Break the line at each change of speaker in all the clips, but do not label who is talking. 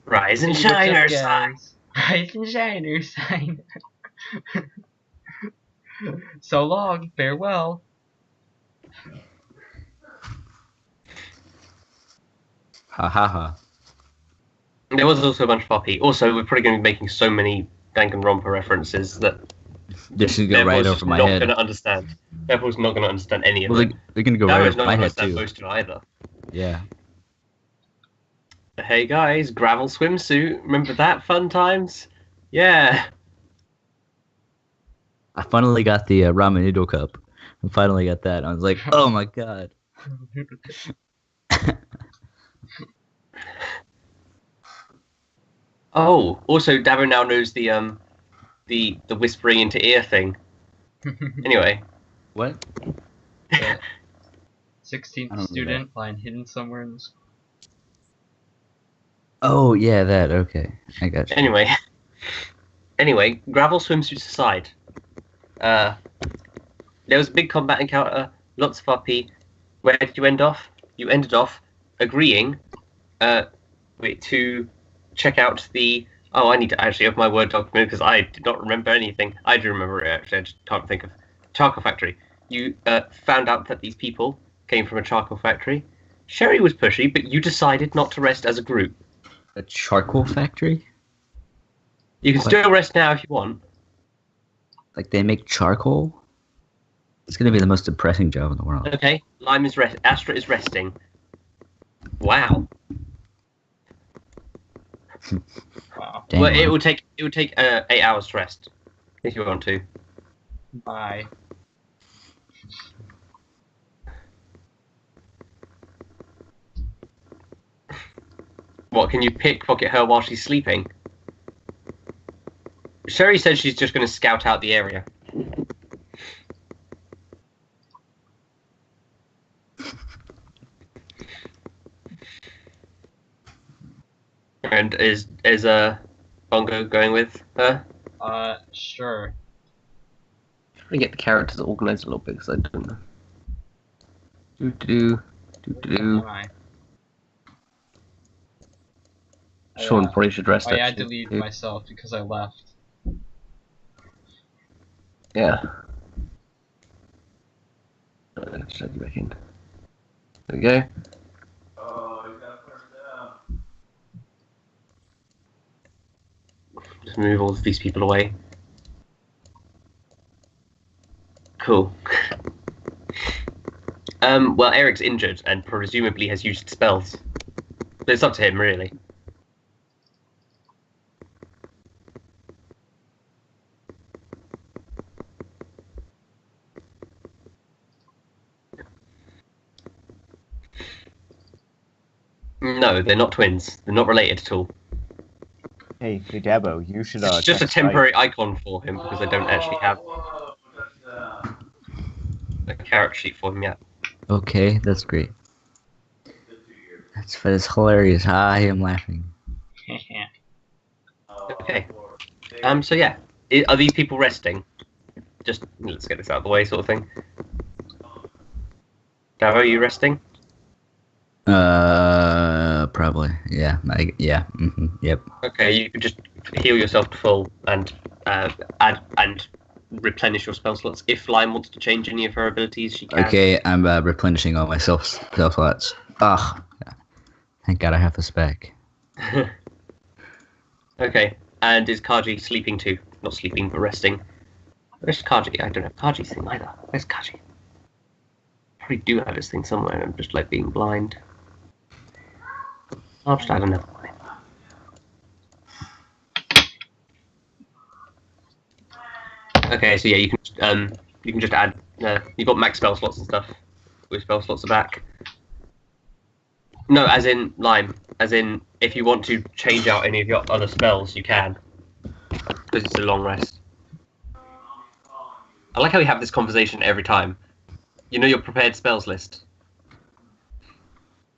Rise and shine,
What's
our
up,
side.
guys? Rise and shine, our sign. So long, farewell.
Ha ha ha.
There was also a bunch of poppy. Also, we're probably going to be making so many Danganronpa references that
This should go right over my
not
head.
going to understand. Everyone's not going to understand any of
Well,
it.
they're gonna go
Dabo's
right
not
over my
going to
head
understand
too.
most of it either.
Yeah.
Hey guys, gravel swimsuit. Remember that fun times? Yeah.
I finally got the ramen noodle cup. I finally got that. I was like, oh my god.
Oh, also Dabo now knows the whispering into ear thing. Anyway.
What?
The
I
16th
don't know
student line hidden somewhere in the school.
Oh yeah, that. Okay, I got you.
Anyway, gravel swimsuits aside, there was a big combat encounter, lots of RP. Where did you end off? You ended off agreeing to check out the... Oh, I need to actually open my Word document because I did not remember anything. I do remember it, actually. I just can't think of... Charcoal factory. You found out that these people came from a charcoal factory. Sherry was pushy, but you decided not to rest as a group.
A charcoal factory?
You can still rest now if you want.
Like they make charcoal? It's gonna be the most depressing job in the world.
Okay, Lime is Astra is resting. Wow.
Wow.
Dang,
Well,
wow.
it would take 8 hours to rest if you want to.
Bye.
What, can you pickpocket her while she's sleeping? Sherry said she's just going to scout out the area. And is Bongo going with her?
Sure.
Trying to get the characters organised a little bit because I don't know. Do.
Am I?
Sean probably should rest.
I had
actually.
to leave myself because I left.
Yeah. Let's check you back in. There we go.
Oh, you got turned down.
Just move all of these people away. Cool. Well, Eric's injured and presumably has used spells. But it's up to him, really. No, they're not twins. They're not related at all.
Hey, Dabo, you should.
It's just a
check the
temporary icon for him because I don't actually have
Whoa, touchdown.
a character sheet for him yet.
Okay, that's great. That's hilarious. I am laughing.
Okay. So yeah, are these people resting? Just let's get this out of the way, sort of thing. Davo, are you resting?
Probably. Yeah. Yep.
Okay, you could just heal yourself to full and add and replenish your spell slots. If Lime wants to change any of her abilities, she can.
Okay, I'm replenishing all my spell slots. Ugh. Thank God I have this back.
Okay, and is Kaji sleeping too? Not sleeping, but resting. Where's Kaji? I don't have Kaji's thing either. Where's Kaji? Probably do have his thing somewhere, and I'm just like being blind. I'll just add another one. Okay, so yeah, you can just add. You've got max spell slots and stuff. Your spell slots are back. No, as in Lime. As in, if you want to change out any of your other spells, you can. Because it's a long rest. I like how we have this conversation every time. You know your prepared spells list?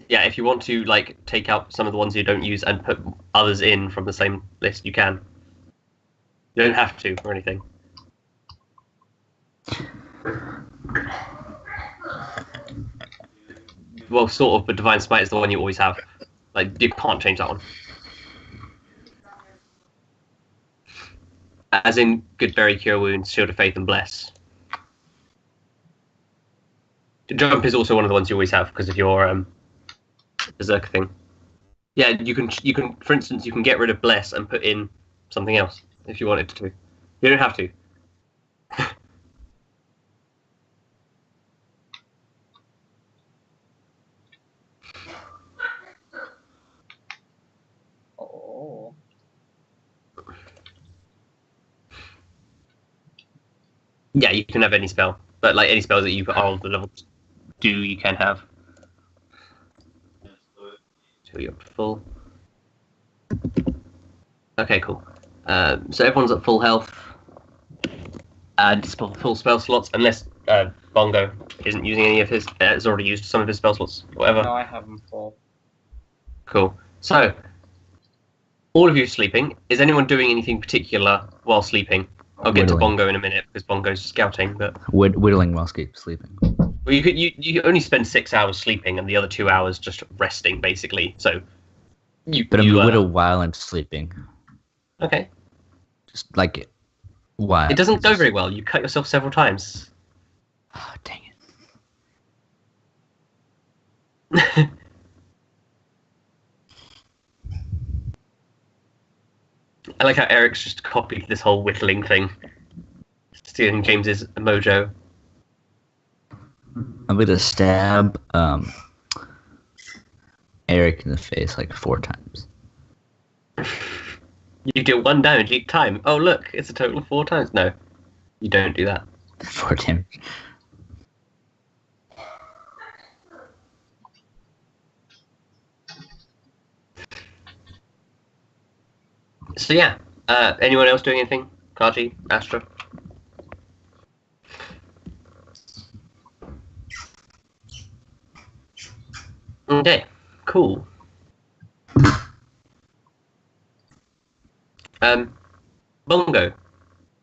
Yeah, if you want to like take out some of the ones you don't use and put others in from the same list, you can. You don't have to or anything. Well, sort of, but Divine Smite is the one you always have. Like, you can't change that one. as in good berry, cure wounds, shield of faith, and bless. Jump is also one of the ones you always have because of your berserker thing. Yeah, you can. For instance, you can get rid of bless and put in something else if you wanted to. You don't have to.
Oh.
Yeah, you can have any spell, but like any spells that you are on the level 2, you can have. So you're full. Okay, cool. So everyone's at full health and full spell slots, unless Bongo isn't using any of his. Has already used some of his spell slots. Whatever.
No, I have them full.
Cool. So all of you are sleeping. Is anyone doing anything particular while sleeping? I'll get to
Whittling.
Bongo in a minute because Bongo's scouting, but
Whittling while sleeping.
well, you only spend 6 hours sleeping and the other 2 hours just resting, basically. So
But I'm whittle while I'm sleeping.
Okay.
Just like why?
It doesn't go very well. You cut yourself several times.
Oh, dang it.
I like how Eric's just copied this whole whittling thing, stealing James's mojo.
I'm gonna stab Erik in the face like 4 times.
You deal 1 damage each time. Oh look, it's a total of 4 times. No, you don't do that.
4 damage.
So yeah, anyone else doing anything? Kaji, Astra? Okay, cool. Bongo.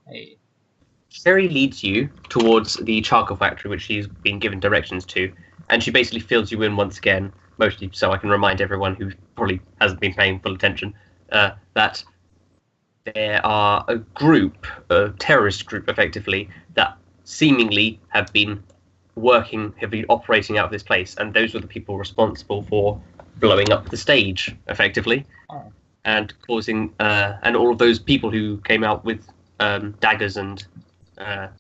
Hey.
Sherry leads you towards the charcoal factory, which she's been given directions to, and she basically fills you in once again, mostly so I can remind everyone who probably hasn't been paying full attention, that there are a group, a terrorist group effectively, that seemingly have been operating out of this place, and those were the people responsible for blowing up the stage, effectively,
Oh.
and causing, and all of those people who came out with daggers and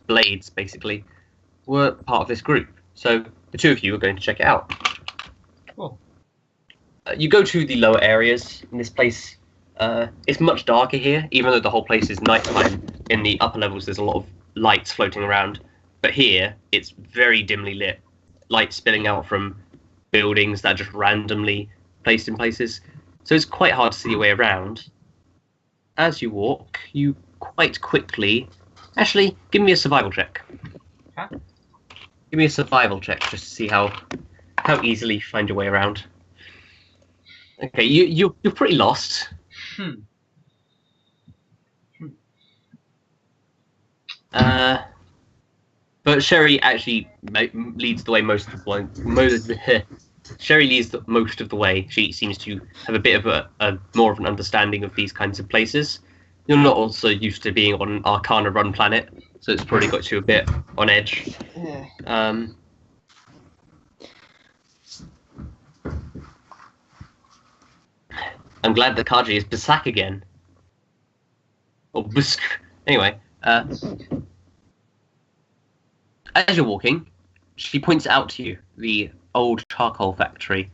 blades, basically, were part of this group. So the 2 of you are going to check it out.
Cool.
You go to the lower areas in this place. It's much darker here, even though the whole place is nighttime. In the upper levels, there's a lot of lights floating around. But here, it's very dimly lit. Light spilling out from buildings that are just randomly placed in places. So it's quite hard to see your way around. As you walk, you quite quickly... Actually, give me a survival check.
Huh?
Give me a survival check just to see how easily you find your way around. Okay, you're pretty lost. But Sherry actually leads the way most of the way. Sherry leads most of the way. She seems to have a bit of a more of an understanding of these kinds of places. You're not also used to being on an Arcana run planet, so it's probably got you a bit on edge.
Yeah.
I'm glad that Kaji is Basak again. Or Busk. Anyway, as you're walking, she points out to you the old charcoal factory,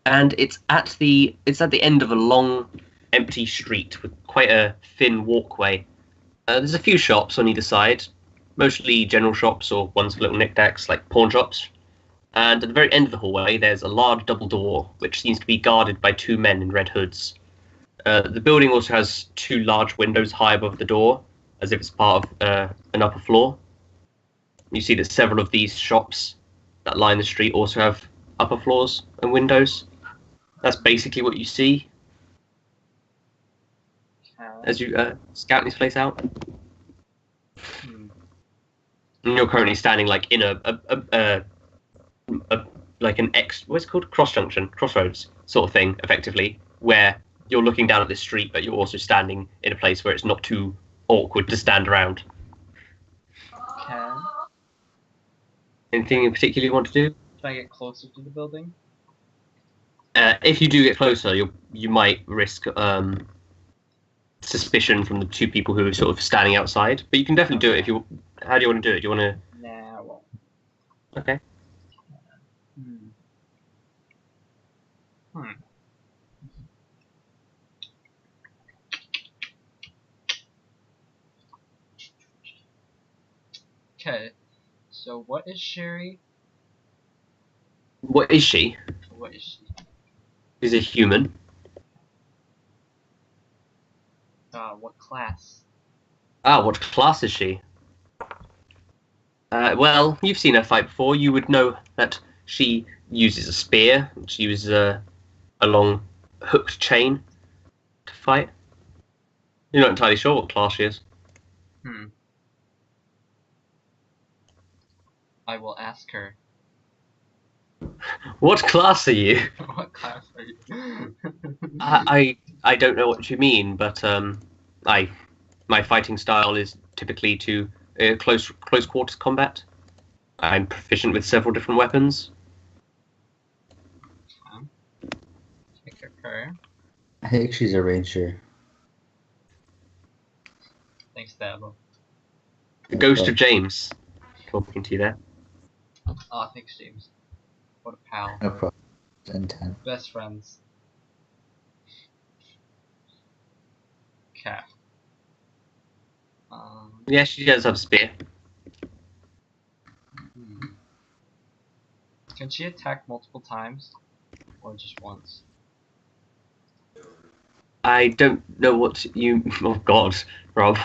and it's at the end of a long, empty street with quite a thin walkway. There's a few shops on either side, mostly general shops or ones for little knickknacks like pawn shops. And at the very end of the hallway, there's a large double door, which seems to be guarded by 2 men in red hoods. The building also has 2 large windows high above the door, as if it's part of an upper floor. You see that several of these shops that line the street also have upper floors and windows. That's basically what you see as you scout this place out. And you're currently standing like in like an what's it called, crossroads sort of thing, effectively, where you're looking down at this street, but you're also standing in a place where it's not too awkward to stand around.
Can
Anything in particular you want to do?
I get closer to the building?
If you do get closer, you might risk suspicion from the two people who are sort of standing outside. But you can definitely do it if you. How do you want to do it? Do you want to?
Nah, I won't.
Okay.
Hmm. Okay. So what is Sherry?
What is she?
What is she?
She's a human.
What class?
Ah, what class is she? Well, you've seen her fight before. You would know that she uses a spear. She uses a long hooked chain to fight. You're not entirely sure what class she is.
I will ask her.
What class are you?
What class are you?
I don't know what you mean, but my fighting style is typically to close quarters combat. I'm proficient with several different weapons.
Take her.
I think she's a ranger.
Thanks, Dabo.
The ghost of James talking to you there.
Oh, thanks, James. What a pal.
No problem. 10.
Best friends. Okay.
Yeah, she does have a spear.
Can she attack multiple times? Or just once?
I don't know what you. Oh God, Rob.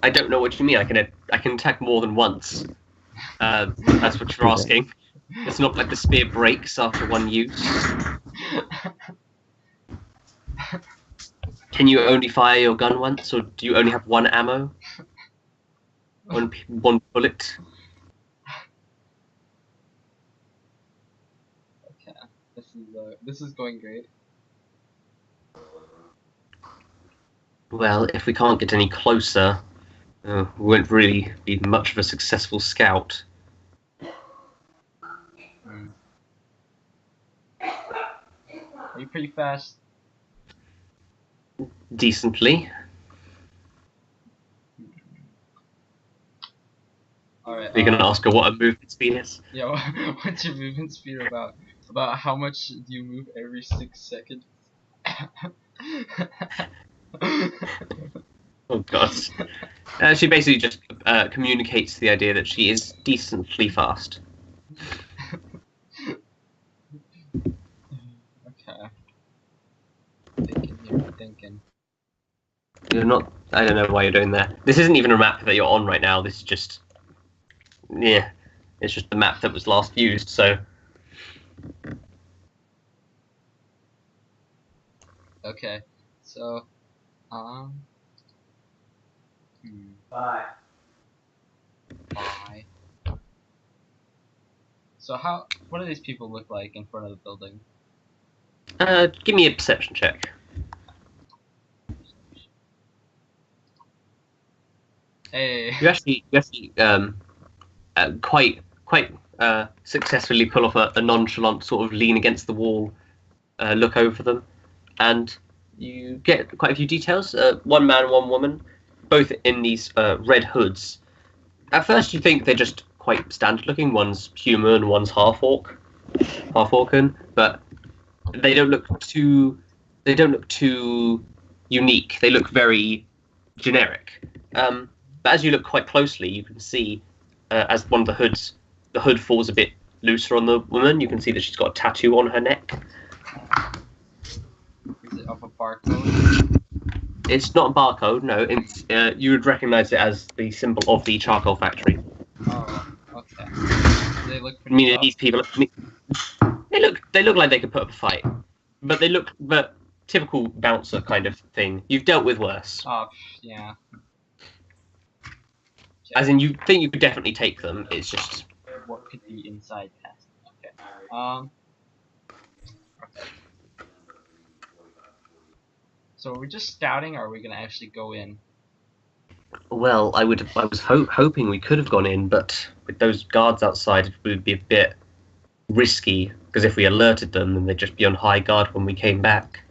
I don't know what you mean. I can attack more than once. That's what you're asking. It's not like the spear breaks after one use. Can you only fire your gun once, or do you only have one ammo? One bullet?
Okay. This is going great.
Well, if we can't get any closer, we won't really be much of a successful scout.
Are you pretty fast?
Decently.
Alright.
You're gonna ask her what her movement speed is?
Yeah, what's your movement speed about? About how much do you move every 6 seconds?
Oh God. She basically just communicates the idea that she is decently fast.
Okay. Thinking.
You're not. I don't know why you're doing that. This isn't even a map that you're on right now. This is just. Yeah. It's just the map that was last used, so.
Okay. So,
Bye.
Bye. So what do these people look like in front of the building?
Give me a perception check.
Hey.
You actually quite successfully pull off a nonchalant sort of lean against the wall, look over them, and you get quite a few details. One man, one woman, both in these red hoods. At first, you think they're just quite standard looking. One's human, one's half orcan, but they don't look too unique. They look very generic. But as you look quite closely, you can see as one of the hood falls a bit looser on the woman. You can see that she's got a tattoo on her neck.
Is it of a barcode?
It's not a barcode, no. It's you would recognise it as the symbol of the charcoal factory.
Oh, okay. Do they look pretty
I mean,
tough?
these people, they look like they could put up a fight, but typical bouncer kind of thing. You've dealt with worse.
Oh, yeah.
As in, you think you could definitely take them. It's just
What could be inside test? Okay. Okay. So are we just scouting, or are we gonna actually go in?
Well, I was hoping we could have gone in, but with those guards outside, it would be a bit risky. Because if we alerted them, then they'd just be on high guard when we came back.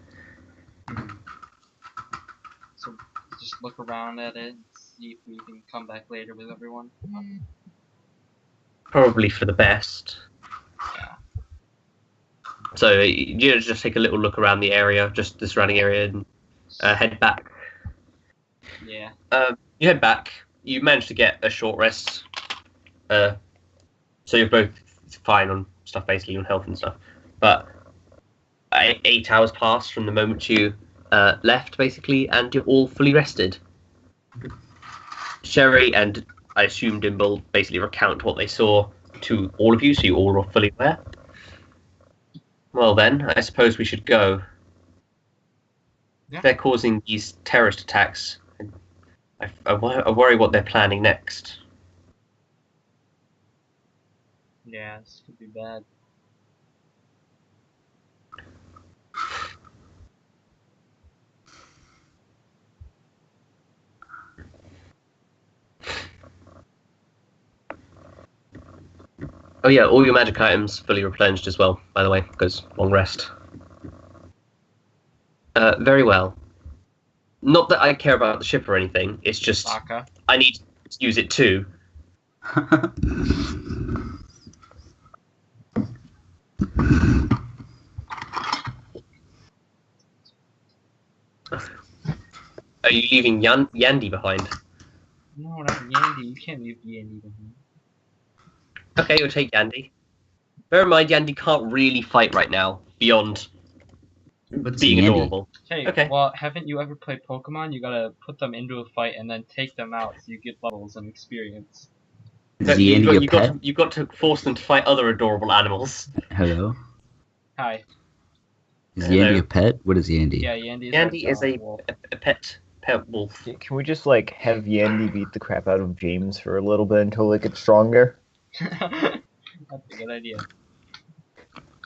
So just look around at it, and see if we can come back later with everyone.
Probably for the best.
Yeah.
So you just take a little look around the area, just the surrounding area, and head back.
Yeah.
You head back. You manage to get a short rest. So you're both fine on stuff, basically on health and stuff. But 8 hours pass from the moment you left, basically, and you're all fully rested. Sherry and I assume Dimble basically recount what they saw to all of you, so you all are fully aware. Well then, I suppose we should go.
Yeah.
They're causing these terrorist attacks. I worry what they're planning next.
Yeah, this could be bad.
Oh yeah, all your magic items fully replenished as well, by the way, because long rest. Very well. Not that I care about the ship or anything, it's just
Saka.
I need to use it too. Are you leaving Yandy behind?
No, not Yandy. You can't leave Yandy behind.
Okay, you'll take Yandy. Bear in mind, Yandy can't really fight right now, beyond
What's
being
Yandy?
adorable.
Hey,
Okay.
well, haven't you ever played Pokemon? You gotta put them into a fight and then take them out so you get levels and experience.
Is
No,
Yandy a pet?
you've got to force them to fight other adorable animals.
Hello?
Hi.
Is
Hello.
Yandy a pet? What is Yandy?
Yeah, Yandy is
Yandy is a
wolf.
pet wolf.
Can we just like have Yandy beat the crap out of James for a little bit until it gets stronger?
That's a good idea.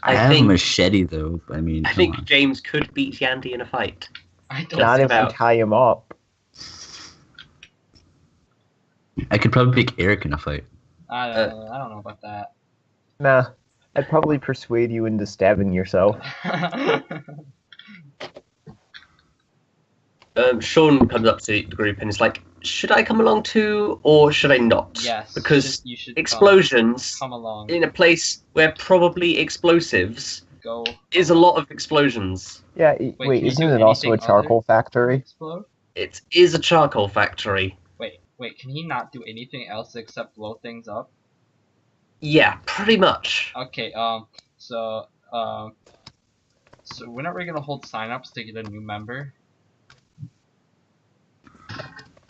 I have a machete though. I mean,
I
come
think
on.
James could beat Yandy in a fight.
I don't
Not
see
if we
about-
tie him up.
I could probably pick Erik in a fight.
I don't know about that.
Nah, I'd probably persuade you into stabbing yourself.
Sean comes up to the group and is like, should I come along too, or should I not?
Yes.
Because
you should
explosions
come along.
in a place where probably explosives
Go.
is a lot of explosions.
Yeah,
Wait,
wait,
can you
isn't
do
it also a
anything
charcoal factory?
Explode?
It is a charcoal factory.
Wait, can he not do anything else except blow things up?
Yeah, pretty much.
Okay, so when are we gonna hold sign-ups to get a new member?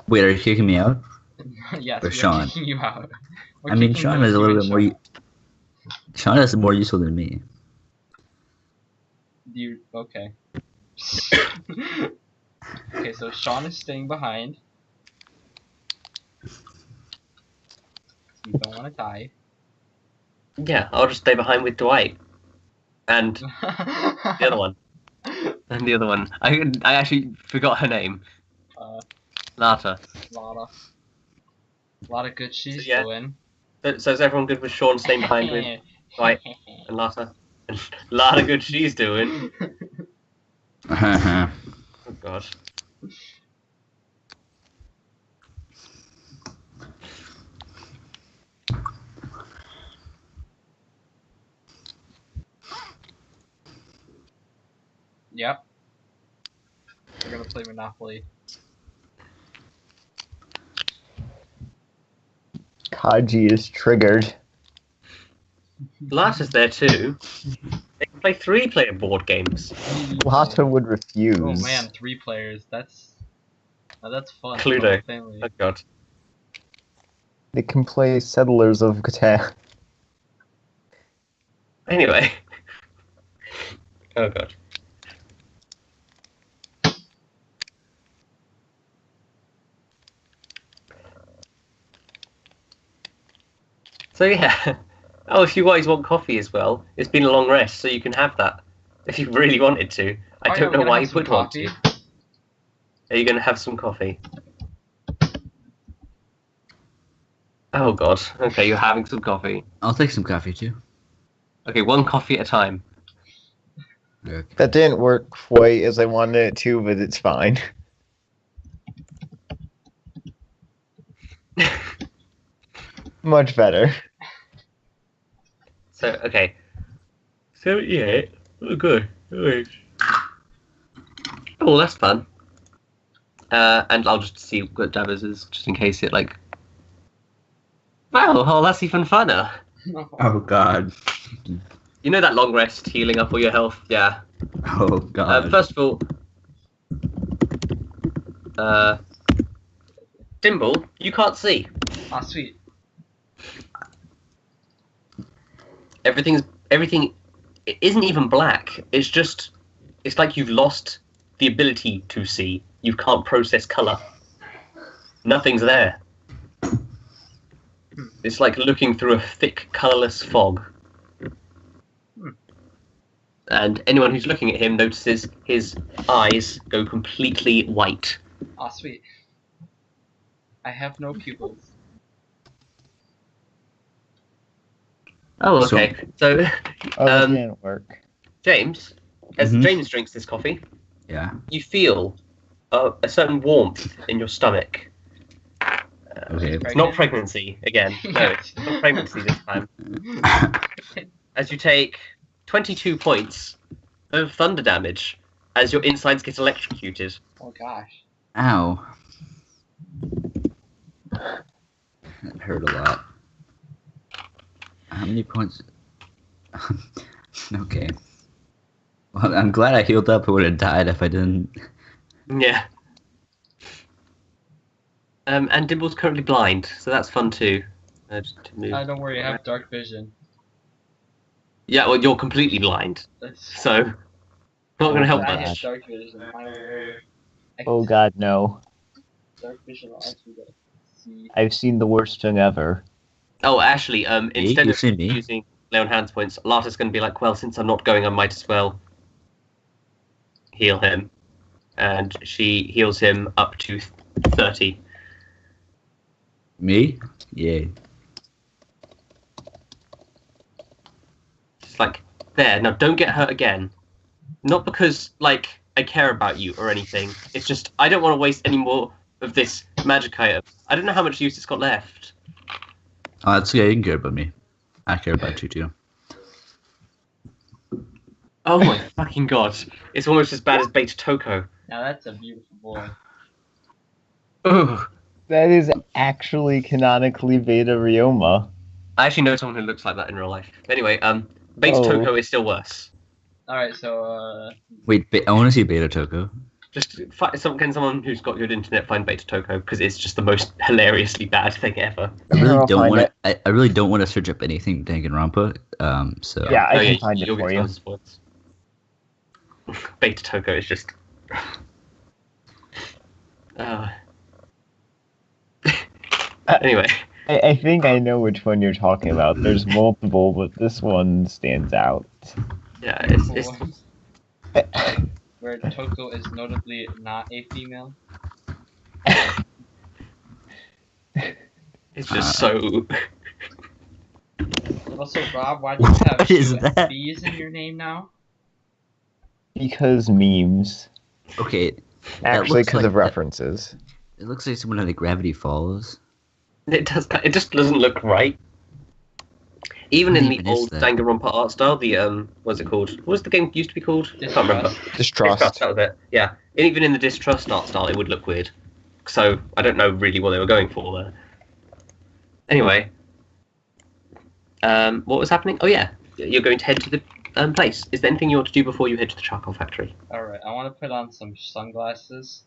Wait, are you kicking me out?
Yes,
Or
we're
Sean?
kicking you out. We're
I mean,
kicking
Sean
both
is a
you
little
and
bit more. Sean is more useful than me.
Okay. Okay, so Sean is staying behind. You don't want to die.
Yeah, I'll just stay behind with Dwight. And the other one. And the other one. I actually forgot her name. Lata.
Lot of good she's
So, yeah.
doing.
So is everyone good with Sean staying behind with Dwight and Lata? And a lot of good she's doing. Oh god.
Yep. We're gonna play Monopoly.
Kaji is triggered.
Lata's there too. They can play 3-player board games.
Lata would refuse.
Oh man, 3 players. That's fun. for the
Cluedo.
whole family.
Oh god.
They can play Settlers of Catan.
Anyway. Oh god. So yeah. Oh, if you guys want coffee as well, it's been a long rest, so you can have that if you really wanted to. I
Oh, yeah,
don't
we're
know
gonna
why
have
you
some
would want to.
coffee.
Are you gonna have some coffee? Oh god. Okay, you're having some coffee.
I'll take some coffee too.
Okay, one coffee at a time.
Okay.
That didn't work quite as I wanted it to, but it's fine. Much better.
So, okay. 78. Oh, good. Oh, that's fun. And I'll just see what Dabo's is, just in case it, like... Wow, oh, that's even funner.
Oh god.
You know that long rest, healing up all your health? Yeah.
Oh god.
First of all... Dimble, you can't see.
Ah, sweet.
Everything it isn't even black. It's like you've lost the ability to see. You can't process color. Nothing's there. It's like looking through a thick, colorless fog. And anyone who's looking at him notices his eyes go completely white.
Ah, sweet. I have no pupils.
Oh, okay. So,
Oh, that didn't work.
James, as
Mhm.
James drinks this coffee,
Yeah.
you feel a certain warmth in your stomach.
Okay.
It's not pregnancy again. No, it's not pregnancy this time. As you take 22 points of thunder damage as your insides get electrocuted.
Oh gosh.
Ow. That hurt a lot. How many points? Okay. Well, I'm glad I healed up. I would have died if I didn't.
Yeah. And Dimble's currently blind, so that's fun too. Just to move.
Don't worry, I have dark vision.
Yeah, well, you're completely blind,
That's
so not going to help
I
much.
have dark vision.
Oh god, no.
Dark vision will actually get see.
I've seen the worst thing ever.
Oh, actually, instead
You
of
see me?
using lay on hands points, Lata's going to be like, well, since I'm not going, I might as well heal him. And she heals him up to 30.
Me? Yay.
Just like, there, now don't get hurt again. Not because, like, I care about you or anything. It's just, I don't want to waste any more of this magic item. I don't know how much use it's got left.
Oh, that's okay. You can care about me. I care about you too.
Oh my fucking god. It's almost as bad as Beta Toko.
Now that's a beautiful boy.
Ugh.
That is actually canonically Beta Ryoma.
I actually know someone who looks like that in real life. Anyway, Beta
Oh.
Toko is still worse.
Alright, so
Wait, I want to see Beta Toko.
Just can someone who's got good internet find Beta Toko, because it's just the most hilariously bad thing ever.
I really
I'll
don't
find
want
it.
I really don't want to search up anything Danganronpa. So
Yeah, I
Oh,
can find it
you'll
for
get
you.
some spoilers. Beta Toko is just... Anyway,
I think I know which one you're talking about. There's multiple, but this one stands out.
yeah, it's
where Toko is notably not a female.
it's just so...
Also, Rob, why do you have
What is
two
that?
B's in your name now?
Because memes.
okay,
Actually,
looks
because
like
of
that-
references.
it looks like someone had a Gravity Falls.
It just doesn't look right. Even in
What
the
even is
old
that?
Danganronpa art style, the what's it called? What was the game used to be called? I can't remember.
Distrust.
That was it. Yeah. And even in the Distrust art style, it would look weird. So I don't know really what they were going for there. Anyway, what was happening? Oh yeah, you're going to head to the place. Is there anything you want to do before you head to the charcoal factory?
Alright, I want to put on some sunglasses.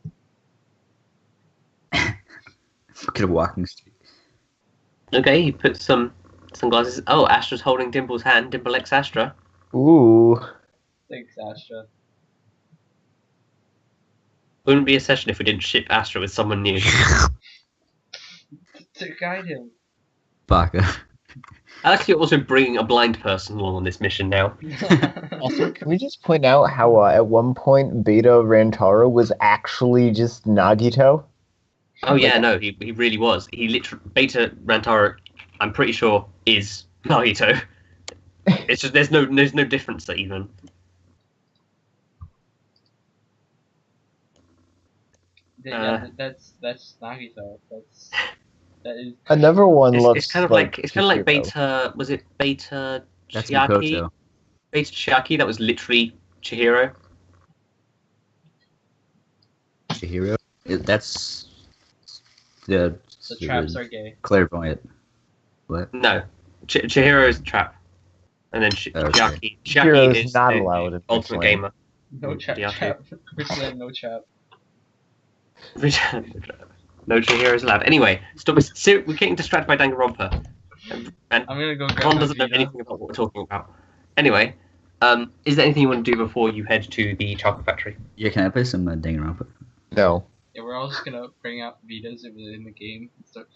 Look at a walking stick.
Okay, he puts some sunglasses. Oh, Astra's holding Dimble's hand. Dimble X Astra.
Ooh.
Thanks, Astra.
Wouldn't be a session if we didn't ship Astra with someone new.
To guide him.
Baka.
I like you're also bringing a blind person along on this mission now.
Also, can we just point out how at one point Beta Rantaro was actually just Nagito?
Oh yeah, no, he really was. He literally Beta Rantaro, I'm pretty sure, is Naruto. It's just there's no difference there even.
That's Nagito. That is.
Another one looks
It's kind of like
Chihiro.
Beta. Was it Beta
That's
Chiaki?
Makoto.
Beta Chiaki. That was literally Chihiro.
Chihiro. That's the
traps are gay.
clairvoyant. What?
No, Chihiro is the trap, and then
Okay.
Chiaki
Chihiro's
is
not
the
allowed in this
ultimate
one.
gamer.
No trap. Chris said no trap.
No Chihiro's allowed. Anyway, stop. We're getting distracted by Danganronpa. And
I'm gonna go grab
Ron
my
doesn't know
Vita.
anything about what we're talking about. Anyway, is there anything you want to do before you head to the chocolate factory?
Yeah, can I play some Danganronpa?
No.
Yeah, we're all just gonna bring out Vitas in the game and start.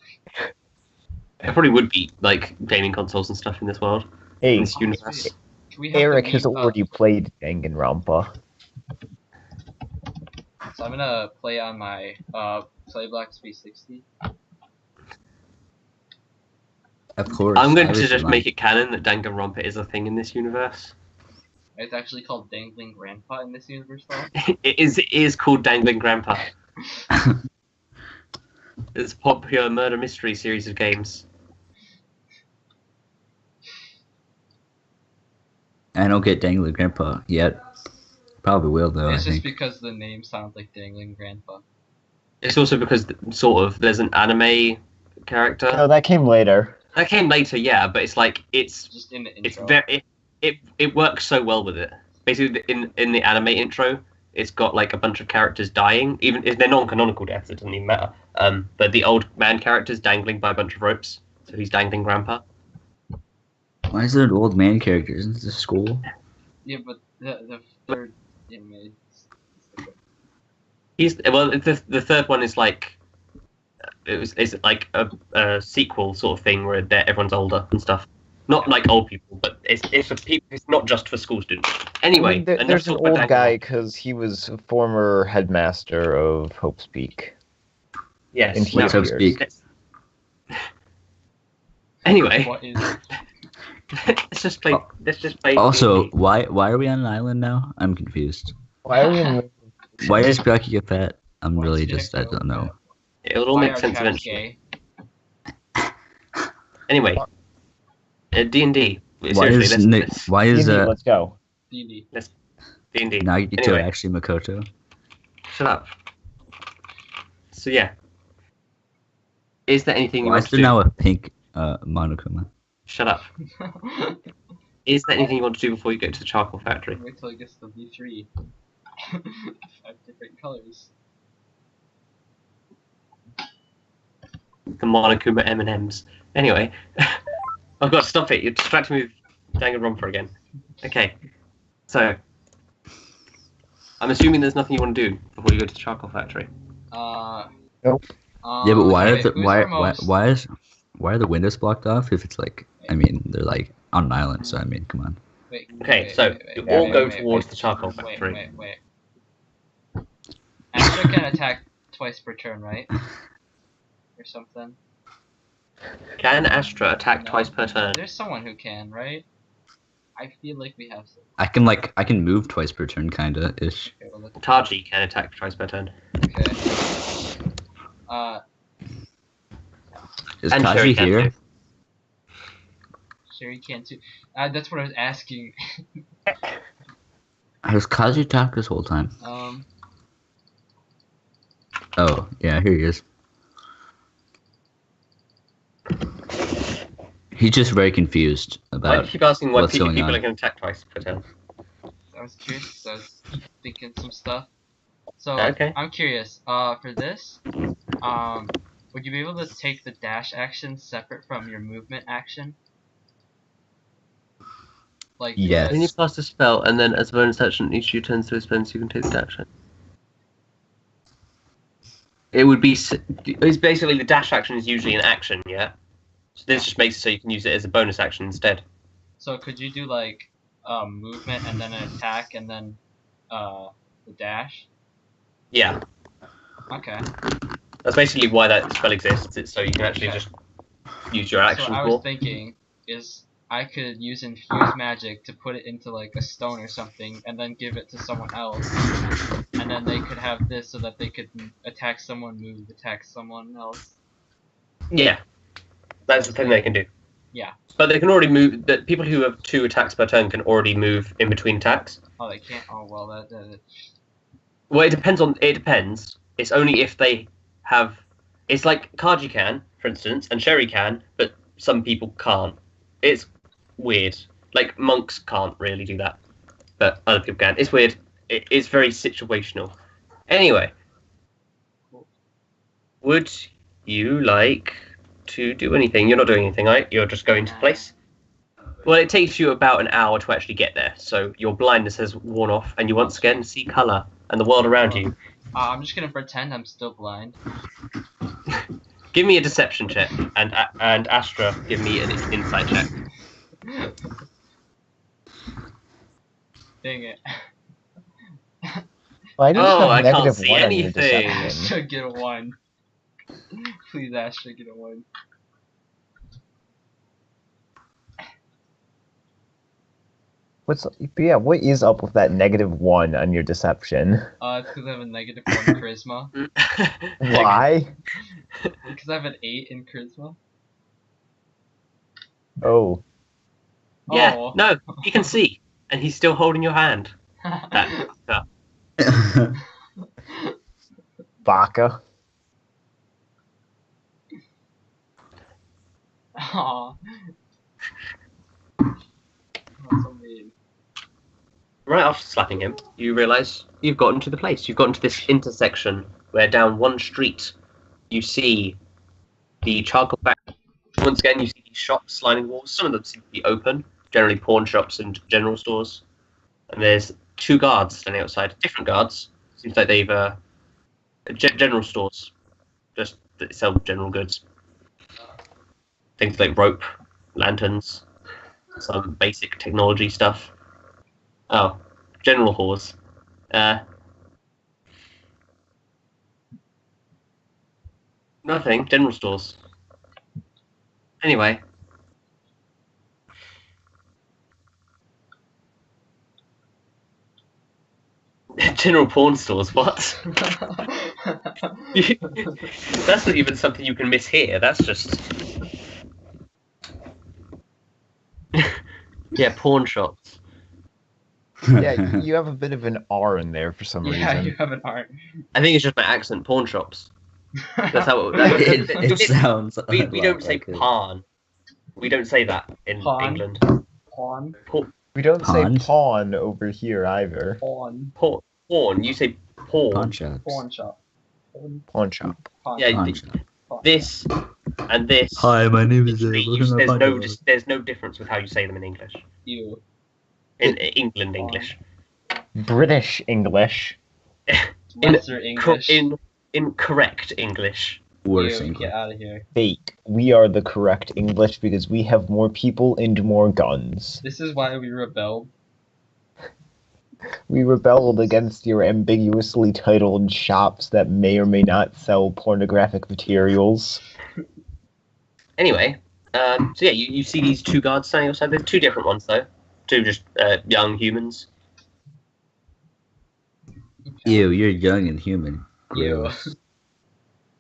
There probably would be like gaming consoles and stuff in this world, in
Hey,
this universe.
Can we have
Erik
the
has
Vita-
already played Danganronpa.
So I'm gonna play on my Playblocks 360.
Of course.
I'm going to
obviously
just
mine.
make it canon that Danganronpa is a thing in this universe.
It's actually called Dangling Grandpa in this universe, though.
It is called Dangling Grandpa. It's a popular murder mystery series of games.
I don't get Dangling Grandpa yet. Probably will though.
It's
I
just
think.
because the name sounds like Dangling Grandpa.
It's also because there's an anime character.
No, that came later.
That came later, yeah, but it's like it's
Just in the intro.
very it works so well with it. Basically, in the anime intro, it's got like a bunch of characters dying. Even if they're non-canonical deaths, it doesn't even matter. But the old man character's dangling by a bunch of ropes, so he's dangling grandpa.
Why is there an old man character? Isn't this a school?
Yeah, but the third anime.
The third one is like it's like a sequel sort of thing where everyone's older and stuff. Not like old people, but it's not just for school students. Anyway,
I mean,
enough
there's an
talk about
old guy
Danganronpa.
because he was a former headmaster of Hope's Peak.
Yes.
and
Let's
he
hope
appears.
speak.
Anyway,
What is?
let's just play. Let's just play.
Also,
D&D.
why are we on an island now? I'm confused.
Why are we in
Why does Becky get that? I'm
Why
really
does
just
Jack
I
go
don't know.
It'll all
Why
make
are
sense
traps
eventually.
gay?
Anyway, D&D.
Why
Seriously,
is why is
D&D, let's go.
D&D.
D&D.
Nagito
Anyway.
actually Makoto?
Shut up. So yeah, is there anything you
Why
want
is
to
there
do?
now a pink Monokuma?
Shut up. Is there anything you want to do before you go to the charcoal factory?
Wait till it gets to V3. 5 different colors.
The Monokuma M&Ms. Anyway, oh god, stop it! You're distracting me with Danganronpa again. Okay, so I'm assuming there's nothing you want to do before you go to the charcoal factory.
Nope.
Yeah, but why
okay,
are the
who's
why
our most-
why are the windows blocked off if it's like I mean they're like on an island, so I mean come on.
Wait,
Okay, so you all go towards the charcoal factory.
Wait. Astra can attack twice per turn, right? Or something.
Can Astra attack
No.
twice per turn?
There's someone who can, right? I feel like we have some.
I can move twice per turn kinda ish.
Okay, well, let's-
Kaji can attack twice per turn.
okay.
Is
And
Kaji
Sherry can
here?
too.
Sherry can too. That's what I was asking.
Has Kaji talked this whole time? Oh, yeah, here he is. He's just very confused
Why do
about
you keep asking what
what's
people
going on.
are going to attack twice per turn?
I was curious 'cause I was thinking some stuff. So
Okay.
I'm curious. For this, would you be able to take the dash action separate from your movement action? Like
Yes.
When you cast a spell, and then as a bonus action, each of you turns to a spell, so you can take the action. It would be. It's basically the dash action is usually an action, yeah. So this just makes it so you can use it as a bonus action instead.
So could you do like movement and then an attack and then the dash?
Yeah,
Okay.
that's basically why that spell exists. It's so you can actually
Okay.
just use your
So
actions
I was
more.
thinking is I could use infuse magic to put it into like a stone or something and then give it to someone else. And then they could have this so that they could attack someone, attack someone else.
Yeah, that's the thing they can do.
Yeah.
But they can already move. That people who have 2 attacks per turn can already move in between attacks.
Oh, they can't. Oh well, that.
Well, it depends on. It depends. It's only if they have. It's like Kaji can, for instance, and Sherry can, but some people can't. It's weird. Like monks can't really do that, but other people can. It's weird. It's very situational. Anyway, would you like to do anything? You're not doing anything, right? You're just going to the place. Well, it takes you about an hour to actually get there, so your blindness has worn off, and you once again see colour and the world around you.
I'm just gonna pretend I'm still blind.
Give me a deception check, and Astra, give me an insight check.
Dang it.
Well, I just
Oh, I
have
can't
negative
see
1 on your
anything.
deception.
Astra, get a 1. Please, Astra, get a 1.
What is up with that -1 on your deception?
It's because I have a -1 charisma.
Why?
Because I have an 8 in charisma.
Oh.
Yeah,
Oh.
no, he can see, and he's still holding your hand.
Baka.
Aw. That's so mean.
Right after slapping him, you realise you've gotten to the place. You've gotten to this intersection where down one street you see the charcoal factory. Once again, you see these shops lining the walls. Some of them seem to be open, generally pawn shops and general stores. And there's 2 guards standing outside. Different guards. Seems like they've general stores, just that sell general goods. Things like rope, lanterns, some basic technology stuff. Oh, general whores. Nothing. General stores. Anyway. General pawn stores, what? That's not even something you can miss here, that's just... Yeah, pawn shops.
Yeah, you have a bit of an R in there for some
Yeah,
reason.
you have an art.
I think it's just my accent, pawn shops. That's how
It sounds.
we don't say
like it.
pawn. We don't say that in
Pawn?
England.
Pawn.
We don't
Pond?
say pawn over here either.
Pawn.
Pawn. You say pawn.
Pawn shops.
Pawn shop. Pawn.
Pawn shop.
Pawn.
Yeah,
Pawn shop.
Pawn.
this and this.
Hi, my name is
literally, there's no difference with how you say them in English.
You.
In England English.
British English.
Lesser English.
In correct English.
Worse
You,
English.
get out of here.
Fake. We are the correct English because we have more people and more guns.
This is why we rebelled.
We rebelled against your ambiguously titled shops that may or may not sell pornographic materials.
Anyway, so yeah, you see these 2 guards standing outside. There's 2 different ones though. 2 just young humans.
Ew, you're young and human.
Ew.
Gross.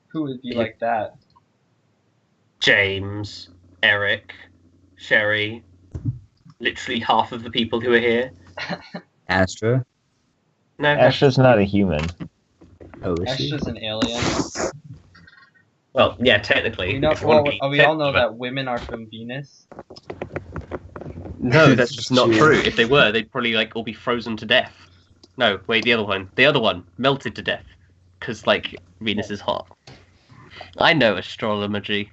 Who would be like that?
James, Erik, Sherry, literally half of the people who are here.
Astra?
No,
Astra's not a human.
Oh, is she?
Astra's an alien.
well, yeah, technically.
We know.
if you wanna
Well,
be
we all know
technical.
that women are from Venus.
No, that's just not
True.
true. If they were, they'd probably like all be frozen to death. No, wait, the other one melted to death, because like Venus is hot. I know astrology.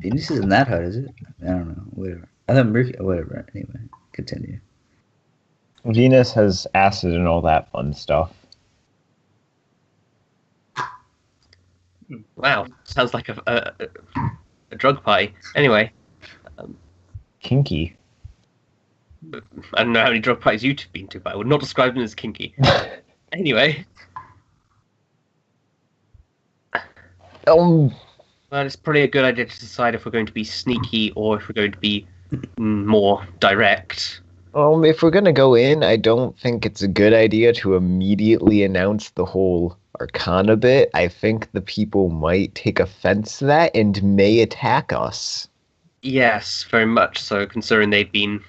Venus isn't that hot, is it? I don't know. Whatever. I thought Mercury. Whatever. Anyway, continue.
Venus has acid and all that fun stuff.
Wow, sounds like a drug party. Anyway,
Kinky.
I don't know how many drug parties you've been to, but I would not describe them as kinky. Anyway,
Um,
well, it's probably a good idea to decide if we're going to be sneaky or if we're going to be more direct.
if we're gonna go in, I don't think it's a good idea to immediately announce the whole Arcana bit. I think the people might take offense to that and may attack us.
Yes, very much so, considering they've been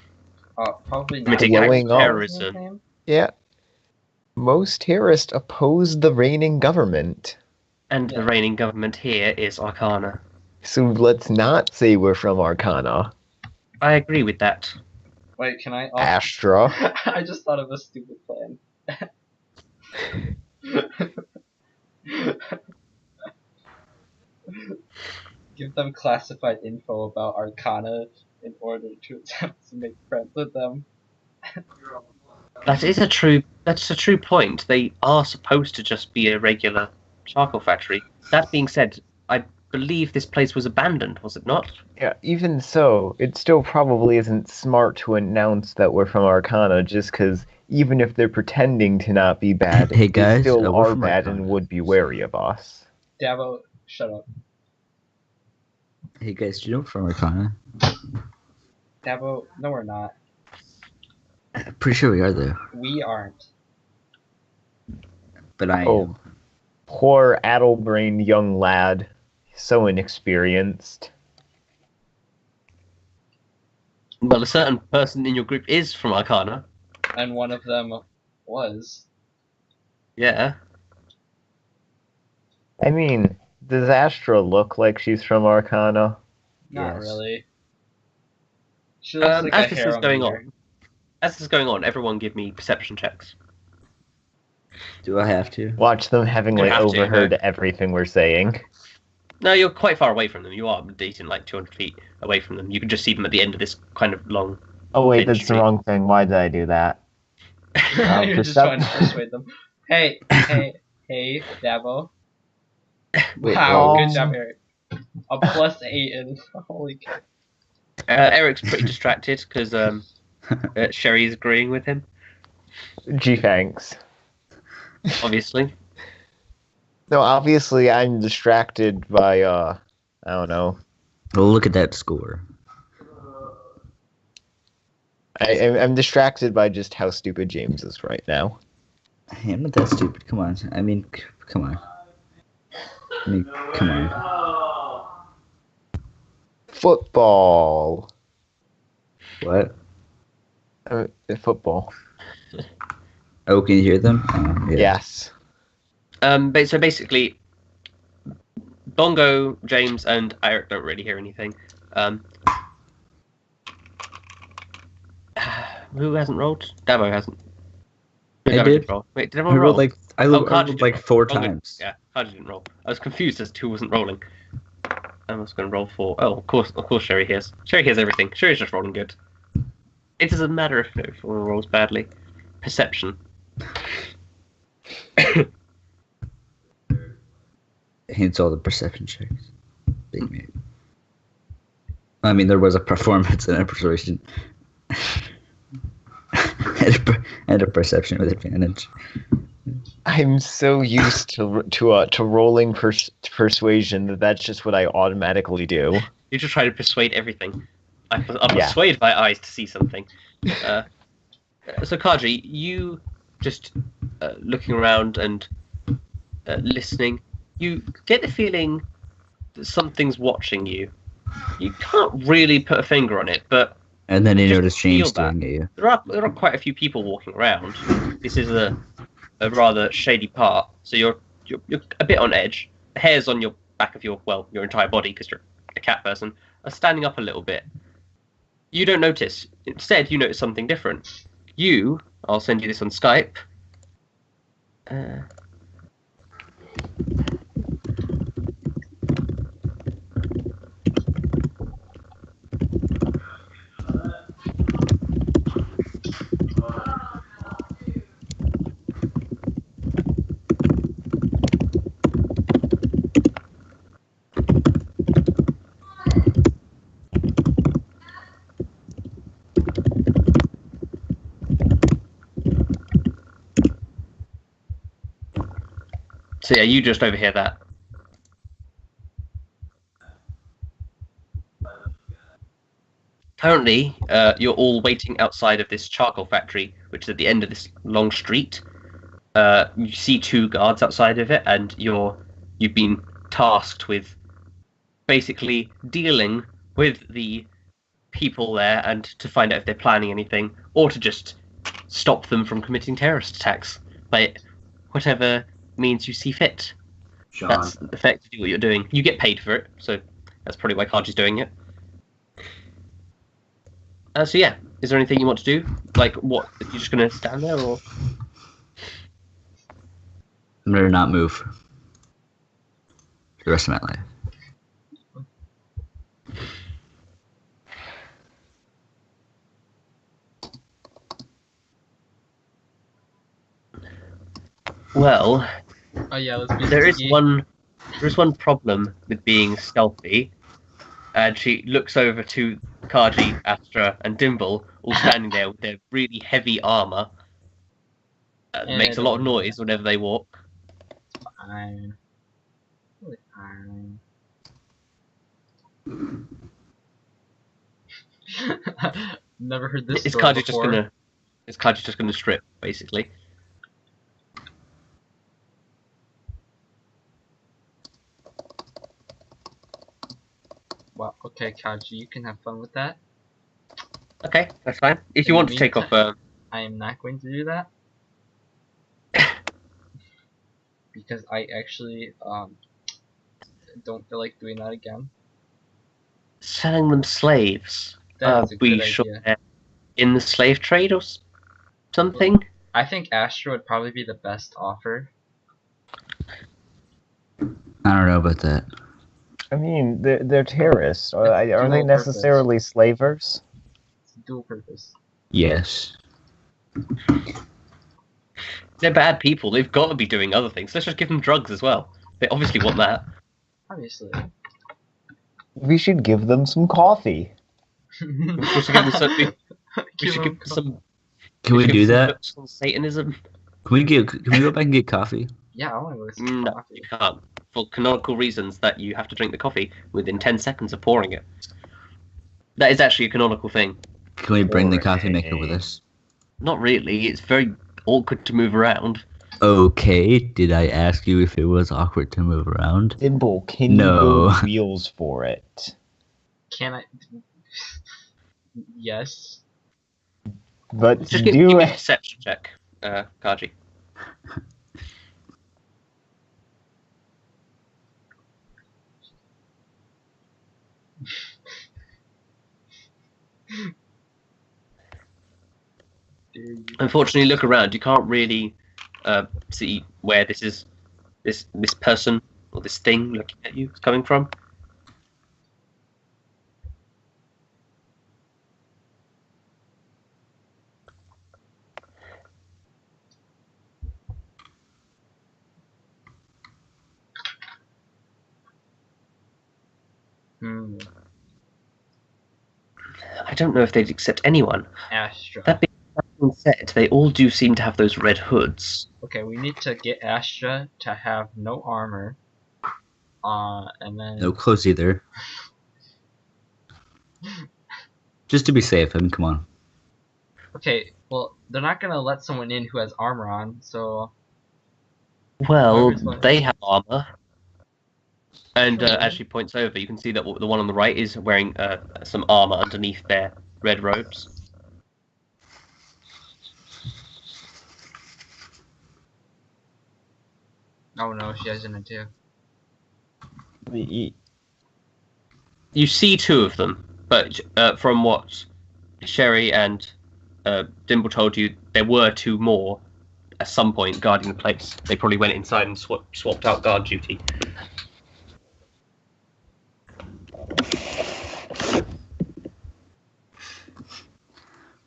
Probably not.
committing
Blowing
acts of
up.
terrorism.
Yeah. Most terrorists oppose the reigning government.
And the reigning government here is Arcana.
So let's not say we're from Arcana.
I agree with that.
Wait, can I?
Astra.
I just thought of a stupid plan. Give them classified info about Arcana in order to attempt to make friends with them.
That's a true point. They are supposed to just be a regular charcoal factory. That being said, I believe this place was abandoned, was it not?
Yeah, even so, it still probably isn't smart to announce that we're from Arcana just because even if they're pretending to not be bad,
Hey, guys,
they still
we're
are
from
bad
Arcana.
and would be wary of us.
Dabo, shut up.
Hey guys, do you know from Arcana?
Dabo, no we're not.
I'm pretty sure we are though.
We aren't.
But I
Oh.
am.
Poor addle-brained young lad. So inexperienced.
Well, a certain person in your group is from Arcana.
And one of them was.
Yeah.
I mean, does Astra look like she's from Arcana?
Not
Yes.
really. She looks like
as
a
this is
harem
going
leader.
on, as this is going on, everyone give me perception checks.
Do I have to?
Watch them having
You
like
have to,
overheard
no.
everything we're saying.
No, you're quite far away from them. You are decent, like 200 feet away from them. You can just see them at the end of this kind of long.
Oh wait,
Bitch
that's the
me.
wrong thing. Why did I do that?
You're just trying to persuade them. Hey, Dabo.
Wait,
Wow,
oh.
good job, Erik. A +8 in holy cow.
Eric's pretty distracted because Sherry's agreeing with him,
Gee, thanks.
obviously.
No, obviously I'm distracted by I don't know.
Well, look at that score.
I'm distracted by just how stupid James is right now.
Hey, I'm not that stupid. Come on. I mean, come on. Come on.
Football.
What?
Football.
Oh, can you hear them? Oh, yeah.
Yes.
So basically, Bongo, James, and Erik don't really hear anything. Who hasn't rolled? Dabo hasn't. No,
I
Dabo
did.
didn't roll. Wait, did
I
everyone roll?
rolled like I
Oh,
rolled
Kaji
like
didn't
4
Bongo-
times.
Yeah, Kaji didn't roll. I was confused as to who wasn't rolling. I was going to roll 4. Oh, of course, Sherry hears. Sherry hears everything. Sherry's just rolling good. It doesn't matter if one rolls badly. Perception.
Hence all the perception checks. Big man. I mean, there was a performance and a persuasion. and a perception with advantage.
I'm so used to rolling persuasion that that's just what I automatically do.
You just try to persuade everything. I'm
Yeah.
persuaded my eyes to see something. So Kaji, you just looking around and listening, you get the feeling that something's watching you. You can't really put a finger on it, but
And then you
Just
notice
feel
James
that.
staring at you.
there are quite a few people walking around. This is a rather shady part, so you're a bit on edge. The hairs on your back of your entire body, because you're a cat person, are standing up a little bit. You don't notice. Instead, you notice something different. I'll send you this on Skype. So yeah, you just overhear that. Currently, you're all waiting outside of this charcoal factory, which is at the end of this long street. You see 2 guards outside of it, and you've been tasked with basically dealing with the people there and to find out if they're planning anything, or to just stop them from committing terrorist attacks by whatever means you see fit.
Sean.
That's effectively what you're doing. You get paid for it, so that's probably why Kaji's doing it. So yeah, is there anything you want to do? Like, what? Are you just gonna stand there, or?
I'm gonna not move for the rest of my life.
Well,
Oh yeah, let's be
there is
sneaky.
one problem with being stealthy, and she looks over to Kaji, Astra, and Dimble, all standing there with their really heavy armor. Makes a lot of noise whenever they walk.
Fine. Really fine. Never heard this
Is
story
Kaji
before.
just gonna strip, basically?
Well, okay, Kaji, you can have fun with that.
Okay, that's fine. If you
In
want
the
to take off,
I am not going to do that. Because I actually don't feel like doing that again.
selling them slaves.
That is a
We
good
sure
idea.
they're in the slave trade or something?
I think Astra would probably be the best offer.
I don't know about that.
I mean, they're terrorists. Are they
dual
necessarily slavers?
It's dual purpose.
Yes.
They're bad people. They've got to be doing other things. Let's just give them drugs as well. They obviously want that.
Obviously.
We should give them some coffee.
We should give them some. We
Give
should
them
give them some.
Can we
should
do
give them some
that?
books on Satanism.
Can we go back and get coffee?
Yeah, I want to go get some
No,
coffee.
you can't. For canonical reasons that you have to drink the coffee within 10 seconds of pouring it. That is actually a canonical thing.
Can we bring the
Boring.
coffee maker with us?
Not really. It's very awkward to move around.
Okay, did I ask you if it was awkward to move around?
Dimble, can
No.
you build wheels for it?
Can I? Yes.
But
Just
to
give me
do
a
it,
perception check, Kaji. Unfortunately, look around. You can't really see where this person or this thing looking at you is coming from. I don't know if they'd accept anyone.
Astra.
That being said, they all do seem to have those red hoods.
Okay, we need to get Astra to have no armor. And then
No clothes either. Just to be safe, I mean, come on.
Okay, well, they're not gonna let someone in who has armor on, so
Well,
Whoever's going-
they have armor. And
Sure.
as she points over, you can see that the one on the right is wearing some armor underneath their red robes.
oh no, she has an too.
You see 2 of them, but from what Sherry and Dimble told you, there were 2 more at some point guarding the place. They probably went inside and swapped out guard duty.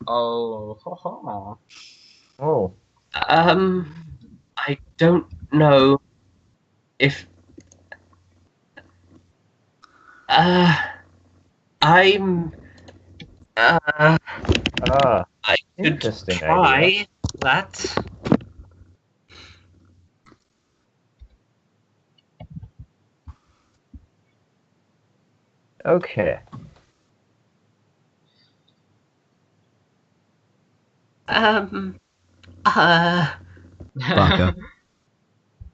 Oh, ho, ho.
oh,
I don't know if I'm I could
interesting
try
idea.
that.
Okay.
Um.
Bongo.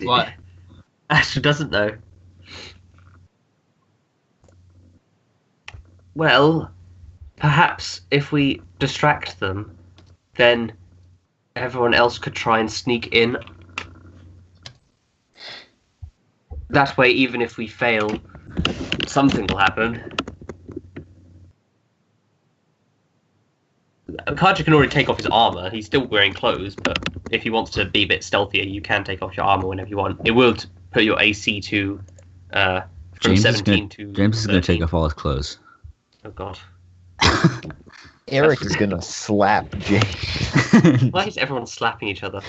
What?
Astra doesn't know. Well, perhaps if we distract them, then everyone else could try and sneak in. That way, even if we fail, something will happen. Kaji can already take off his armor. He's still wearing clothes, but if he wants to be a bit stealthier, you can take off your armor whenever you want. It will put your AC to from
James
17 to
James is gonna
13.
take off all his clothes.
Oh god.
Erik is gonna slap James.
Why is everyone slapping each other?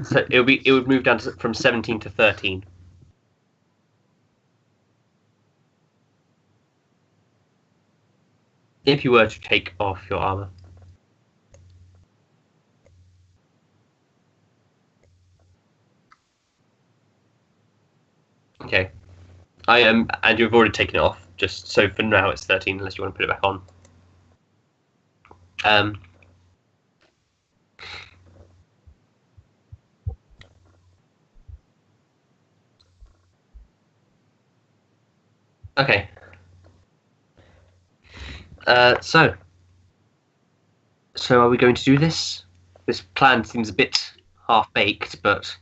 So it would move down from 17 to 13. If you were to take off your armor. Okay. I am, and you've already taken it off. Just so for now, it's 13, unless you want to put it back on. Okay. So are we going to do this? This plan seems a bit half-baked, but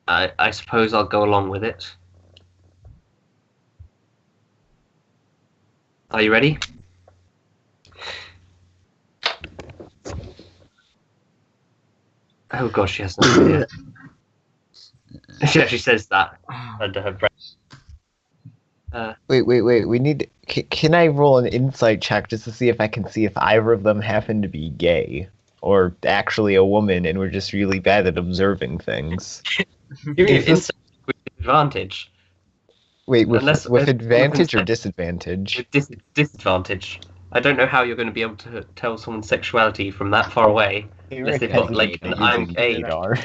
I suppose I'll go along with it. Are you ready? Oh gosh, she has no idea. She actually says that under her breath.
Wait. We need. Can I roll an insight check just to see if I can see if either of them happen to be gay or actually a woman, and we're just really bad at observing things?
Give me an insight with advantage.
Wait, with
Unless
advantage or disadvantage?
With disadvantage. I don't know how you're going to be able to tell someone's sexuality from that far away. Unless they've got like an I'm gay.
radar.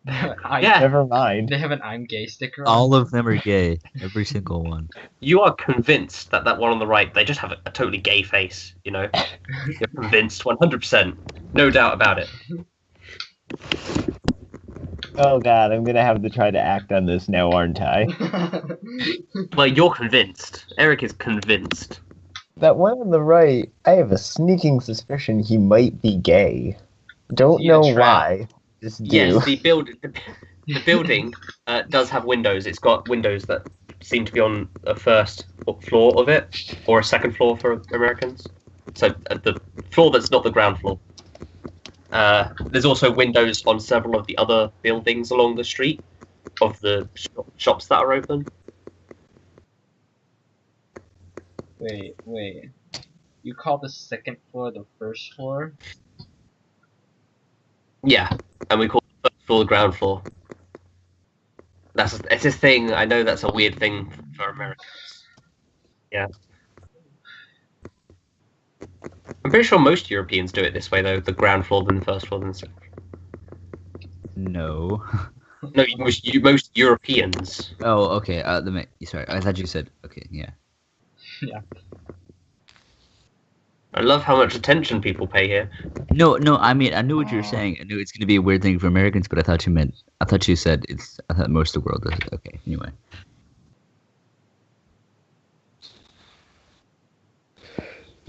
Yeah.
Never mind.
They have an I'm gay sticker on.
All of them are gay. Every single one.
You are convinced that one on the right, they just have a totally gay face, you know? You're convinced 100%. No doubt about it.
Oh god, I'm gonna have to try to act on this now, aren't I?
Well, you're convinced. Erik is convinced.
That one on the right, I have a sneaking suspicion he might be gay. Don't
Is he a
know
trap?
why. Just do.
Yes, the building does have windows. It's got windows that seem to be on a first floor of it, or a second floor for Americans. So the floor that's not the ground floor. There's also windows on several of the other buildings along the street of the shops that are open.
Wait. You call the second floor the first floor?
Yeah, and we call the first floor the ground floor. It's a thing. I know that's a weird thing for Americans. Yeah. I'm pretty sure most Europeans do it this way, though. The ground floor, then the first floor, then the second floor.
No.
No, most Europeans.
Oh, okay. Sorry, I thought you said okay. Yeah.
Yeah.
I love how much attention people pay here.
No. I mean, I knew what you were saying. I knew it's gonna be a weird thing for Americans, but I thought you said it's. I thought most of the world does it. Okay. Anyway.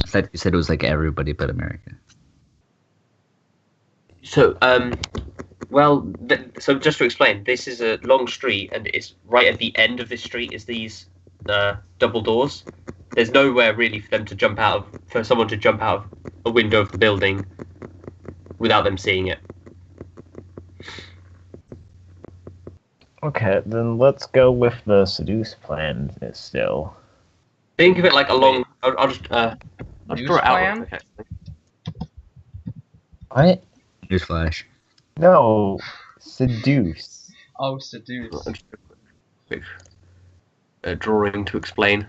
I thought you said it was like everybody but America.
So, so just to explain, this is a long street, and it's right at the end of this street is these double doors. There's nowhere really for someone to jump out of a window of the building without them seeing it.
Okay, then let's go with the seduce plan still.
Think of it like a long. I'll just draw it out. Okay.
What?
Newsflash.
No, seduce.
Oh, seduce.
Just a quick drawing to explain.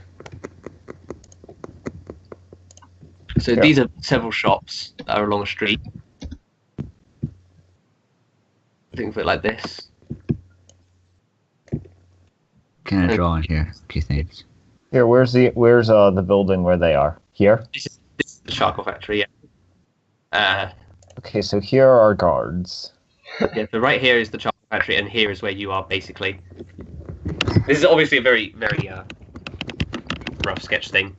So these are several shops that are along a street. Think of it like this.
Can I draw on here? Okay, thanks.
Here, where's the building where they are? Here?
This is the charcoal factory, yeah.
Okay, so here are our guards.
Yeah, so right here is the charcoal factory, and here is where you are, basically. This is obviously a very, very rough sketch thing.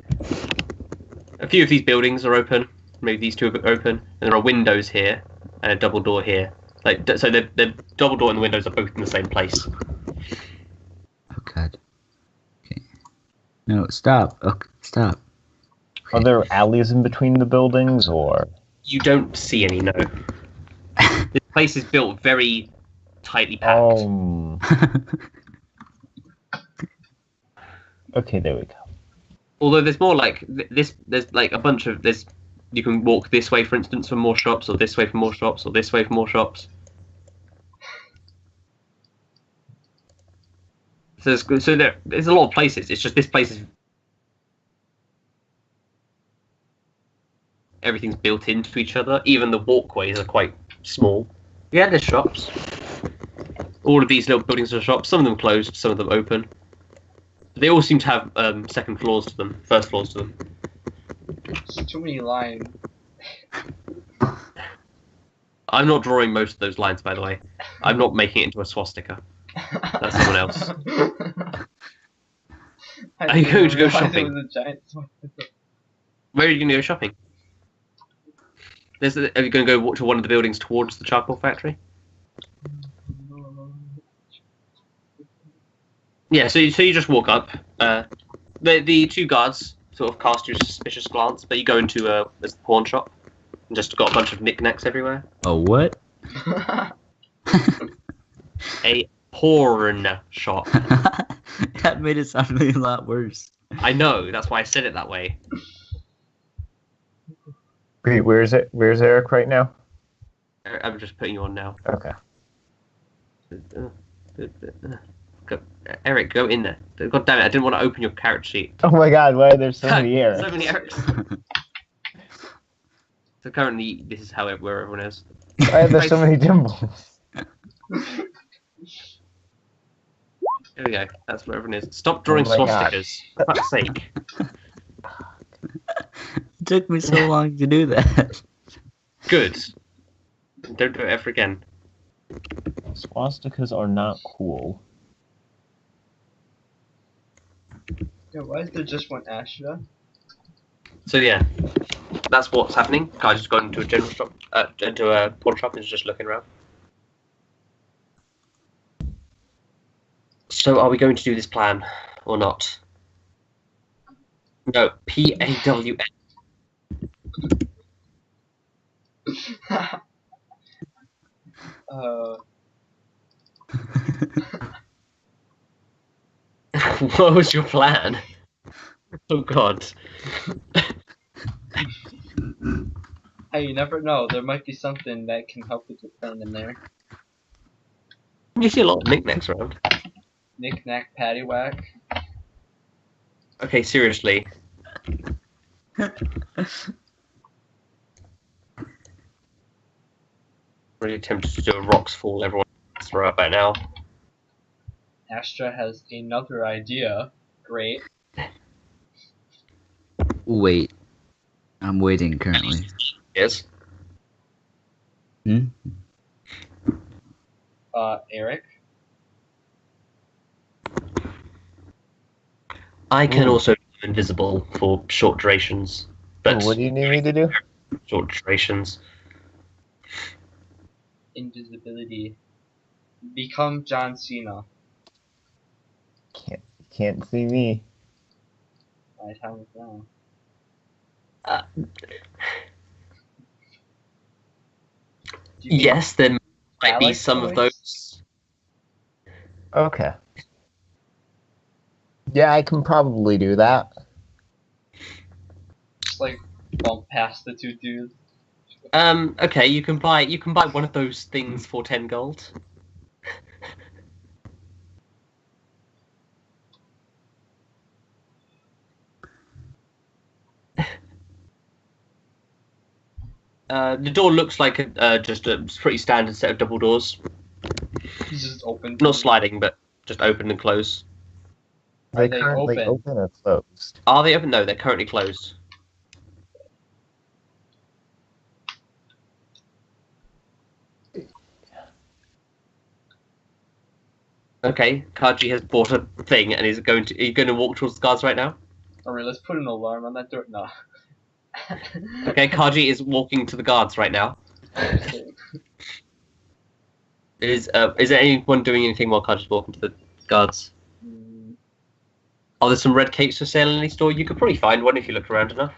A few of these buildings are open. Maybe these two are open. And there are windows here, and a double door here. So the double door and the windows are both in the same place.
Oh god. Okay. No, stop. Okay, stop.
Are there alleys in between the buildings, or?
You don't see any, no. This place is built very tightly packed.
Okay, there we go.
Although there's more like this. There's like a bunch of this. You can walk this way, for instance, for more shops, or this way for more shops, or this way for more shops. So there's a lot of places. It's just this place is. Everything's built into each other. Even the walkways are quite small. Yeah, there's shops. All of these little buildings are shops. Some of them closed, some of them open. They all seem to have second floors to them, first floors to them.
There's too many lines.
I'm not drawing most of those lines, by the way. I'm not making it into a swastika. That's someone else. Are you going to go shopping?
It was a giant swastika.
Where are you going to go shopping? Are you going to go to one of the buildings towards the charcoal factory? Yeah, so you just walk up. The two guards sort of cast you a suspicious glance, but you go into the pawn shop and just got a bunch of knickknacks everywhere.
Oh, what?
A porn shop.
That made it sound really a lot worse.
I know, that's why I said it that way.
Wait, where's Erik right now?
I'm just putting you on now.
Okay.
Go, Erik, go in there. God damn it, I didn't want to open your character sheet.
Oh my god, why are there so many Eriks?
So many Eriks. So currently, this is where everyone is.
Why are there so many Dimbles?
There we go. That's where everyone is. Stop drawing swastikas. For fuck's sake.
It took me so long to do that.
Good. Don't do it ever again.
Swastikas are not cool.
Yeah, why is there just one Astra?
So yeah, that's what's happening. Kaji's gone into a general shop, into a pawn shop, and is just looking around. So are we going to do this plan or not? No, PAWN. What was your plan? Oh god.
Hey, you never know. There might be something that can help with your plan in there.
You see a lot of knickknacks around.
Knick-knack, paddywhack.
Okay, seriously. Really tempted to do a rocks fall, everyone throw up by now.
Astra has another idea. Great.
Wait. I'm waiting currently.
Yes.
Hmm?
Erik?
I can also be invisible for short durations. But
What do you need me to do?
short durations.
Invisibility. Become John Cena.
Can't see me.
My time is now.
Yes, there might be
Alex
some of
voice?
those.
Okay. Yeah, I can probably do that.
Just like bump past the two dudes.
Okay, you can buy one of those things for 10 gold. The door looks like just a pretty standard set of double doors.
He's just open.
Not sliding, but just open and close.
Are
Are
they
they
currently
open?
open or closed?
Are they open? No, they're currently closed. Okay, Kaji has bought a thing and is going to. Are you going to walk towards the guards right now?
Alright, let's put an alarm on that door. No.
Okay, Kaji is walking to the guards right now. Is there anyone doing anything while Kaji's walking to the guards?
Mm,
Oh, there's some red capes for sale in any store. You could probably find one if you look around enough.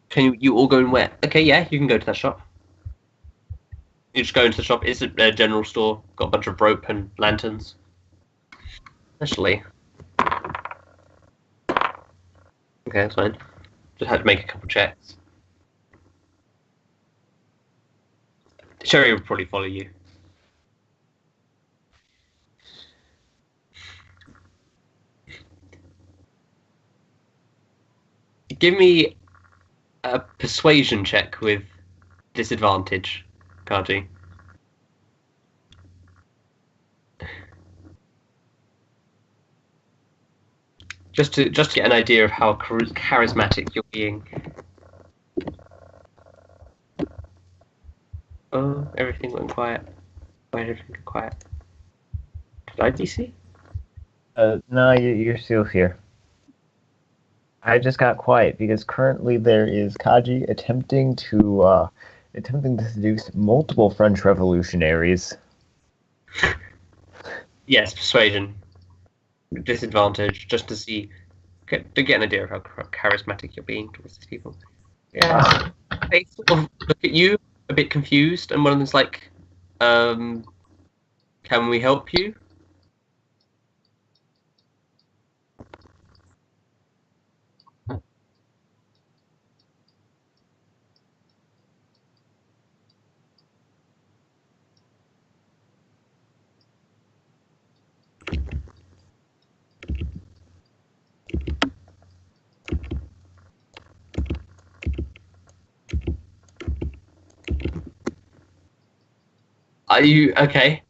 Can you all go in where? Okay, yeah, you can go to that shop. You just go into the shop. It's a general store. Got a bunch of rope and lanterns. Actually. Okay, that's fine. Just had to make a couple checks. Sherry will probably follow you. Give me a persuasion check with disadvantage, Kaji. Just to get an idea of how charismatic you're being. Oh, everything went quiet. Why did everything go quiet? Did I DC?
No, you're still here. I just got quiet because currently there is Kaji attempting to seduce multiple French revolutionaries.
Yes, persuasion. Disadvantage, just to see, to get an idea of how charismatic you're being towards these people. Yeah. They sort of look at you a bit confused, and one of them's like, "Can we help you?" Are you okay?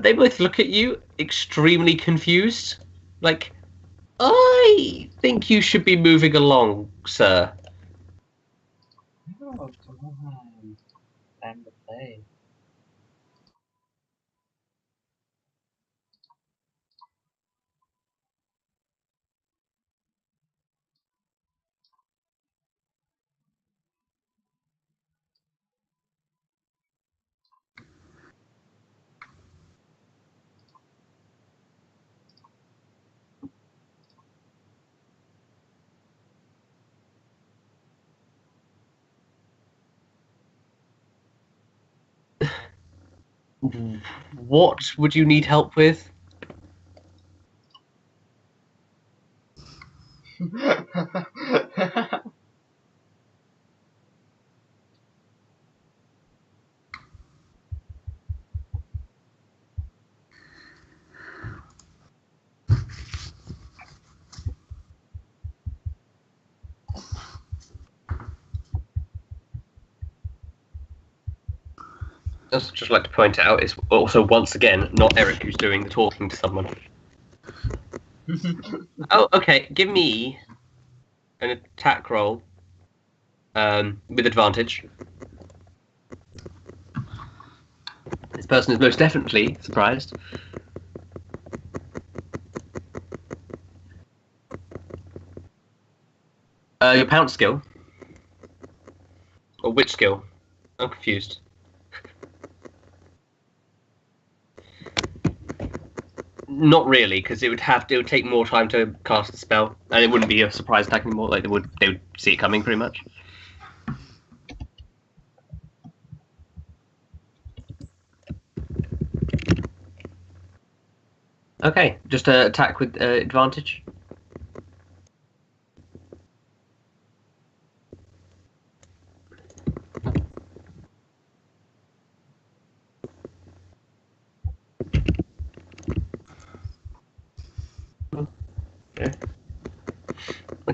They both look at you extremely confused. Like, I think you should be moving along, sir.
oh, come on. Time to play.
What would you need help with? I'd just like to point out, it's also once again not Erik who's doing the talking to someone. Oh, okay. Give me an attack roll with advantage. This person is most definitely surprised. Your pounce skill? Or which skill? I'm confused. Not really, because it would take more time to cast the spell, and it wouldn't be a surprise attack anymore. Like they would see it coming pretty much. Okay, just attack with advantage.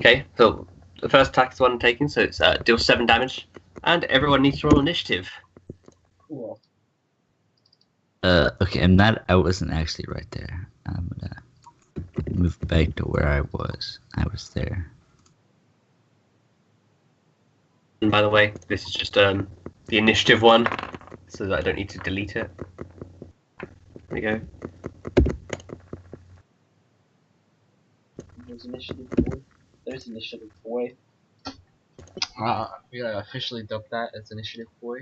Okay, so the first attack is the one I'm taking, so it's deals 7 damage, and everyone needs to roll initiative.
Cool.
Okay, I wasn't actually right there. I'm gonna move back to where I was. I was there.
And by the way, this is just the initiative one, so that I don't need to delete it. There we go.
There's initiative 4. There's initiative 4. We gotta officially dub that as initiative 4.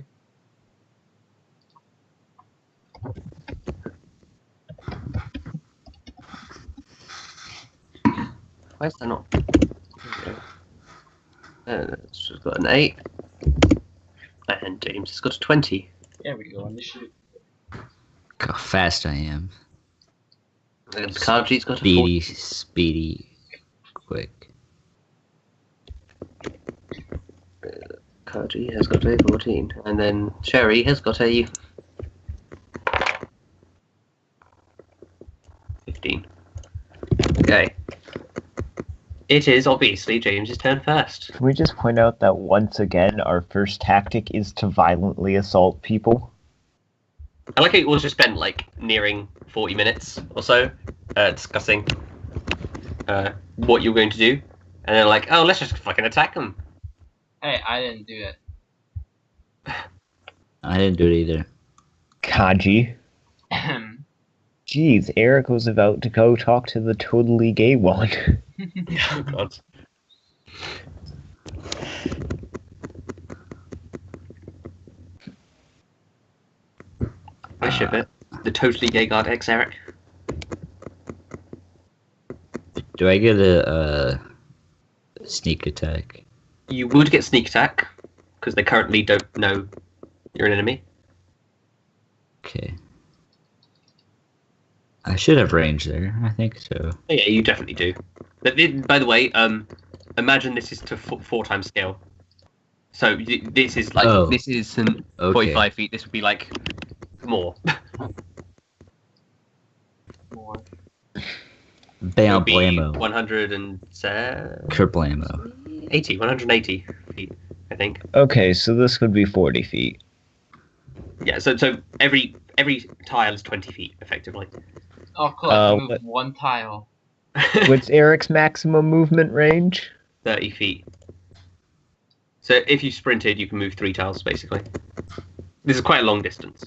Why is that not? She's got an 8. And James has got a 20.
There we go, initiative.
Look how fast I am.
And Kaji's got a 4.
Speedy, quick.
Kaji has got a 14. And then Sherry has got a 15. Okay. It is obviously James's turn first.
Can we just point out that once again, our first tactic is to violently assault people?
I like how you also spent like nearing 40 minutes or so discussing what you're going to do, and then like, oh, let's just fucking attack them.
Hey, I didn't do it.
I didn't do it either.
Kaji. Jeez, Erik was about to go talk to the totally gay one.
Oh god. I ship it. The totally gay guard ex Erik.
Do I get a sneak attack?
You would get sneak attack because they currently don't know you're an enemy.
Okay. I should have range there. I think so.
Oh, yeah, you definitely do. But by the way, imagine this is to 4 times scale. So this is like this is an 45 feet. This would be like more.
More.
Bam, blammo.
107.
Kerblamo.
180 feet, I think.
Okay, so this would be 40 feet.
Yeah, so every tile is 20 feet, effectively.
Oh, cool. I can move one tile.
What's Erik's maximum movement range?
30 feet. So if you sprinted, you can move 3 tiles, basically. This is quite a long distance.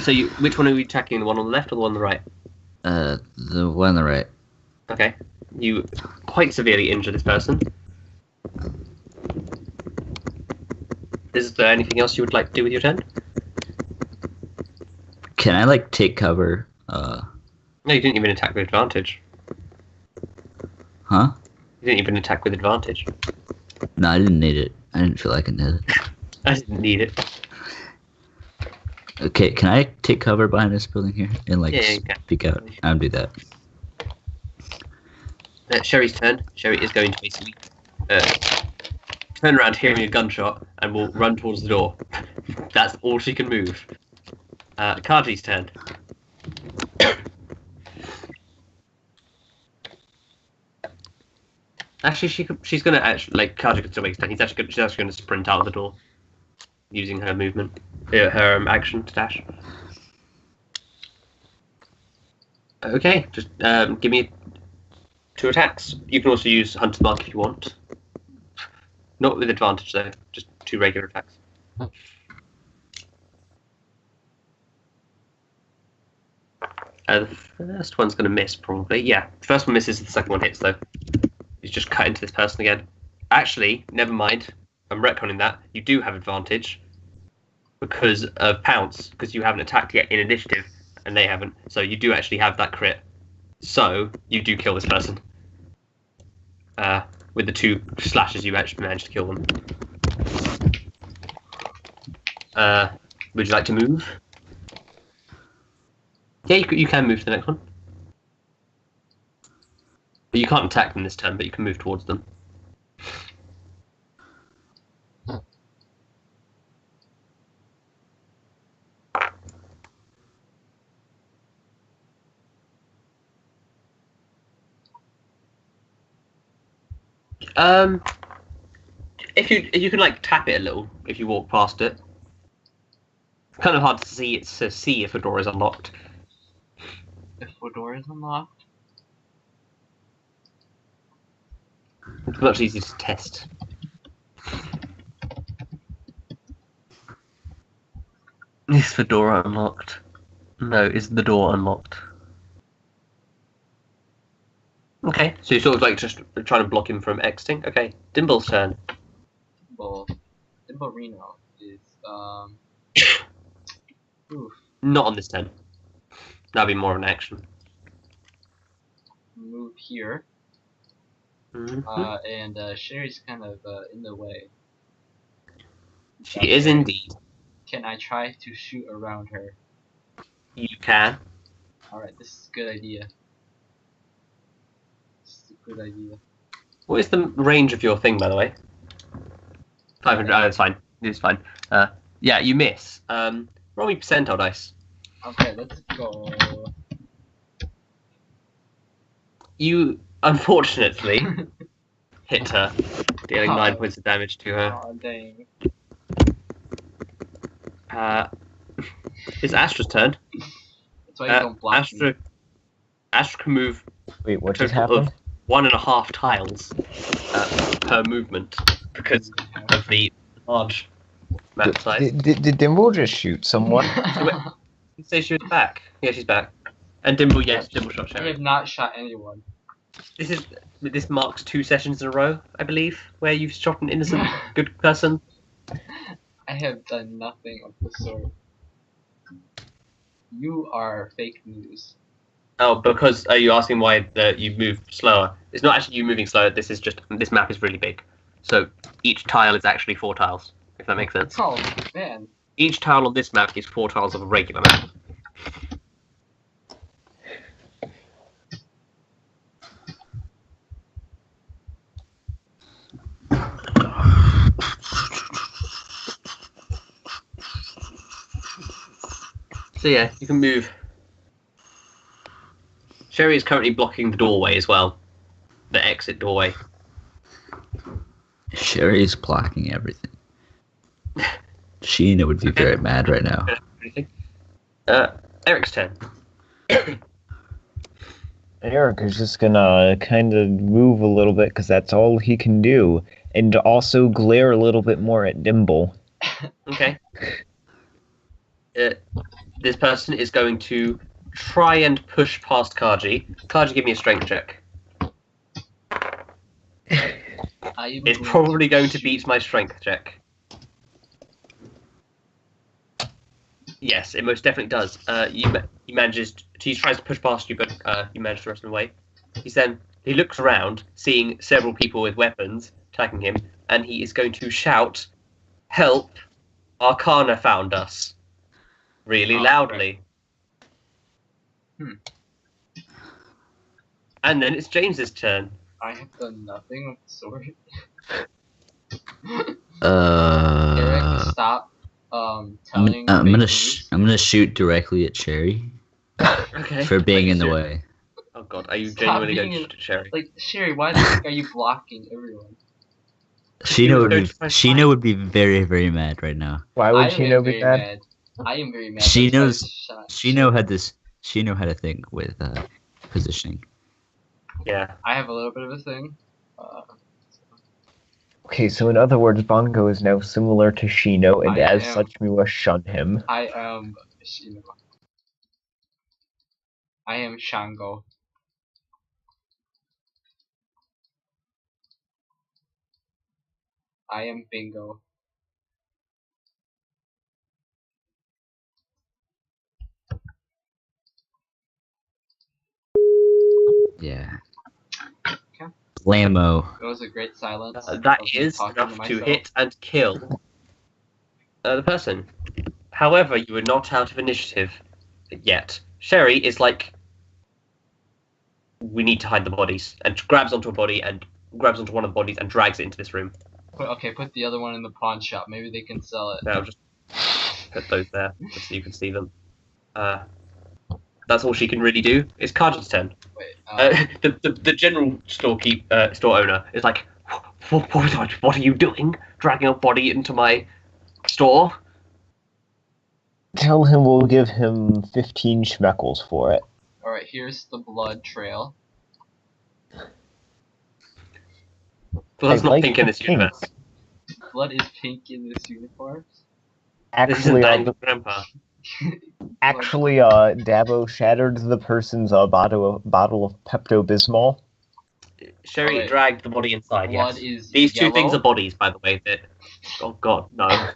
So which one are we attacking? The one on the left or the one on the right?
The one on the right.
Okay. You quite severely injure this person. Is there anything else you would like to do with your turn?
Can I like take cover?
No, you didn't even attack with advantage.
Huh?
You didn't even attack with advantage.
No, I didn't need it. I didn't feel like I needed it.
I didn't need it.
Okay, can I take cover behind this building here and like speak out? I'll do that.
Sherry's turn. Sherry is going to basically turn around hearing a gunshot and will run towards the door. That's all she can move. Kaji's turn. Actually, she's going to actually, like, Kaji could still make a stand. She's actually going to sprint out of the door using her movement, her action to dash. Okay, just give me 2 attacks. You can also use Hunter's Mark if you want. Not with advantage, though. Just 2 regular attacks. The first one's going to miss, probably. Yeah, the first one misses, the second one hits, though. He's just cut into this person again. Actually, never mind. I'm retconning that. You do have advantage because of Pounce, because you haven't attacked yet in initiative, and they haven't. So you do actually have that crit. So you do kill this person. With the 2 slashes, you actually managed to kill them. Would you like to move? Yeah, you can move to the next one. But you can't attack them this turn, but you can move towards them. If you can like tap it a little if you walk past it. Kind of hard to see if a door is unlocked.
If a door is unlocked?
It's much easier to test. Is the door unlocked? No, is the door unlocked? Okay, so you're sort of like just trying to block him from exiting. Okay, Dimble's turn.
Dimble Reno is oof.
Not on this turn. That'd be more of an action.
Move here.
Mhm.
And Sherry's kind of in the way.
She is indeed.
Can I try to shoot around her?
You can.
Alright, this is a good idea. This is a good idea.
What is the range of your thing, by the way? 500. Oh, that's fine. It's fine. Yeah, you miss. Roll me percentile dice.
Okay, let's go.
You unfortunately hit her, dealing 9 points of damage to her.
Oh, dang.
It's Astra's turn.
That's why you don't block me.
Astra can move
Wait, what
a
just
total
happened?
of 1.5 tiles per movement because of the large map size.
Did Dimble just shoot someone?
You say she was back. Yeah, she's back. And Dimble, yes, Dimble shot
I
Sherry.
have not shot anyone.
This marks 2 sessions in a row, I believe, where you've shot an innocent good person.
I have done nothing of the sort. You are fake news.
Oh, because are you asking why you move slower? It's not actually you moving slower. This is just this map is really big, so each tile is actually 4 tiles. If that makes sense.
Oh man.
Each tile on this map is 4 tiles of a regular map. So yeah, you can move. Sherry is currently blocking the doorway as well, the exit doorway.
Sherry's blocking everything. Sheena would be very mad right now.
Eric's turn.
Erik is just gonna kind of move a little bit because that's all he can do, and also glare a little bit more at Dimble.
Okay. This person is going to try and push past Kaji. Kaji, give me a strength check. It's probably going to beat my strength check. Yes, it most definitely does. He manages. He tries to push past you, but you manage to wrestle him away. He looks around, seeing several people with weapons attacking him, and he is going to shout, "Help! Arcana found us!" really loudly.
Hmm.
And then it's James's turn.
I have done nothing of the sort.
Uh,
Erik, stop.
I'm
Telling.
gonna shoot directly at Sherry
Okay.
for being
Are
in
you
the
serious?
way.
Oh god, are you
Stop
genuinely going
being
to shoot at Sherry?
Like Sherry, why the heck are you blocking everyone?
Sheena would be very, very mad right now.
Why
I
would
am
Sheena be
very
mad?
mad. I am very mad.
She
That's why I
knows-
shot
Sheena had a thing with positioning.
Yeah.
I have a little bit of a thing.
Okay, so in other words, Bongo is now similar to Shino, and
I
as
am-
such, we must shun him.
I am I am Shango. I am Bingo.
Yeah.
Okay.
Lamo.
It was a great silence.
That
of me
is
talking
enough to
myself.
hit and kill the person. However, you are not out of initiative yet. Sherry is like, we need to hide the bodies, and grabs onto one of the bodies and drags it into this room.
Put the other one in the pawn shop. Maybe they can sell it.
Now I'll just put those there just so you can see them. That's all she can really do. It's Kaji's turn.
Wait.
The general store owner is like, What are you doing? Dragging a body into my store?
Tell him we'll give him 15 schmeckles for it.
Alright, here's the blood trail.
Blood's
I'd
not
like
pink in
the
this
pink.
universe.
Blood is pink in this uniform.
This isn't
Actually,
Daniel's grandpa.
Dabo shattered the person's bottle of Pepto-Bismol.
Sherry
Alright.
dragged the body inside,
Blood
yes.
is
These two things
yellow.
are bodies, by the way, that... Oh god, no.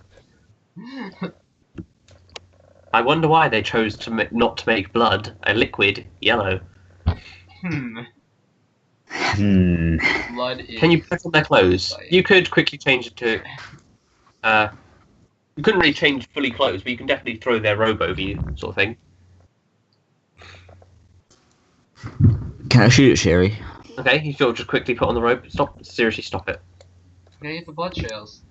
I wonder why they chose to not to make blood a liquid yellow.
Blood is...
Can you put on their clothes?
Like-
You could quickly change it to... you couldn't really change fully clothes, but you can definitely throw their robe over you, sort of thing.
Can I shoot at Sherry?
Okay, you feel just quickly put on the robe. Stop, seriously stop it.
Okay, the blood trails.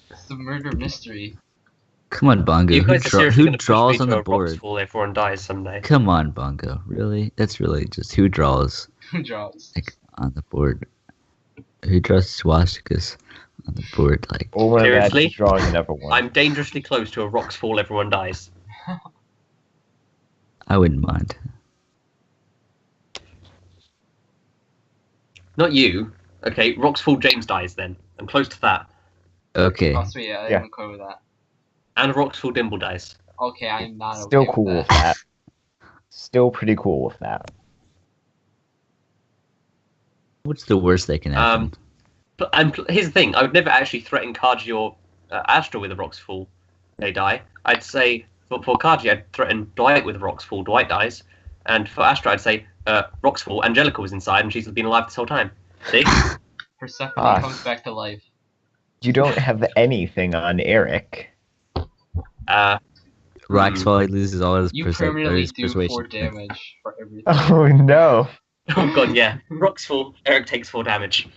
It's a murder mystery.
Come on, Bongo.
You
Who,
guys are seriously
who
going to push
draws
me
on
to
the
a rocks
board?
fall, everyone dies someday.
Come on, Bongo. Really? That's really just who draws
Who draws?
like on the board. Who draws swastikas on the board? Like,
Oh my
Seriously?
bad, he's drawing another one.
I'm dangerously close to a rocks fall, everyone dies.
I wouldn't mind.
Not you. Okay, rocks fall, James dies then. I'm close to that.
Okay.
Oh, sweet, yeah,
Yeah.
I'm okay with that.
And rocks fall, Dimble dies.
Okay, I'm not
Still
okay
cool
with
with
that.
that. Still pretty cool with that.
What's the worst that can happen?
Here's the thing, I would never actually threaten Kaji or Astra with a rocks fall. They die. I'd say, for Kaji, I'd threaten Dwight with a rocks fall. Dwight dies. And for Astra, I'd say, rocks fall, Angelica was inside and she's been alive this whole time. See?
Persephone
Ah.
comes back to life.
You don't have anything on Erik.
Roxfall loses all his,
You
or
permanently
his
do
persuasion.
4 damage for everything.
Oh no.
Oh god, yeah. Rocks fall, Erik takes 4 damage.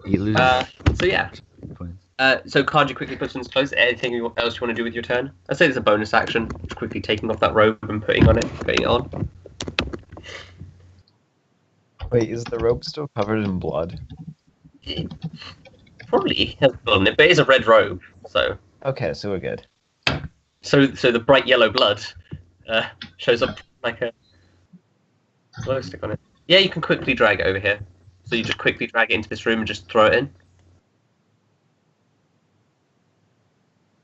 He loses
So yeah.
points.
So Kaji quickly puts on his clothes. Anything else you want to do with your turn? I'd say there's a bonus action. Just quickly taking off that robe and putting it on.
Wait, is the robe still covered in blood?
Probably has blood on it, but it is a red robe, so
Okay, so we're good.
so the bright yellow blood shows up like a glow stick on it. Yeah, you can quickly drag it over here. So you just quickly drag it into this room and just throw it in.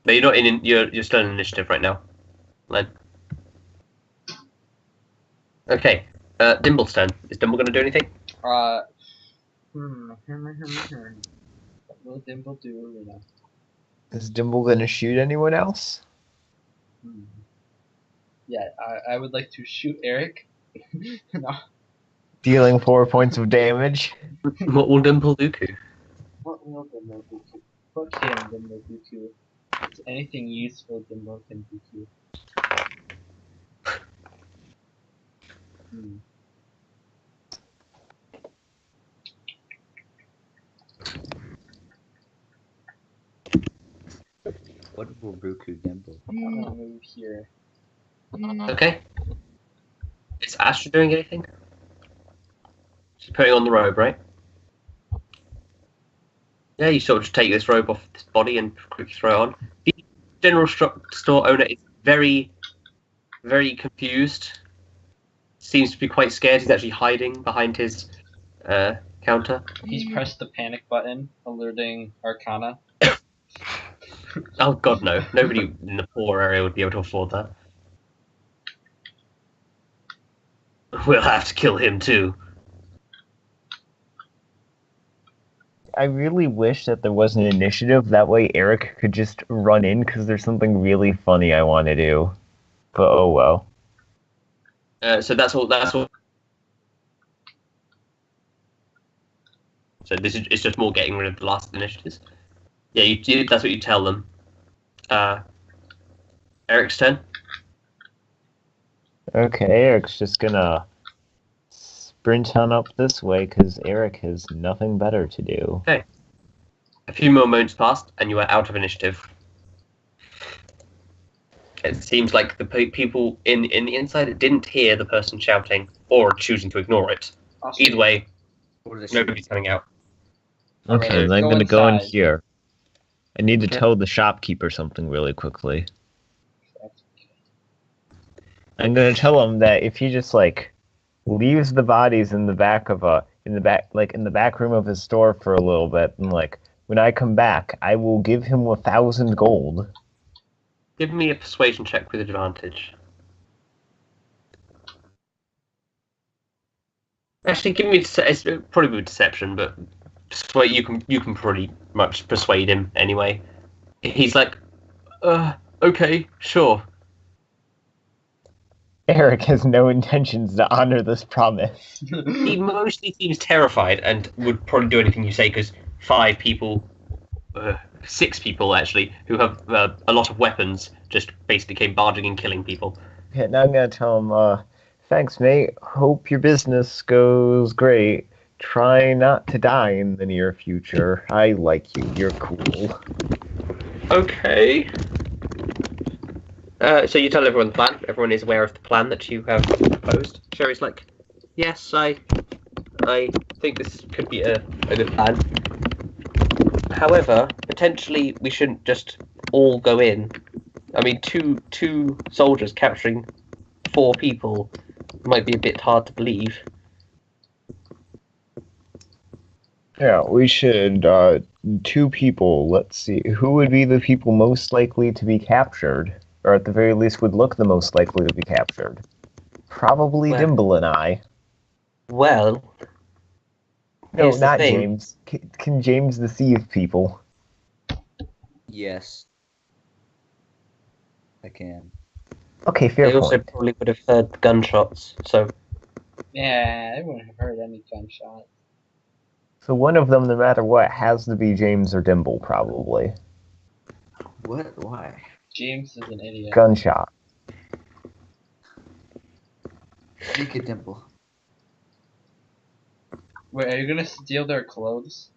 No, you're not in. You're still in initiative right now, Len. Okay, Dimble's turn. Is Dimble going to do anything?
What will Dimble do right now?
Is Dimble gonna shoot anyone else?
Yeah, I would like to shoot Erik. No.
Dealing 4 points of damage.
What will Dimble do?
What will Dimble do? Fuck him, Dimble do. It's anything useful Dimble can do.
What will Ruku Dimble?
I'm gonna move here.
Okay. Is Astra doing anything? She's putting on the robe, right? Yeah, you sort of just take this robe off this body and quickly throw it on. The general store owner is very, very confused. Seems to be quite scared. He's actually hiding behind his counter.
He's pressed the panic button, alerting Arcana.
Oh god, no. Nobody in the poor area would be able to afford that. We'll have to kill him too.
I really wish that there was an initiative. That way Erik could just run in because there's something really funny I want to do. But oh well.
So that's all. So it's just more getting rid of the last initiatives. Yeah, that's what you tell them. Eric's turn.
Okay, Erik's just gonna sprint on up this way because Erik has nothing better to do.
A few more moments passed, and you are out of initiative. It seems like the people in the inside didn't hear the person shouting or choosing to ignore it. Either way, nobody's coming out.
Okay,
Alright,
then I'm
go
gonna go in
inside.
here. I need to
Okay.
tell the shopkeeper something really quickly. I'm gonna tell him that if he just like leaves the bodies in the back of in the back room of his store for a little bit, and like when I come back, I will give him 1,000 gold.
Give me a persuasion check with advantage. Actually, give me it's probably deception, but you can pretty much persuade him anyway. He's like, okay, sure.
Erik has no intentions to honor this promise.
He mostly seems terrified and would probably do anything you say because 6 people actually, who have a lot of weapons, just basically came barging and killing people.
Okay, now I'm gonna tell him, thanks, mate. Hope your business goes great. Try not to die in the near future. I like you. You're cool.
Okay. So you tell everyone the plan. Everyone is aware of the plan that you have proposed. Sherry's like, yes, I think this could be a good plan. However, potentially we shouldn't just all go in. I mean, two soldiers capturing 4 people might be a bit hard to believe.
Yeah, we should, 2 people. Let's see. Who would be the people most likely to be captured? Or at the very least would look the most likely to be captured? Probably
Well-
Dimble and I.
Well,
No,
here's the
not
thing.
James. Can James deceive people?
Yes. I can.
Okay, fair
They also
point.
probably would have heard gunshots, so
Yeah, I wouldn't have heard any gunshot.
So one of them, no matter what, has to be James or Dimble, probably.
What? Why?
James is an idiot.
Gunshot.
Make a dimple.
Wait, are you gonna steal their clothes?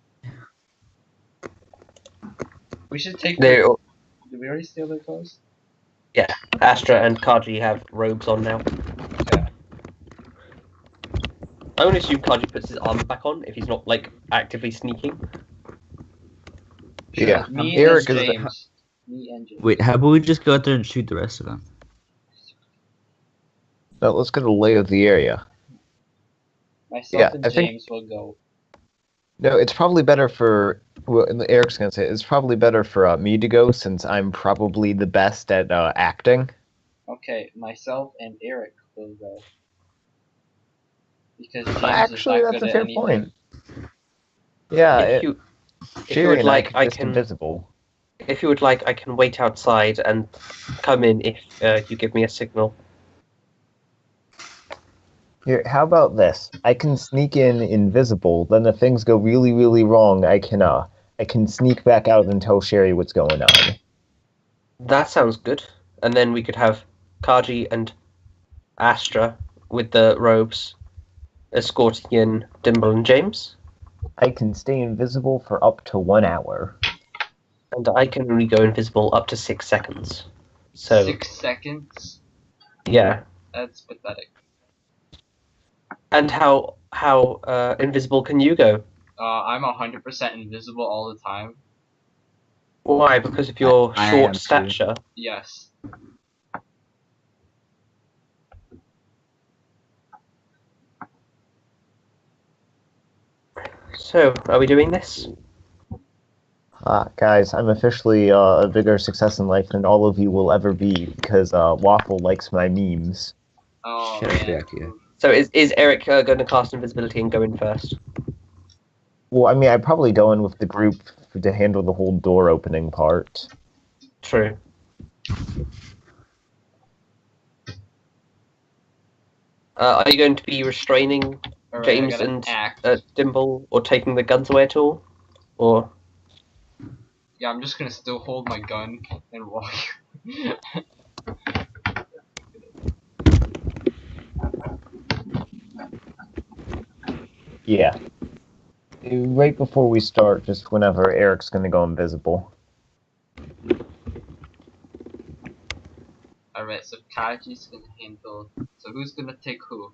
We should take
they
Did we already steal their clothes?
Astra and Kaji have robes on now.
Okay.
I would assume Kaji puts his armor back on if he's not like actively sneaking.
Sure,
Yeah,
me
Erik
and
is-
James. Me and James.
Wait, how about we just go out there and shoot the rest of them?
Now let's get a lay of the area.
Myself
yeah,
and
I think-
James will go.
No, it's probably better for. Well, Eric's gonna say it's probably better for me to go since I'm probably the best at acting.
Okay, myself and Erik will go. Because James
Actually,
is not
that's
good
a
at
fair
anything.
point. Yeah,
If you
Jerry
would
and
like,
can
I
just
can.
invisible.
If you would like, I can wait outside and come in if you give me a signal.
Here, how about this? I can sneak in invisible. Then if things go really, really wrong, I can sneak back out and tell Sherry what's going on.
That sounds good. And then we could have Kaji and Astra with the robes escorting in Dimble and James.
I can stay invisible for up to 1 hour.
And I can only go invisible up to 6 seconds. So,
6 seconds?
yeah.
That's pathetic.
And how invisible can you go?
I'm 100% invisible all the time.
Why? Because of your
I am
short
too.
stature.
Yes.
So, are we doing this?
Guys, I'm officially a bigger success in life than all of you will ever be because Waffle likes my memes.
Oh,
Shut up,
man.
Jack, yeah.
So is Erik going to cast invisibility and go in first?
Well, I mean, I'd probably go in with the group to handle the whole door opening part.
True. Are you going to be restraining
Alright, I
James
gotta
and
act.
Dimble, or taking the guns away at all? Or
Yeah, I'm just gonna still hold my gun and walk.
Yeah. Right before we start, just whenever Eric's gonna go invisible.
Kaji's gonna handle. So who's gonna take who?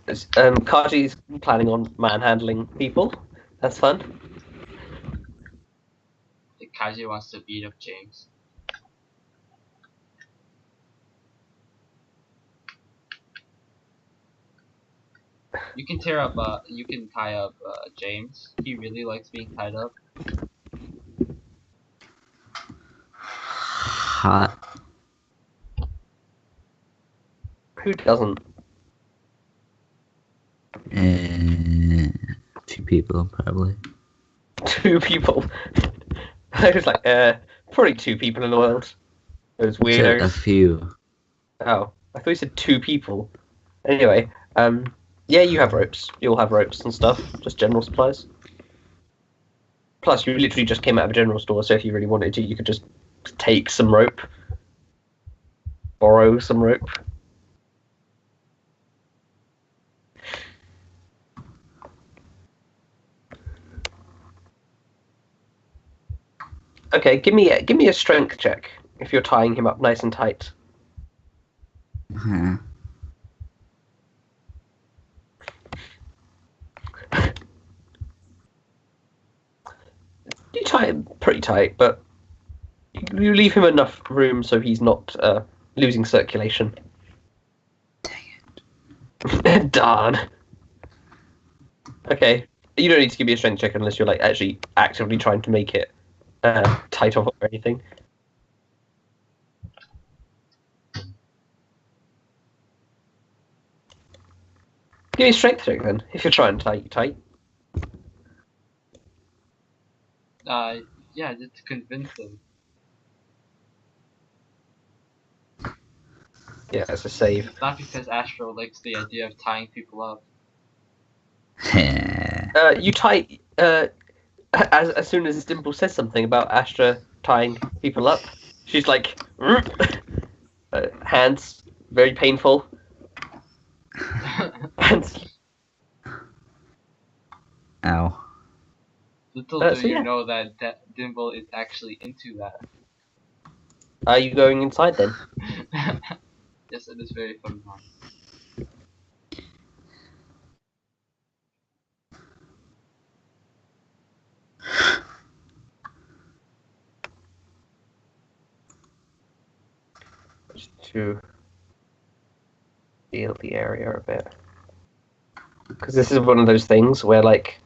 Kaji's planning on manhandling people. That's fun.
I think Kaji wants to beat up James. You can tear up. You can tie up James. He really likes being tied up.
Hot.
Who doesn't?
Two people, probably.
2 people. I was like, probably 2 people in the world. Those
Said
weirdos.
a few.
Oh, I thought you said 2 people. Anyway, yeah, you have ropes. You'll have ropes and stuff. Just general supplies. Plus, you literally just came out of a general store, so if you really wanted to, you could just take some rope. Borrow some rope. Okay, give me a strength check if you're tying him up nice and tight.
Huh.
You tie him pretty tight, but you leave him enough room so he's not losing circulation. Dang it. Darn. Okay, you don't need to give me a strength check unless you're like actually actively trying to make it tight off or anything. Give me a strength check then, if you're trying to tie you tight.
Yeah, just to convince him.
Yeah, it's a save.
Not because Astra likes the idea of tying people up.
You tie as soon as Dimple says something about Astra tying people up, she's like, hands very painful. Hands.
Ow.
Little do
So
you
yeah.
know that Dimble is actually into that.
Are you going inside then?
Yes, it is very fun.
Just to feel the area a bit. Because this is one of those things where, like,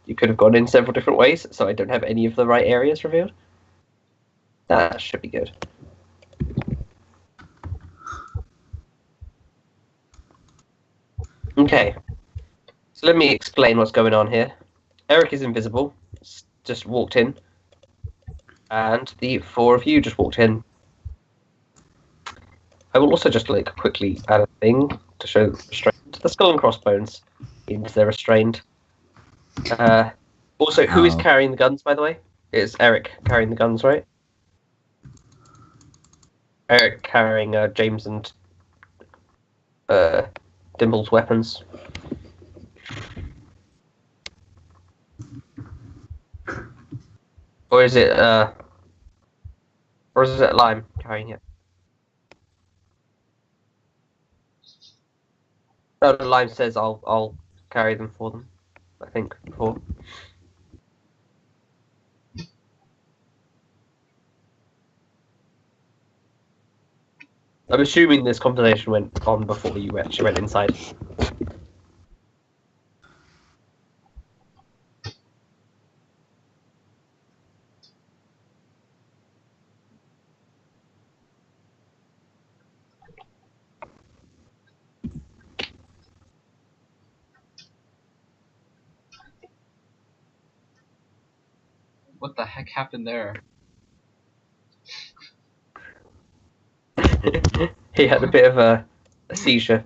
you could have gone in several different ways, so I don't have any of the right areas revealed. That should be good. Okay. So let me explain what's going on here. Erik is invisible. Just walked in. And the 4 of you just walked in. I will also just like quickly add a thing to show restraint. The skull and crossbones means they're restrained. Also, who is
Oh.
carrying the guns, by the way? It's Erik carrying the guns, right? Erik carrying James and Dimble's weapons. Or is it Lime carrying it? No, Lime says I'll carry them for them. I think before. I'm assuming this conversation went on before you actually went inside.
What the heck happened there?
He had a bit of a seizure.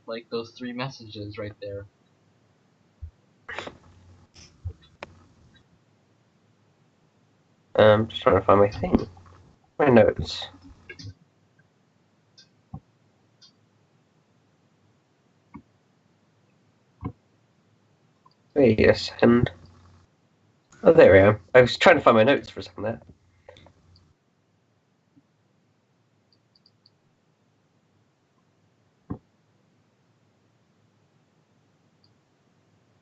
Like those 3 messages right there.
Just trying to find my thing. My notes. Wait a second. Oh, there we are. I was trying to find my notes for a second there.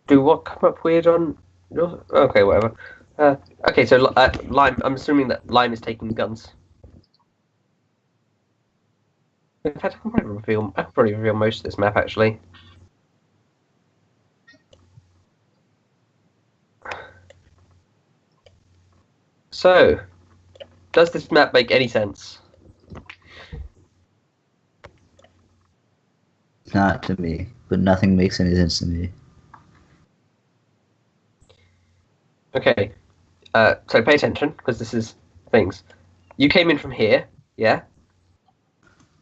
Do what come up weird on your... Okay, whatever. Okay, so Lime, I'm assuming that Lime is taking the guns. In fact, I can probably reveal most of this map, actually. So, does this map make any sense?
Not to me, but nothing makes any sense to me.
Okay, so pay attention, because this is things. You came in from here, yeah?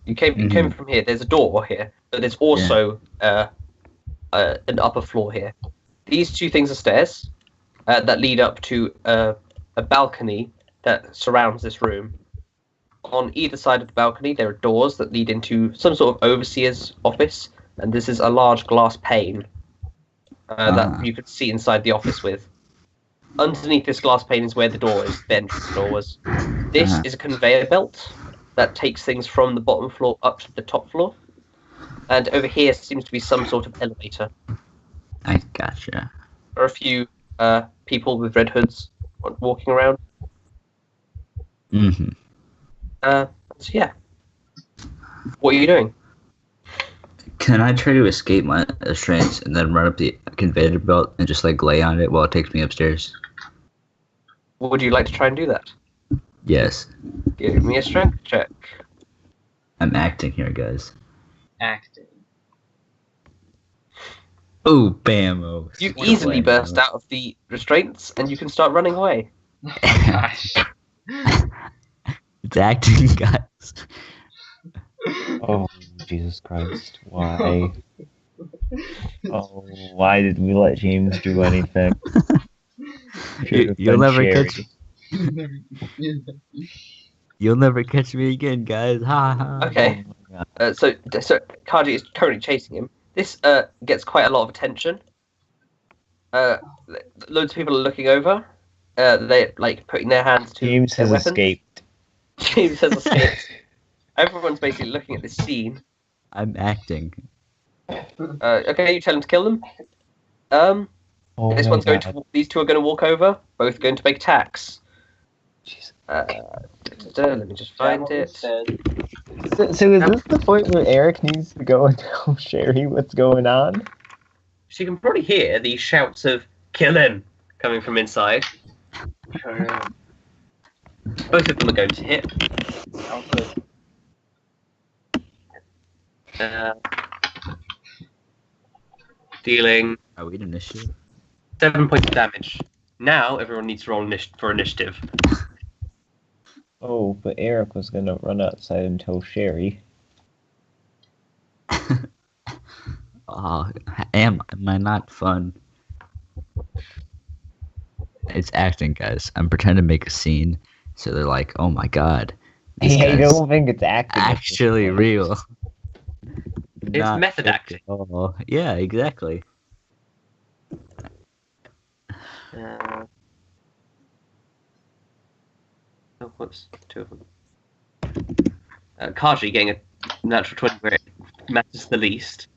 You came from here. There's a door here, but there's also an upper floor here. These two things are stairs that lead up to a balcony that surrounds this room. On either side of the balcony, there are doors that lead into some sort of overseer's office, and this is a large glass pane that you could see inside the office with. Underneath this glass pane is where the door is, the entrance door was. This is a conveyor belt that takes things from the bottom floor up to the top floor. And over here seems to be some sort of elevator.
I gotcha.
There are a few people with red hoods walking around.
Mm-hmm.
So yeah. What are you doing?
Can I try to escape my restraints and then run up the conveyor belt and just like lay on it while it takes me upstairs?
Would you like to try and do that?
Yes.
Give me a strength check.
I'm acting here, guys.
Acting.
Oh, bammo.
You easily burst out of the restraints and you can start running away.
Oh my gosh.
It's acting, guys.
Oh, Jesus Christ. Why? Oh, why did we let James do anything?
You'll never catch me. You'll never catch me again, guys. Ha ha.
Okay. So Kaji is currently chasing him. This gets quite a lot of attention. Loads of people are looking over. They're like putting their hands to
James
their
has
weapons.
escaped.
James has escaped. Everyone's basically looking at this scene.
I'm acting.
Okay, you tell him to kill them.
Oh
This
my
one's going
God.
to. These two are going to walk over. Both going to make attacks.
Jesus.
Let me just find it.
So is this the point where Erik needs to go and tell Sherry what's going on?
So you can probably hear the shouts of "kill him" coming from inside. Both of them are going to hit.
Sounds good.
Dealing
Are we in initiative?
7 points of damage. Now everyone needs to roll for initiative.
Oh, but Erik was gonna run outside and tell Sherry.
Oh, am I not fun? It's acting, guys. I'm pretending to make a scene, so they're like, "Oh my god, this
Hey, I
guy's
don't think it's acting. at this
actually
point.
real."
It's
Not
method
fake
acting.
at all. Yeah, exactly.
Oh, whoops, two of them. Kaji getting a natural 20 where it matters the least.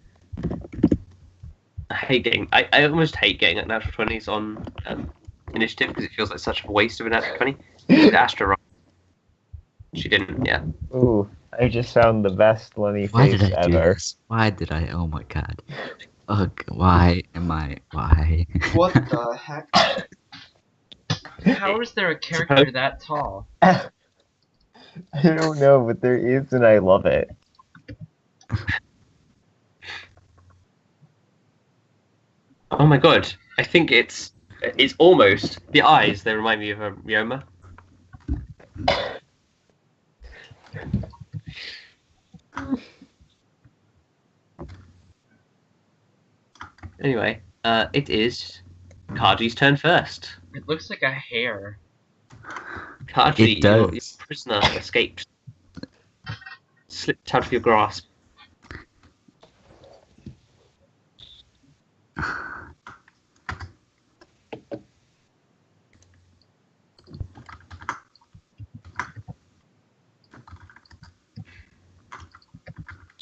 I almost hate getting natural 20s on initiative because it feels like such a waste of a natural 20. Astra roll. She didn't, yeah.
Ooh, I just found the best Lenny
Why
face
did I do
ever.
this? Why did I? Oh my god. Ugh, why am I? Why?
What the heck? How is there a character that tall?
I don't know, but there is, and I love it.
Oh my god, I think it's almost the eyes. They remind me of a Ryoma. Anyway, it is Kaji's turn first.
It looks like a hair.
Kaji,
It does.
your prisoner escaped. Slipped out of your grasp.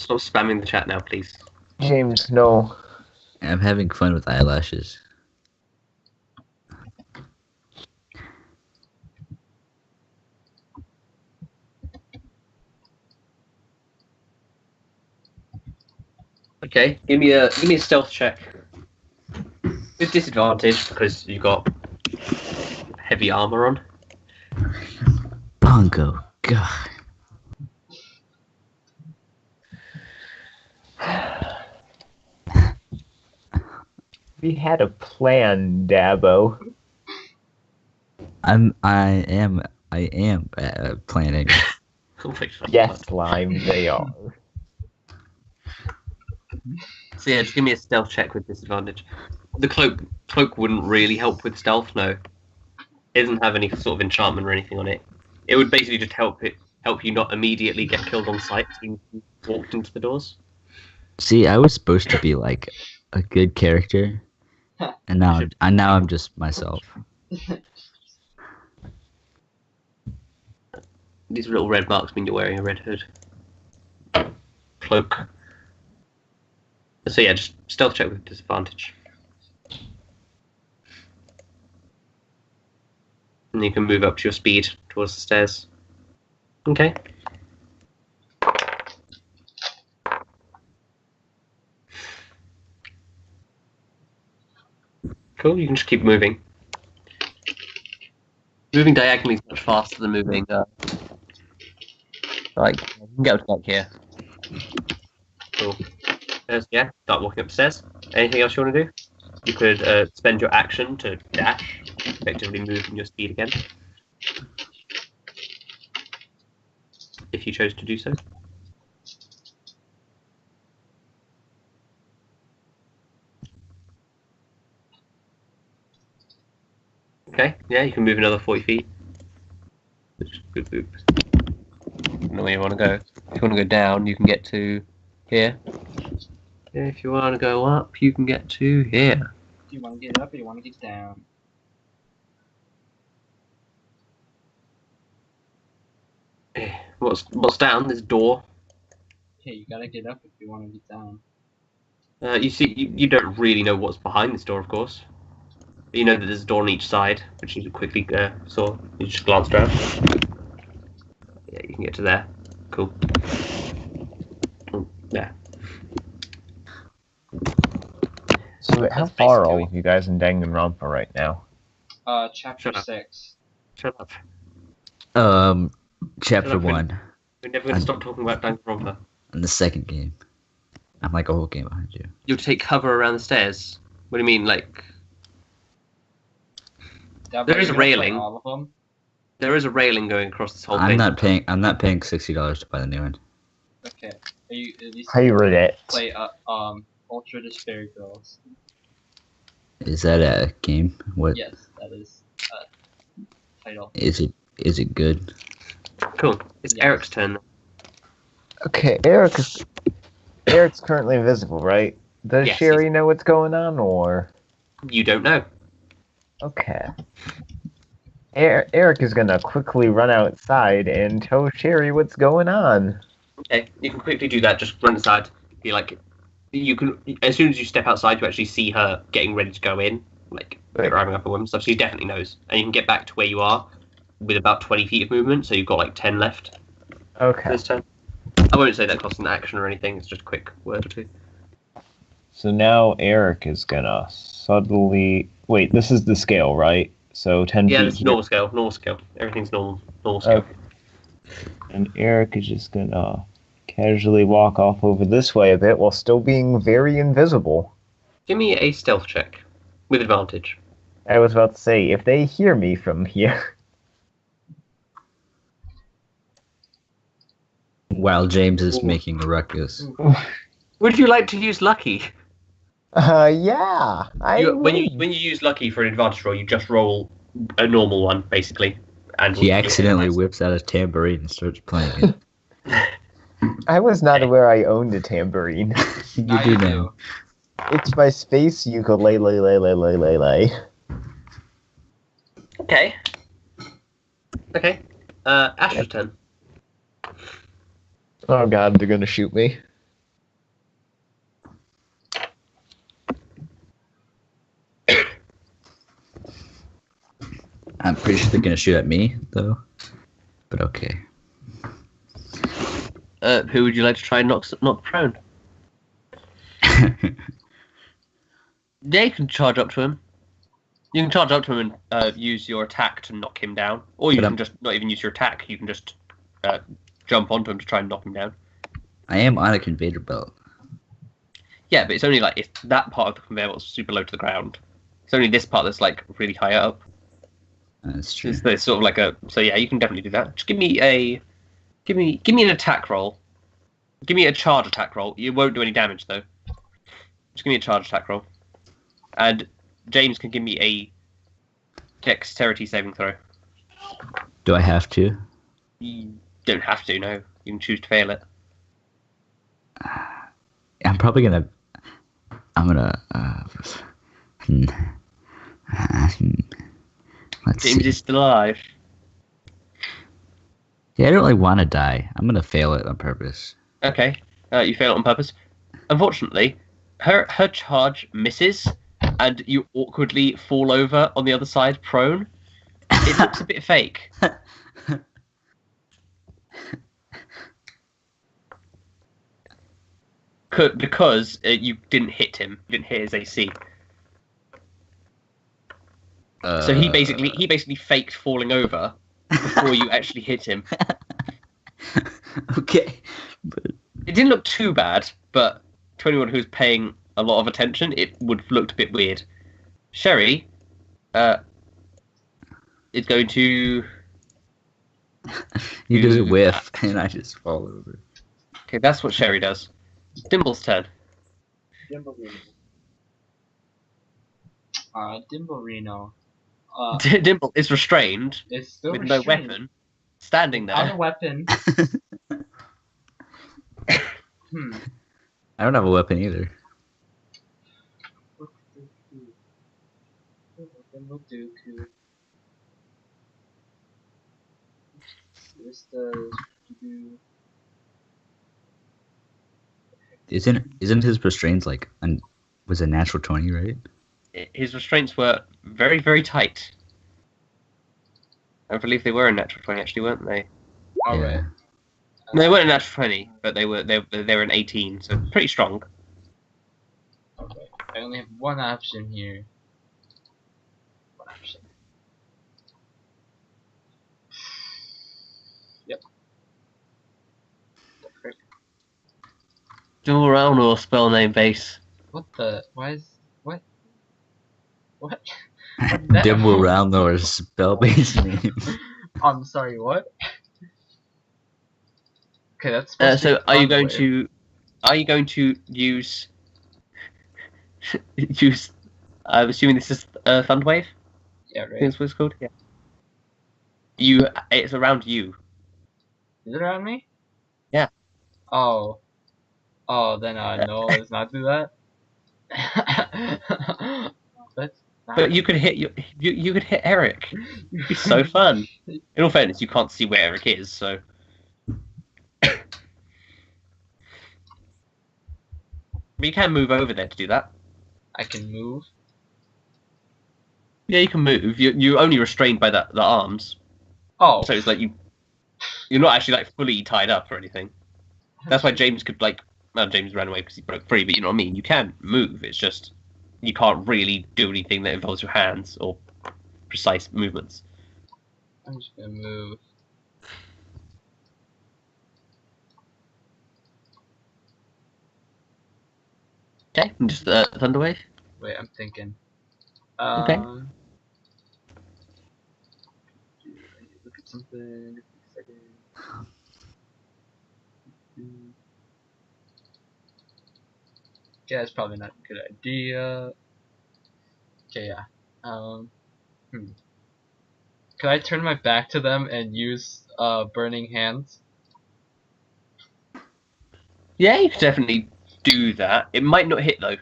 Stop spamming the chat now, please.
James, no.
I'm having fun with eyelashes.
Okay, give me a stealth check. With disadvantage because you got heavy armor on.
Bongo, God.
We had a plan, Dabo.
I am planning.
Oh my God.
Yes, Lime, they are.
So yeah, just give me a stealth check with disadvantage. The cloak wouldn't really help with stealth, no. It doesn't have any sort of enchantment or anything on it. It would basically just help you not immediately get killed on sight when you walked into the doors.
See, I was supposed to be like a good character, and now I'm just myself.
These little red marks mean you're wearing a red hood. Cloak. So yeah, just stealth check with disadvantage. And you can move up to your speed towards the stairs. Okay. Cool, you can just keep moving. Moving diagonally is much faster than moving, like, you can get up here. Cool. Yeah, start walking upstairs. Anything else you want to do? You could spend your action to dash, effectively moving your speed again. If you chose to do so. Okay, yeah, you can move another 40 feet. Boop, boop. I don't know where you want to go. If you want to go down, you can get to here. If you want to go up, you can get to here.
Do you want to get up or you want to get down?
What's down? There's a door.
Okay, you gotta get up if you want to get down.
You see, you don't really know what's behind this door, of course. But you know that there's a door on each side, which you quickly saw. You just glanced around. Yeah, you can get to there. Cool. There.
So how
That's
far are
basically-
all of you guys in Danganronpa right now?
Chapter
Shut up.
6.
Shut up.
Chapter
Shut up,
1
We're never going to stop talking about Danganronpa.
in the second game. I'm like a whole game behind you.
You'll take cover around the stairs. What do you mean, like?
Dabo,
There is
you're
a
gonna play
railing.
all of them?
There is a railing going across this whole
I'm
thing.
not paying $60 to buy the new one.
Okay. Are you at least
Pirate.
play Ultra Despair Girls?
Is that a game? What
Yes, that is title.
is it? Is it good?
Cool. It's
Yes.
Eric's turn.
Okay, Eric's currently invisible, right? Does
Yes,
Sherry know what's going on, or?
You don't know.
Okay. Eric is gonna quickly run outside and tell Sherry what's going on.
Okay, you can quickly do that. Just run inside. Be like, you can. As soon as you step outside, you actually see her getting ready to go in, like
Right.
driving up a woman and stuff. So she definitely knows, and you can get back to where you are with about 20 feet of movement. So you've got like 10 left
Okay.
this turn. I won't say that costs an action or anything. It's just a quick word or two.
So now Eric is gonna suddenly wait. This is the scale, right? So 10
Yeah,
feet.
it's
here.
normal scale. Normal scale. Everything's normal scale.
Okay. And Eric is just gonna casually walk off over this way a bit while still being very invisible.
Give me a stealth check with advantage.
I was about to say, if they hear me from here.
While James is
Ooh.
making a ruckus.
Would you like to use lucky?
Yeah.
When you use lucky for an advantage roll, you just roll a normal one basically, and
He
you'll
accidentally
hit
whips out a tambourine and starts playing it.
I was not aware I owned a tambourine.
You
Now
do
you
now.
It's my space ukulele.
Okay. Okay. Astra's turn.
Oh god, they're gonna shoot me.
Pretty sure they're gonna shoot at me though. But okay.
Who would you like to try and knock prone? Yeah, you can charge up to him. You can charge up to him and use your attack to knock him down, or you can just not even use your attack. You can just jump onto him to try and knock him down.
I am on a conveyor belt.
Yeah, but it's only like if that part of the conveyor belt's super low to the ground. It's only this part that's like really high up.
That's true.
It's sort of like a. So yeah, you can definitely do that. Just give me an attack roll. Give me a charge attack roll. You won't do any damage though. Just give me a charge attack roll. And James can give me a dexterity saving throw.
Do I have to?
You don't have to, no. You can choose to fail it.
I'm probably gonna. Let's
James
see.
is still alive.
Yeah, I don't really want to die. I'm gonna fail it on purpose.
Okay, you fail it on purpose. Unfortunately, her charge misses, and you awkwardly fall over on the other side, prone. It looks a bit fake. Because you didn't hit him. You didn't hit his AC. So he basically faked falling over before you actually hit him.
Okay. But...
It didn't look too bad, but to anyone who's paying a lot of attention, it would have looked a bit weird. Sherry is going to...
He does a whiff, and I just fall over.
Okay, that's what Sherry does. Dimble's turn.
Dimble Reno.
Dimble is restrained
It's still
with
restrained.
no weapon, standing
Without a
there.
weapon.
I don't have a weapon either.
Dimble Dooku. This does do.
Isn't his restraints like was a natural 20, right?
His restraints were very, very tight. I believe they were a natural 20, actually, weren't they?
All
Yeah.
right.
No, they weren't a natural 20, but they were an 18, so pretty strong.
Okay. I only have one option here. One option. Yep. The frick?
Dual round or spell name base?
What the? Why is what? What?
Dimble round or spell based name.
I'm sorry. What? Okay, that's. supposed to
So
be
are you going
Thunderwave.
to use use? I'm assuming this is Thunderwave.
Yeah,
I think
right.
that's what it's called. Yeah. It's around you.
Is it around me?
Yeah.
Oh. Oh, then no, let's not do that. Let's not.
But you could hit you could hit Erik. It'd be so fun. In all fairness, you can't see where Erik is, so. But you can move over there to do that.
I can move.
Yeah, you can move. You're only restrained by the arms,
Oh.
so it's like you're not actually like fully tied up or anything. That's why James could like. Well, James ran away because he broke free, but you know what I mean. You can move. It's just you can't really do anything that involves your hands or precise movements.
I'm just gonna move.
Okay, and just Thunderwave.
Wait, I'm thinking.
Okay.
Look at something. Yeah, it's probably not a good idea. Okay, yeah. Could I turn my back to them and use burning hands?
Yeah, you could definitely do that. It might not hit though.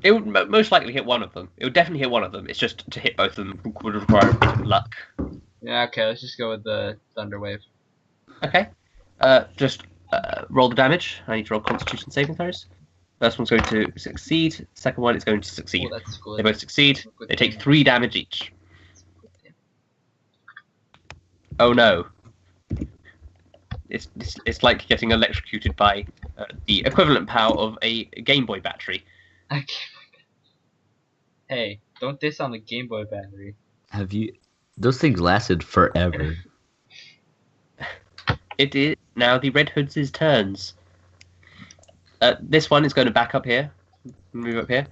It would most likely hit one of them. It would definitely hit one of them. It's just to hit both of them would require a bit of luck.
Yeah, okay, let's just go with the Thunder Wave.
Okay. Just roll the damage. I need to roll Constitution saving throws. First one's going to succeed. Second one is going to succeed.
Oh, that's good.
They both succeed. They take 3 damage each. Oh no. It's like getting electrocuted by the equivalent power of a Game Boy battery.
Hey, don't diss on the Game Boy battery.
Have you? Those things lasted forever.
It is now the Red Hoods' turns. This one is going to back up here. Move up here.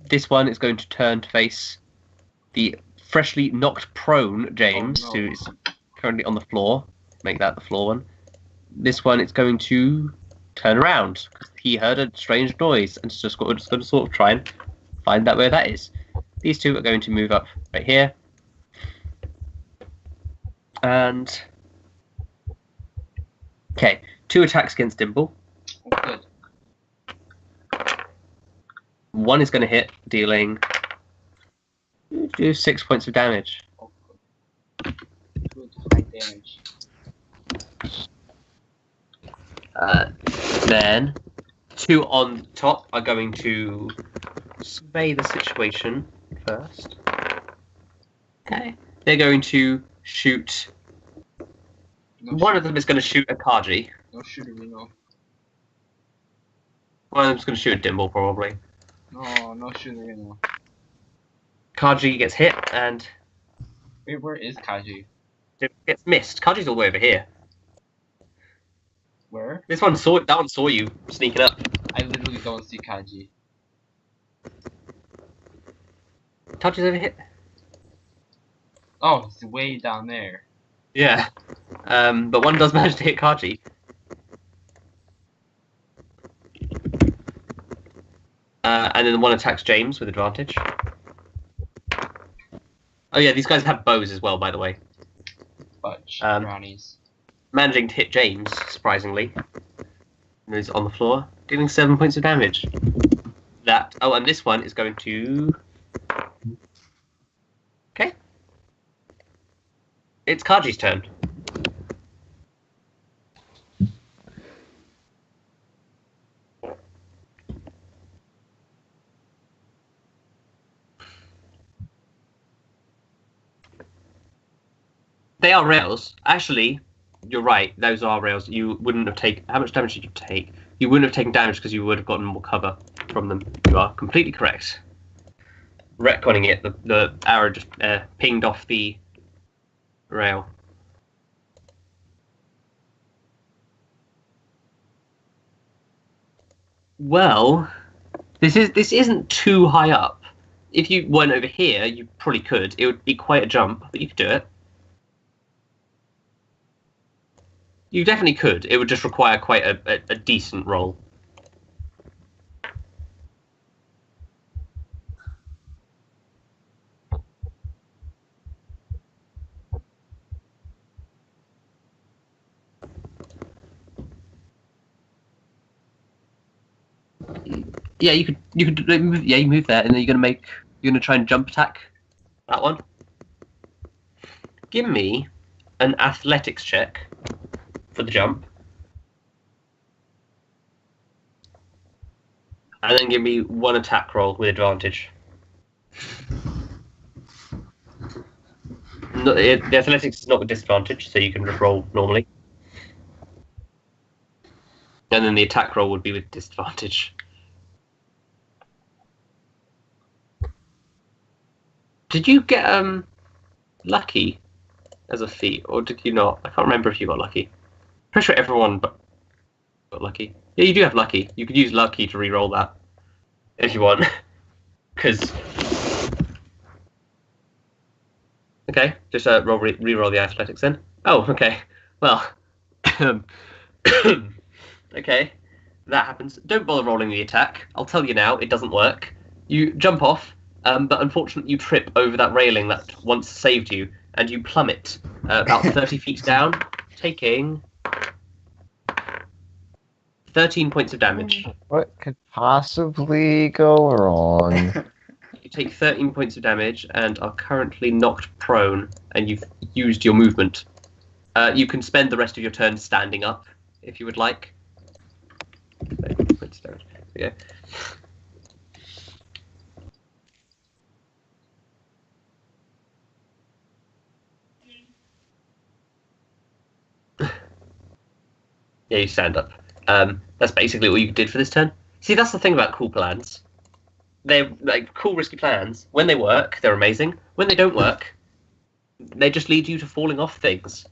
This one is going to turn to face the freshly knocked prone James,
Oh, no.
who is currently on the floor. Make that the floor one. This one is going to turn around because he heard a strange noise and it's just going to sort of try and find out where that is. These two are going to move up right here. And okay, 2 attacks against Dimble.
Oh, good.
One is going to hit, dealing 6 points of damage.
Oh, good. Good high damage.
Then 2 on top are going to survey the situation first. Okay. They're going to shoot. One of them is going to shoot a Kaji.
No shooterino.
One of them is going to shoot a Dimble, probably.
No, no shooterino.
Kaji gets hit and
Wait, where is Kaji?
gets missed. Kaji's all the way over here.
Where?
That one saw you sneaking up.
I literally don't see Kaji.
Kaji's over here.
Oh, it's way down there.
Yeah. But one does manage to hit Kaji. And then one attacks James with advantage. Oh yeah, these guys have bows as well, by the way.
Fudge.
Um,
Brownies.
Managing to hit James, surprisingly. And he's on the floor, dealing 7 points of damage. And this one is going to... Okay. It's Kaji's turn. They are rails. Actually, you're right. Those are rails. You wouldn't have taken... How much damage did you take? You wouldn't have taken damage because you would have gotten more cover from them. You are completely correct. Retconning it, the arrow just pinged off the rail. Well, this isn't too high up. If you went over here, you probably could. It would be quite a jump, but you could do it. You definitely could. It would just require quite a decent roll. Yeah, you could move, yeah, you move there, and then you're gonna try and jump attack that one. Give me an athletics check for the jump, and then give me 1 attack roll with advantage. No, the athletics is not with disadvantage, so you can just roll normally. And then the attack roll would be with disadvantage. Did you get lucky as a feat, or did you not? I can't remember if you got lucky. Pretty sure everyone got lucky. Yeah, you do have lucky. You could use lucky to re-roll that if you want. Because okay, just re-roll the athletics then. Oh, okay. Well, okay, that happens. Don't bother rolling the attack. I'll tell you now, it doesn't work. You jump off. But unfortunately, you trip over that railing that once saved you, and you plummet about 30 feet down, taking 13 points of damage.
What could possibly go wrong?
You take 13 points of damage and are currently knocked prone, and you've used your movement. You can spend the rest of your turn standing up, if you would like. 13 points of damage. There we go. Yeah, you stand up. That's basically what you did for this turn. See, that's the thing about cool plans. They're like cool, risky plans. When they work, they're amazing. When they don't work, they just lead you to falling off things.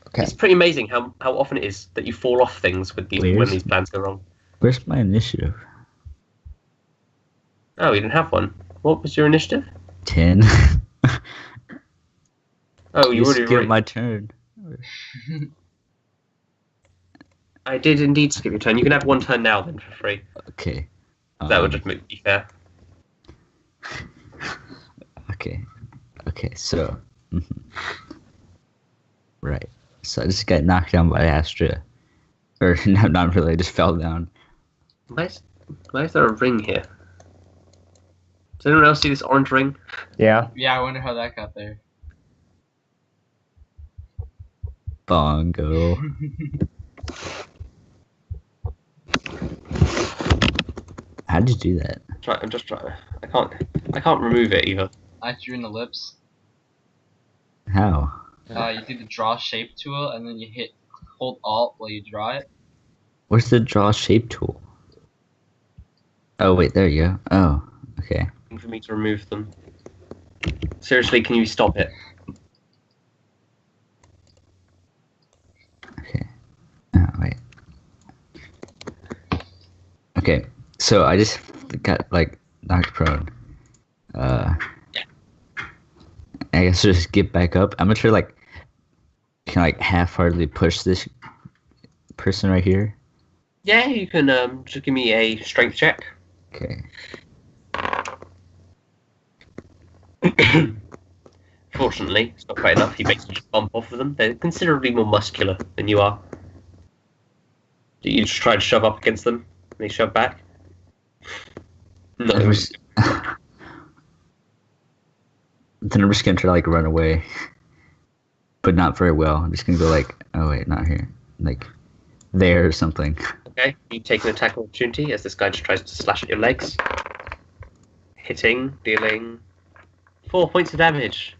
Okay.
It's pretty amazing how often it is that you fall off things with when these plans go wrong.
Where's my initiative?
Oh, you didn't have one. What was your initiative?
10.
Oh, you already
skipped my turn.
I did indeed skip your turn. You can have one turn now then for free.
Okay.
That would just be fair.
Okay. Okay, so. Right. So I just got knocked down by Astra. Or, no, not really, I just fell down.
Why is there a ring here? Does anyone else see this orange ring?
Yeah.
Yeah, I wonder how that got there.
Bongo. How'd you do that?
I'm just trying. I can't remove it either.
I drew in the lips.
How?
You do the draw shape tool, and then you hold Alt while you draw it.
Where's the draw shape tool? Oh, wait, there you go. Oh, okay.
For me to remove them. Seriously, can you stop it?
Okay. Oh, wait. Okay, so I just got, like, knocked prone. I guess I'll just get back up. I'm gonna try, like, can I, like, half-heartedly push this person right here?
Yeah, you can just give me a strength check.
Okay.
Fortunately, it's not quite enough. You basically just bump off of them. They're considerably more muscular than you are. Do you just try to shove up against them? And they shove back? No.
Then I'm just gonna try to, like, run away. But not very well. I'm just gonna go, like, oh wait, not here. Like, there or something.
Okay, you take an attack opportunity as this guy just tries to slash at your legs. Hitting, dealing 4 points of damage.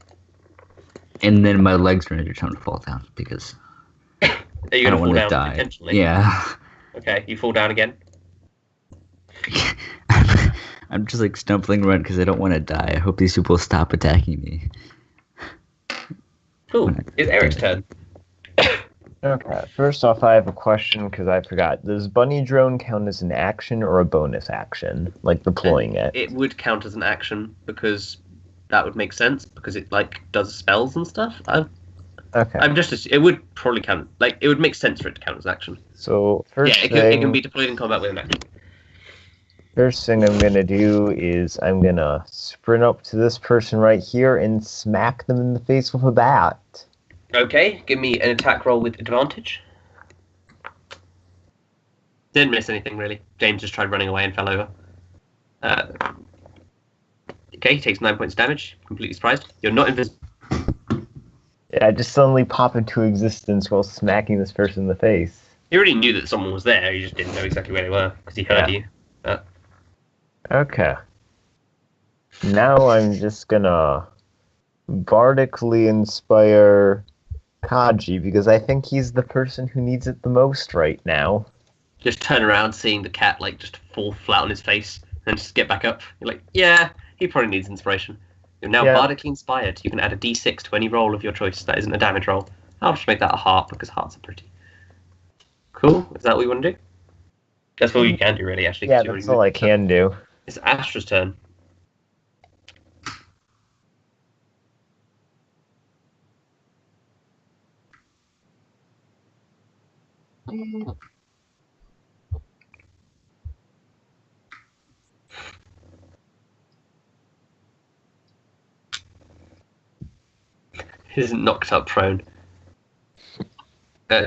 And then my legs are ready to fall down because
Are you
I
going to
don't
fall
want to
down
die.
intentionally?
Yeah.
Okay, you fall down again.
I'm just, like, stumbling around because I don't want to die. I hope these people stop attacking me.
Cool. It's Eric's turn.
Okay. First off, I have a question because I forgot. Does bunny drone count as an action or a bonus action, like deploying it?
It would count as an action because that would make sense because it, like, does spells and stuff.
Okay.
It would probably count. Like, it would make sense for it to count as action.
So first
Yeah,
thing,
it can be deployed in combat with an action.
First thing I'm gonna do is I'm gonna sprint up to this person right here and smack them in the face with a bat.
Okay, give me an attack roll with advantage. Didn't miss anything, really. James just tried running away and fell over. Okay, he takes 9 points of damage. Completely surprised. You're not invisible.
Yeah, I just suddenly pop into existence while smacking this person in the face.
You already knew that someone was there, you just didn't know exactly where they were, because he heard you.
Okay. Now I'm just gonna bardically inspire Kaji because I think he's the person who needs it the most right now.
Just turn around, seeing the cat, like, just fall flat on his face, and just get back up. You're like, yeah, he probably needs inspiration. You're now bardically inspired. You can add a d6 to any roll of your choice that isn't a damage roll. I'll just make that a heart, because hearts are pretty. Cool. Is that what you want to do? That's all you can do, really, actually.
Yeah, that's all I can do.
It's Astra's turn. He isn't knocked up prone.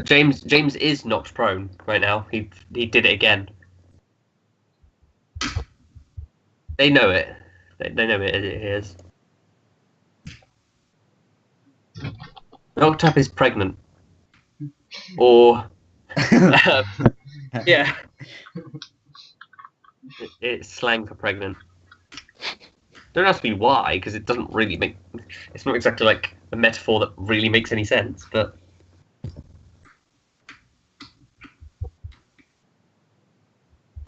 James is knocked prone right now. He did it again. They know it. They know it is. Knocked up is pregnant. Or yeah. It's slang for pregnant. Don't ask me why, because it doesn't really make. It's not exactly like a metaphor that really makes any sense. But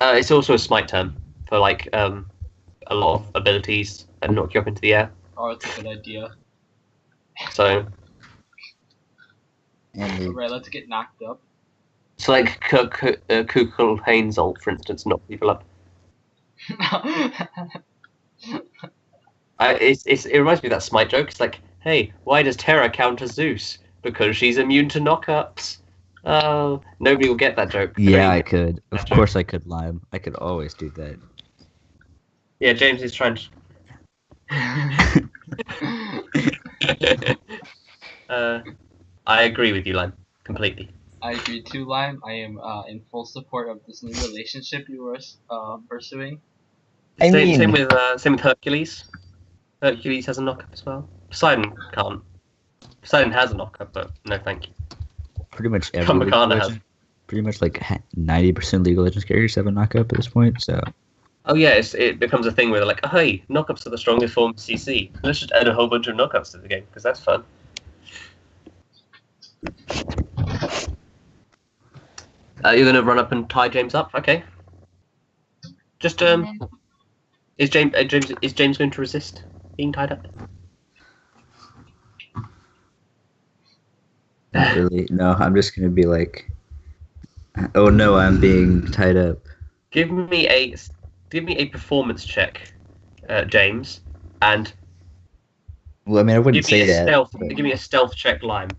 It's also a smite term for like a lot of abilities and knock you up into the air.
Oh, it's a good idea.
So
Alright, let's get knocked up.
it's like Kukul Haynes ult, for instance, knock people up. It reminds me of that smite joke. It's like, hey, why does Terra counter Zeus? Because she's immune to knockups. Oh, nobody will get that joke.
Yeah, I could. Of course I could, Lime. I could always do that.
Yeah, James is trying to. I agree with you, Lime, completely.
I agree too, Lime. I am in full support of this new relationship you were pursuing.
Same with Hercules. Hercules has a knockup as well. Poseidon can't. Poseidon has a knockup, but no thank you.
Pretty much every League of Legends, pretty much like 90% League of Legends characters have a knockup at this point. So.
Oh yeah, it becomes a thing where they're like, oh, hey, knockups are the strongest form of CC. Let's just add a whole bunch of knockups to the game because that's fun. You're gonna run up and tie James up, okay? Just is James going to resist being tied up?
Not really. No, I'm just gonna be like, oh no, I'm being tied up.
Give me a performance check, James, and.
Well, I mean, I wouldn't say that.
Give me a stealth check, Lime.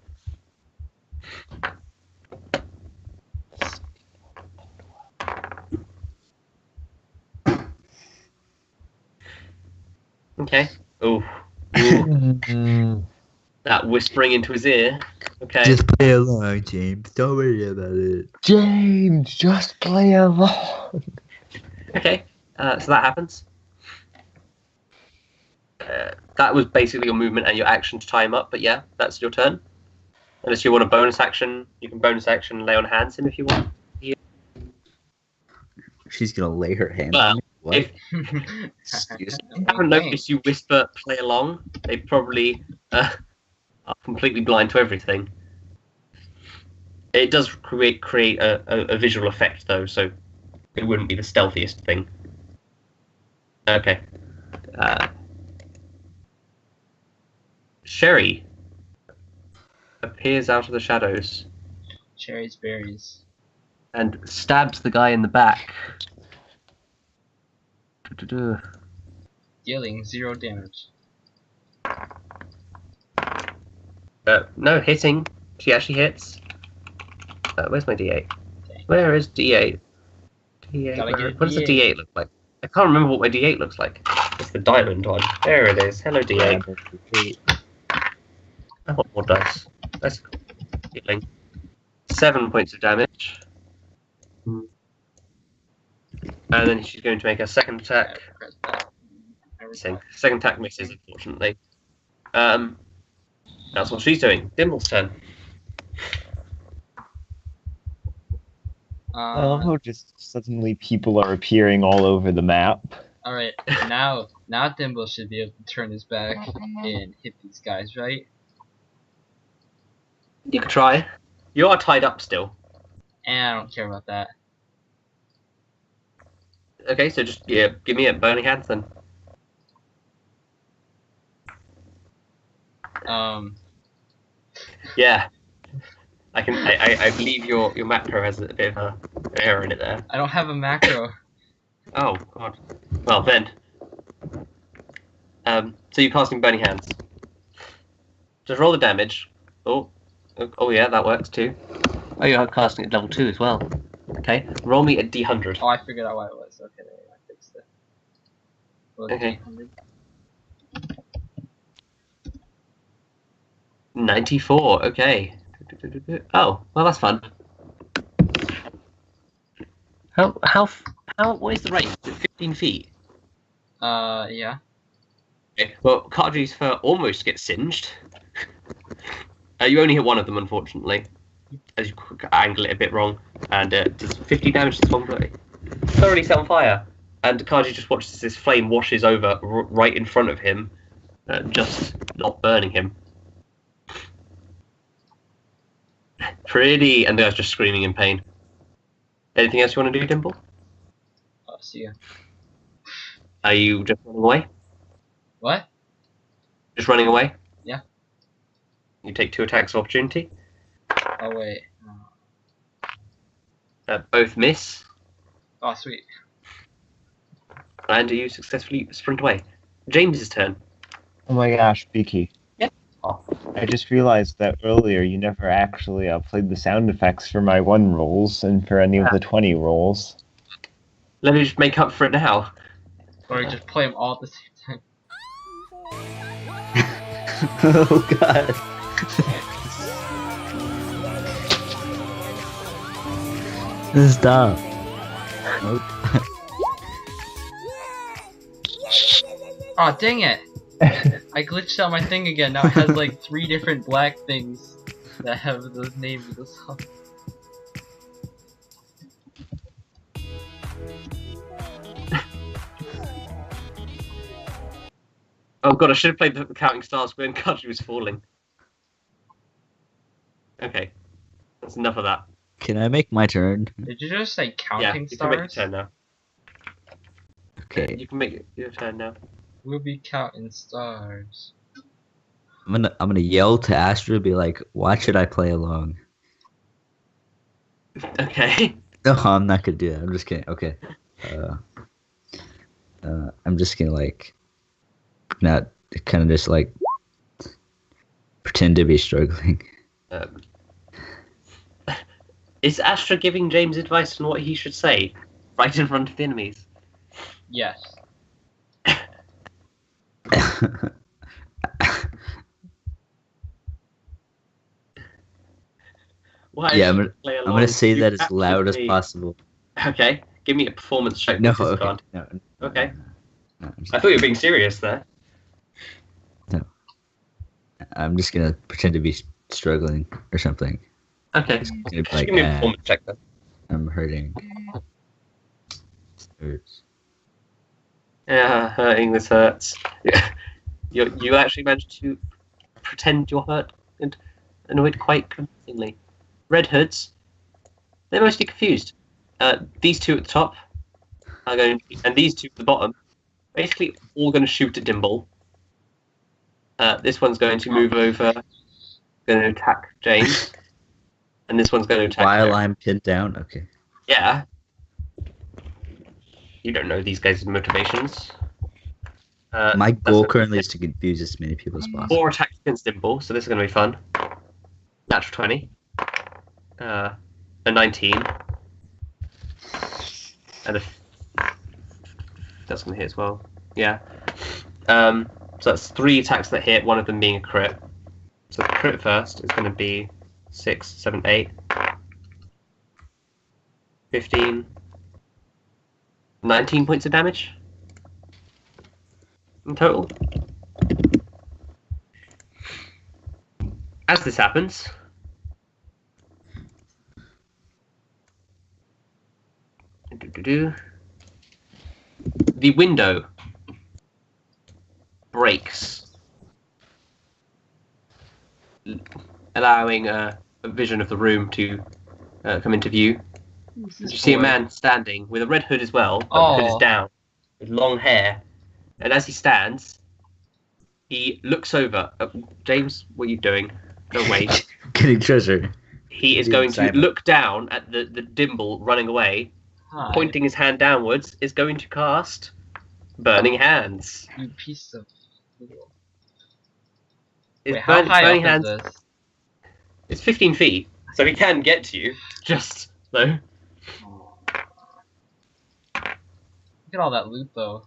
Okay. Ooh. That whispering into his ear. Okay.
Just play along, James. Don't worry about it.
James, just play along.
Okay. So that happens. That was basically your movement and your action to tie him up, but yeah, that's your turn. Unless you want a bonus action, you can bonus action lay on hands him if you want.
She's gonna lay her hands
Well,
on me? What?
If you haven't noticed you whisper play along, they probably are completely blind to everything. It does create a visual effect though, so it wouldn't be the stealthiest thing. Okay. Sherry appears out of the shadows
Cherries, berries.
and stabs the guy in the back.
Dealing 0 damage.
No, hitting. She actually hits. Where's my D8? Where is D8? D8. What does the D8 look like? I can't remember what my D8 looks like. It's the diamond one. There it is. Hello, D8. I want more dice. That's healing. 7 points of damage. And then she's going to make a second attack. Second attack misses, unfortunately. That's what she's doing. Dimble's turn.
I love how just suddenly people are appearing all over the map.
Alright, now Dimble should be able to turn his back and hit these guys, right?
You could try. You are tied up still.
And I don't care about that.
Okay, so just give me a burning hands then. Yeah. I believe your macro has a bit of an error in it there.
I don't have a macro.
Oh god. Well then. So you're casting burning hands. Just roll the damage. Oh yeah, that works too. Oh, you're casting at level 2 as well. Okay, roll me a D100.
Oh, I figured out why it was. Okay, there you go. I fixed it. Well,
Okay.
D100.
94. Okay. Oh, well that's fun. What is the range? Is it 15 feet?
Yeah.
Okay. Well, Kaji's fur almost gets singed. You only hit one of them, unfortunately, as you angle it a bit wrong, and does 50 damage to Bongo. Thoroughly set on fire, and Kaji just watches as this flame washes over right in front of him, just not burning him. Pretty, and the guy's just screaming in pain. Anything else you want to do, Dimble?
See ya.
Are you just running away?
What?
Just running away?
Yeah.
You take 2 attacks of opportunity.
Oh wait.
Both miss,
Oh sweet.
and you successfully sprint away. James's turn.
Oh my gosh, Beaky.
Yeah. Oh.
I just realized that earlier you never actually played the sound effects for my 1 rolls and for any of the 20 rolls.
Let me just make up for it now.
Or just play them all at the same time.
Oh god. Stop. Nope.
Oh dang it! I glitched out my thing again. Now it has like 3 different black things that have the name of the song.
Oh god, I should have played the Counting Stars when Kaji was falling. Okay, that's enough of that.
Can I make my turn?
Did you just say
Yeah,
counting
you can make your
stars?
turn now.
Okay.
You can make your turn now.
We'll be counting stars.
I'm gonna yell to Astra, be like, "Why should I play along?"
Okay.
No, I'm not gonna do that. I'm just kidding. Okay. I'm just gonna like, not kind of just like pretend to be struggling.
Is Astra giving James advice on what he should say right in front of the enemies?
Yes.
Why
Yeah,
should
I'm
you play
I'm
along?
gonna say
You
that as loud as
absolutely-
possible.
Okay, give me a performance check.
No,
with
okay.
disadvantage.
No,
Okay.
no,
I thought you were being serious there.
I'm just gonna pretend to be struggling or something.
Okay.
It's gonna be
Just
like,
give me a performance check then.
I'm hurting. Hurts.
Yeah, hurting. This hurts. Yeah. You actually managed to pretend you're hurt and annoyed quite convincingly. Red Hoods, they're mostly confused. These 2 at the top are going, and these 2 at the bottom, basically all going to shoot at Dimble. This one's going to move over, going to attack James, and this one's going to attack.
While
Erik.
I'm pinned down. Okay.
Yeah. You don't know these guys' motivations.
My
that's
goal
a-
currently is to confuse as many people as possible.
4 attacks against Dimble, so this is going to be fun. Natural 20. A 19. And that's going to hit as well. Yeah. So that's 3 attacks that hit, one of them being a crit. So the crit first is going to be 6, 7, 8. 15. 19 points of damage in total. As this happens, the window breaks, allowing a vision of the room to come into view. You see a man standing with a red hood as well, but the hood is
Oh.
down, with long hair. And as he stands, he looks over. James, what are you doing? Go away.
Getting treasure.
He is
Dude,
going to
Simon.
look down at the Dimble running away,
Hi,
pointing his hand downwards, is going to cast Burning Hands.
you piece of.
His
Wait, how high
Burning
up
Hands
is this?
is 15 feet, so he can get to you, just though.
Look at all that loot though.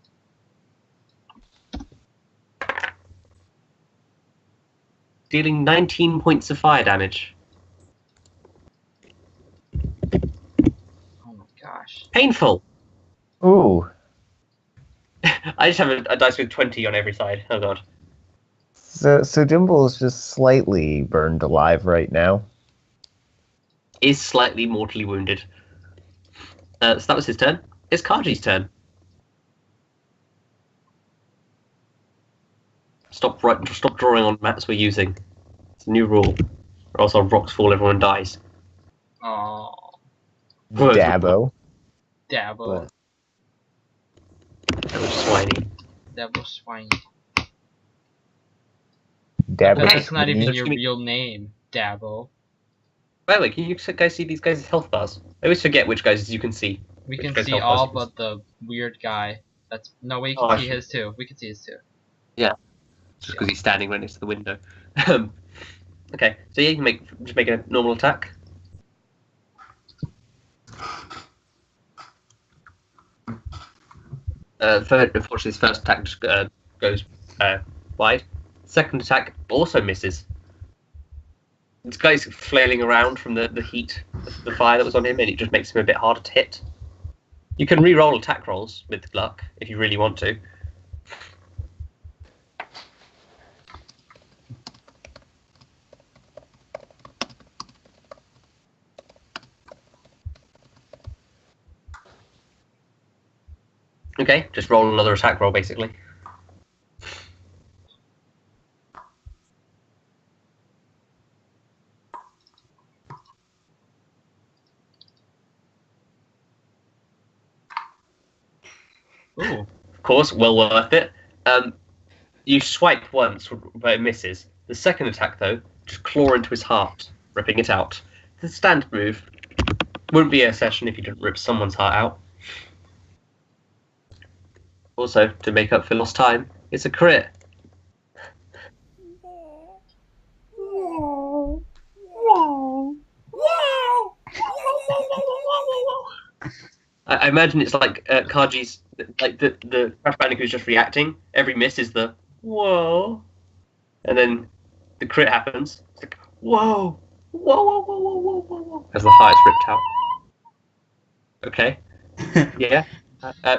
Dealing 19 points of fire damage.
Oh my gosh.
Painful!
Ooh.
I just have a dice with 20 on every side. Oh god.
So Dimble is just slightly burned alive right now.
Is slightly mortally wounded. So that was his turn. It's Kaji's turn. Stop drawing on maps we're using. It's a new rule. Or else our rocks fall, everyone dies.
Oh,
Whoa.
Dabo.
Dabo.
What?
That was swiney.
Dabo swine.
Dabo
But that's not even
Just
your
give me-
real name, Dabo.
By the way, can you guys see these guys' health bars? I always forget which guys you can see.
We
Which
can
guy's
see
health bars
all
you can
but the weird guy. That's no, we
Oh,
can
I
see
see.
his too. We can see his too.
Just because he's standing right next to the window. Okay, so yeah, you can just make a normal attack. Unfortunately, his first attack just goes wide. Second attack also misses. This guy's flailing around from the heat, the fire that was on him, and it just makes him a bit harder to hit. You can re-roll attack rolls with luck if you really want to. Okay, just roll another attack roll, basically.
Ooh.
Of course, well worth it. You swipe once, but it misses. The second attack, though, just claw into his heart, ripping it out. It's a standard move. Wouldn't be a session if you didn't rip someone's heart out. Also, to make up for lost time, it's a crit. I imagine it's like Kaji's, like the Crash Bandicoot's just reacting. Every miss is the whoa, and then the crit happens. It's like whoa, whoa, whoa, whoa, whoa, whoa, whoa, whoa, as the heart is ripped out. Okay, yeah.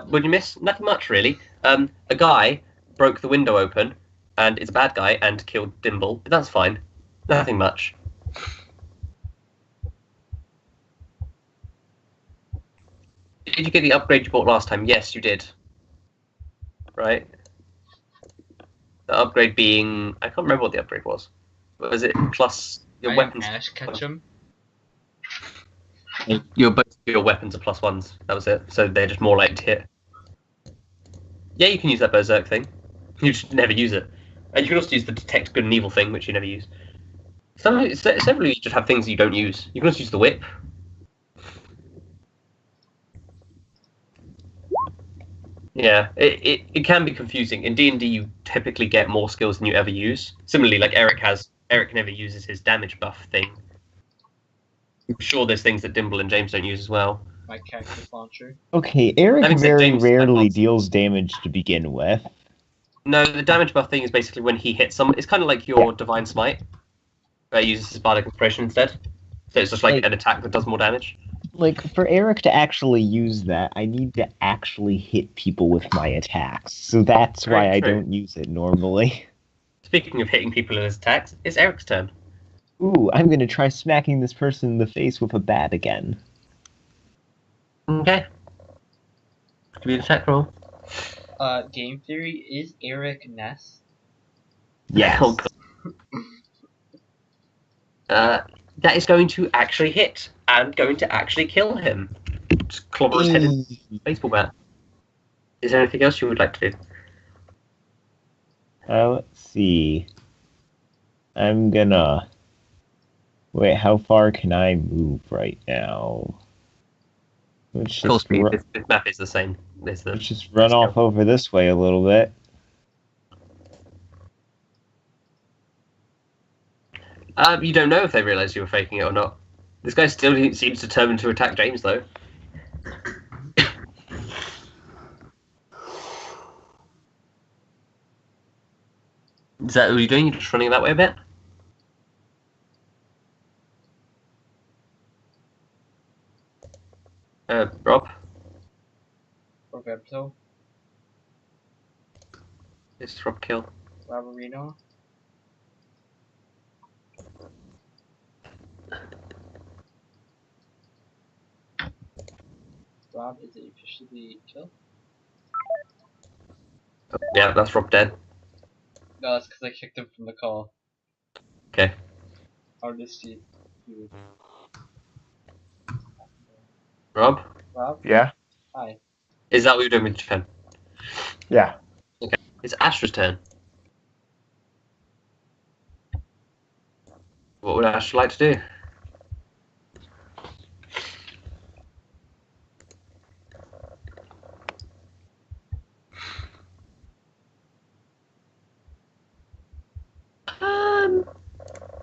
What'd you miss? Nothing much really. A guy broke the window open, and it's a bad guy and killed Dimble. But that's fine. Nothing much. Did you get the upgrade you bought last time? Yes, you did. Right? The upgrade being... I can't remember what the upgrade was. Was it plus your
I
weapons?
am Ash Ketchum.
Both your weapons are +1s. That was it. So they're just more likely to hit. Yeah, you can use that Berserk thing. You just never use it. And you can also use the Detect Good and Evil thing, which you never use. Several you just have things you don't use. You can also use the Whip. Yeah, it can be confusing. In D&D, you typically get more skills than you ever use. Similarly, like Erik never uses his damage buff thing. I'm sure there's things that Dimble and James don't use as well.
My cactus launcher.
Okay, Erik
Having said
very
James,
rarely
like,
deals damage to begin with.
No, the damage buff thing is basically when he hits someone. It's kind of like your Divine Smite, where he uses his Bardic Inspiration instead. So it's just like an attack that does more damage.
Like, for Erik to actually use that, I need to actually hit people with my attacks. So that's
Very
why I
true.
don't use it normally.
Speaking of hitting people in his attacks, it's Eric's turn.
Ooh, I'm gonna try smacking this person in the face with a bat again.
Okay. Give me an attack roll.
Game theory, is Erik Ness?
Yes.
Oh, God. That is going to actually hit and going to actually kill him. Just clobber his head in a baseball bat. Is there anything else you would like to do?
Let's see. I'm gonna... Wait, how far can I move right now? Let's
Full
just,
speed. This map is the same.
let's just run off over this way a little bit.
You don't know if they realised you were faking it or not. This guy still seems determined to attack James, though. Is that what you're doing? You're just running that way a bit? Rob?
Roberto?
It's Rob Kill.
Roberino? Rob, is it officially killed?
Yeah, that's Rob dead.
No, that's because I kicked him from the call.
Okay.
How does he...
Rob?
Rob?
Yeah?
Hi.
Is that what you're doing with your turn?
Yeah.
It's Astra's turn. What would Astra like to do?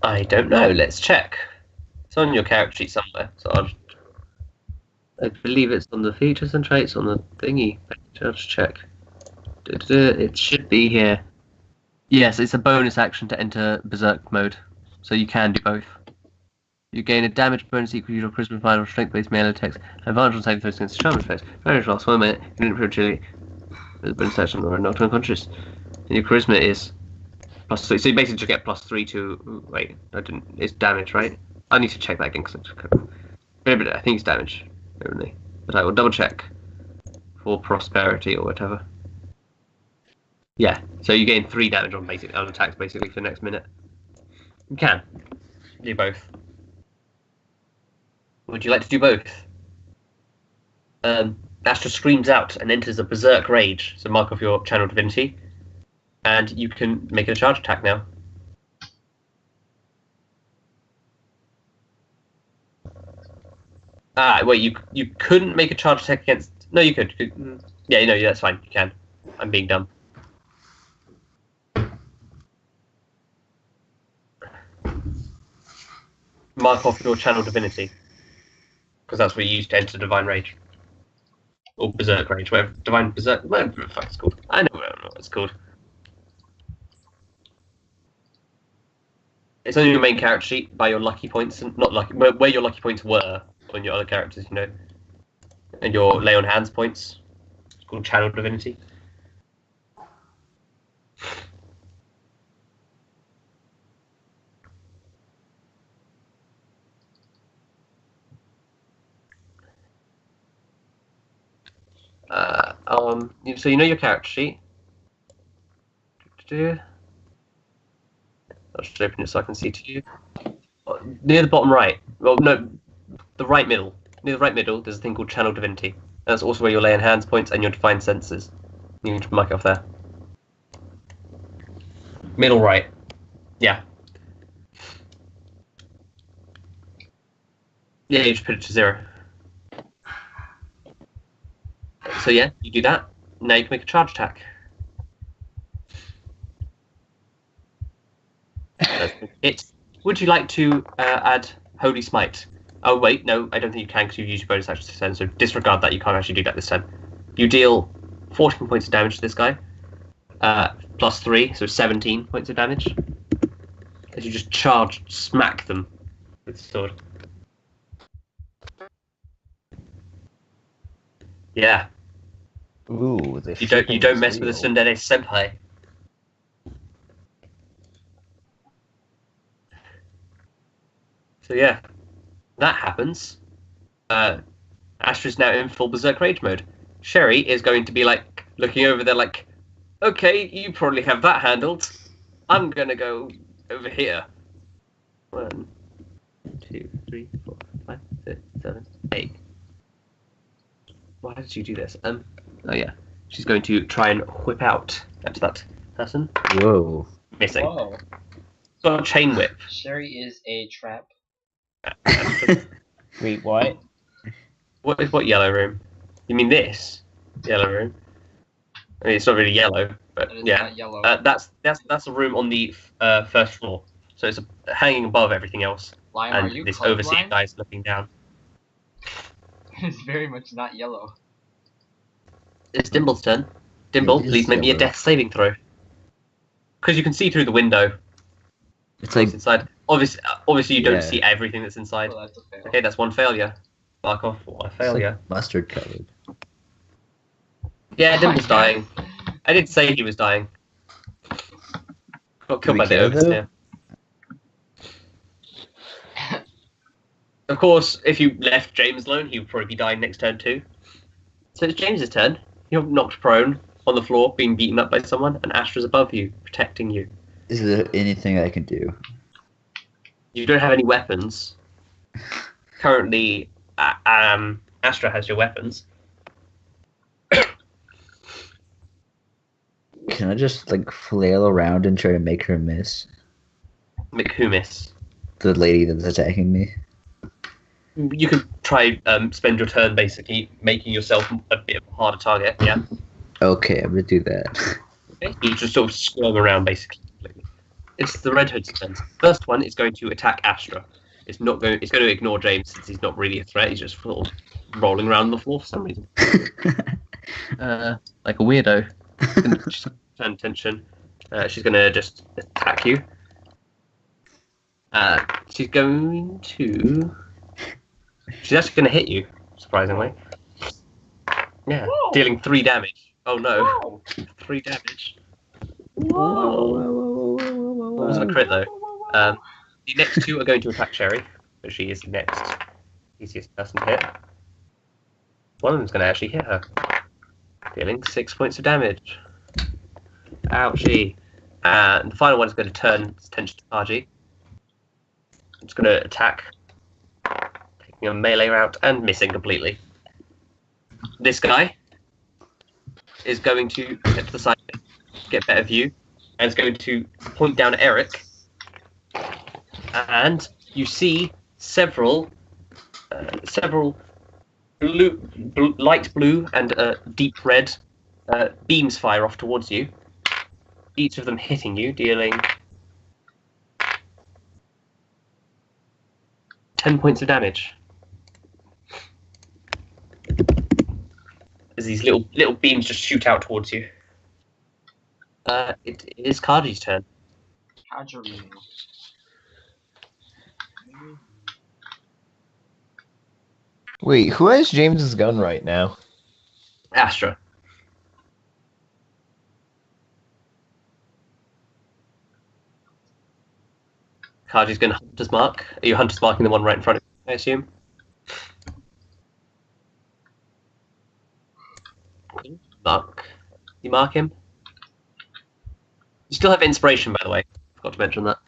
I don't know. Let's check. It's on your character sheet somewhere. So I believe it's on the features and traits on the thingy. I'll just check. It should be here. Yes, it's a bonus action to enter Berserk mode, so you can do both. You gain a damage bonus equal to your charisma final strength-based melee attacks and advantage on saving throws against charm effects. Damage lasts 1 minute. You didn't prematurely the bonus action or not unconscious. And your charisma is +3. So you basically just get +3 to. Wait, I didn't. It's damage, right? I need to check that again because I think it's damage, only. But I will double check for prosperity or whatever. Yeah, so you gain 3 damage on attacks basically for the next minute. You can do both. Would you like to do both? Astra screams out and enters a berserk rage. So mark off your channel divinity, and you can make a charge attack now. Wait, you couldn't make a charge attack against. No, you could. Yeah, no, that's fine. You can. I'm being dumb. Mark off your channel divinity, because that's what you use to enter divine rage or berserk rage, whatever divine berserk, whatever the fuck it's called. I don't know what it's called. It's on your main character sheet by your lucky points, and not lucky, where your lucky points were on your other characters, you know, and your lay on hands points. It's called channel divinity. So you know your character sheet. I'll just open it so I can see to you. Near the bottom right. Well, no, the right middle. Near the right middle, there's a thing called channel divinity. That's also where your lay on hands points and your divine senses. You can mark it off there. Middle right. Yeah. Yeah, you just put it to 0. So yeah, you do that. Now you can make a charge attack. Would you like to add Holy Smite? Oh wait, no, I don't think you can because you've used your bonus action this turn, so disregard that. You can't actually do that this time. You deal 14 points of damage to this guy, +3, so 17 points of damage. As you just smack them with the sword. Yeah.
Ooh,
you don't mess with a Tsundere Senpai. So yeah, that happens. Astra's now in full berserk rage mode. Sherry is going to be like looking over there, like, okay, you probably have that handled. I'm gonna go over here. 1, 2, 3, 4, 5, 6, 7, 8. Why did you do this? Oh yeah, she's going to try and whip out at that person.
Whoa.
Missing.
Whoa.
Got a chain whip.
Sherry is a trap.
Wait, what?
What yellow room? You mean this yellow room? I mean, it's not really yellow, but
It is
yeah.
not yellow.
That's a room on the first floor, so it's hanging above everything else,
Lime, are
and
you
this overseeing
colorblind?
guy is looking down.
It's very much not yellow.
It's Dimble's turn. Dimble,
It is
please make me a
yellow.
death saving throw. Because you can see through the window.
It's like
What's inside. Obviously, you don't
Yeah.
see everything that's inside.
Well, that's a fail.
Okay, that's 1 failure. Mark off 1
it's
failure.
like mustard colored.
Yeah,
Oh
Dimble's
my
dying. I did say he was dying. Got
Can
killed
we
by the
kill him, though?
overseer. Of course, if you left James alone, he would probably be dying next turn too. So it's James's turn. You're knocked prone on the floor, being beaten up by someone, and Astra's above you, protecting you.
Is there anything I can do?
You don't have any weapons. Currently, Astra has your weapons.
Can I just like flail around and try to make her miss?
Make who miss?
The lady that's attacking me.
You could try spend your turn basically making yourself a bit of a harder target. Yeah.
Okay, I'm gonna do that.
Okay. You just sort of squirm around basically. It's the Red Hood's turn. First one is going to attack Astra. It's not going. It's going to ignore James since he's not really a threat. He's just sort of rolling around on the floor for some reason. Like a weirdo. She's turn attention. She's going to just attack you. She's going to. She's actually going to hit you, surprisingly. Yeah, whoa. Dealing 3 damage. Oh no, whoa. 3 damage. Whoa. That wasn't a crit though. The next 2 are going to attack Sherry, but she is the next easiest person to hit. One of them's going to actually hit her, dealing 6 points of damage. Ouchie. And the final one is going to turn its attention to Kaji. It's going to attack, taking a melee route and missing completely. This guy is going to get to the side, get a better view, and it's going to point down at Erik. And you see several light blue and deep red beams fire off towards you. Each of them hitting you, dealing 10 points of damage. As these little beams just shoot out towards you. It is Kaji's turn.
Kaji.
Wait, who has James's gun right now?
Astra. Kaji's going to Hunter's Mark. Are you Hunter's Marking the one right in front of you, I assume? Mark. You mark him? You still have inspiration, by the way. Forgot to mention that.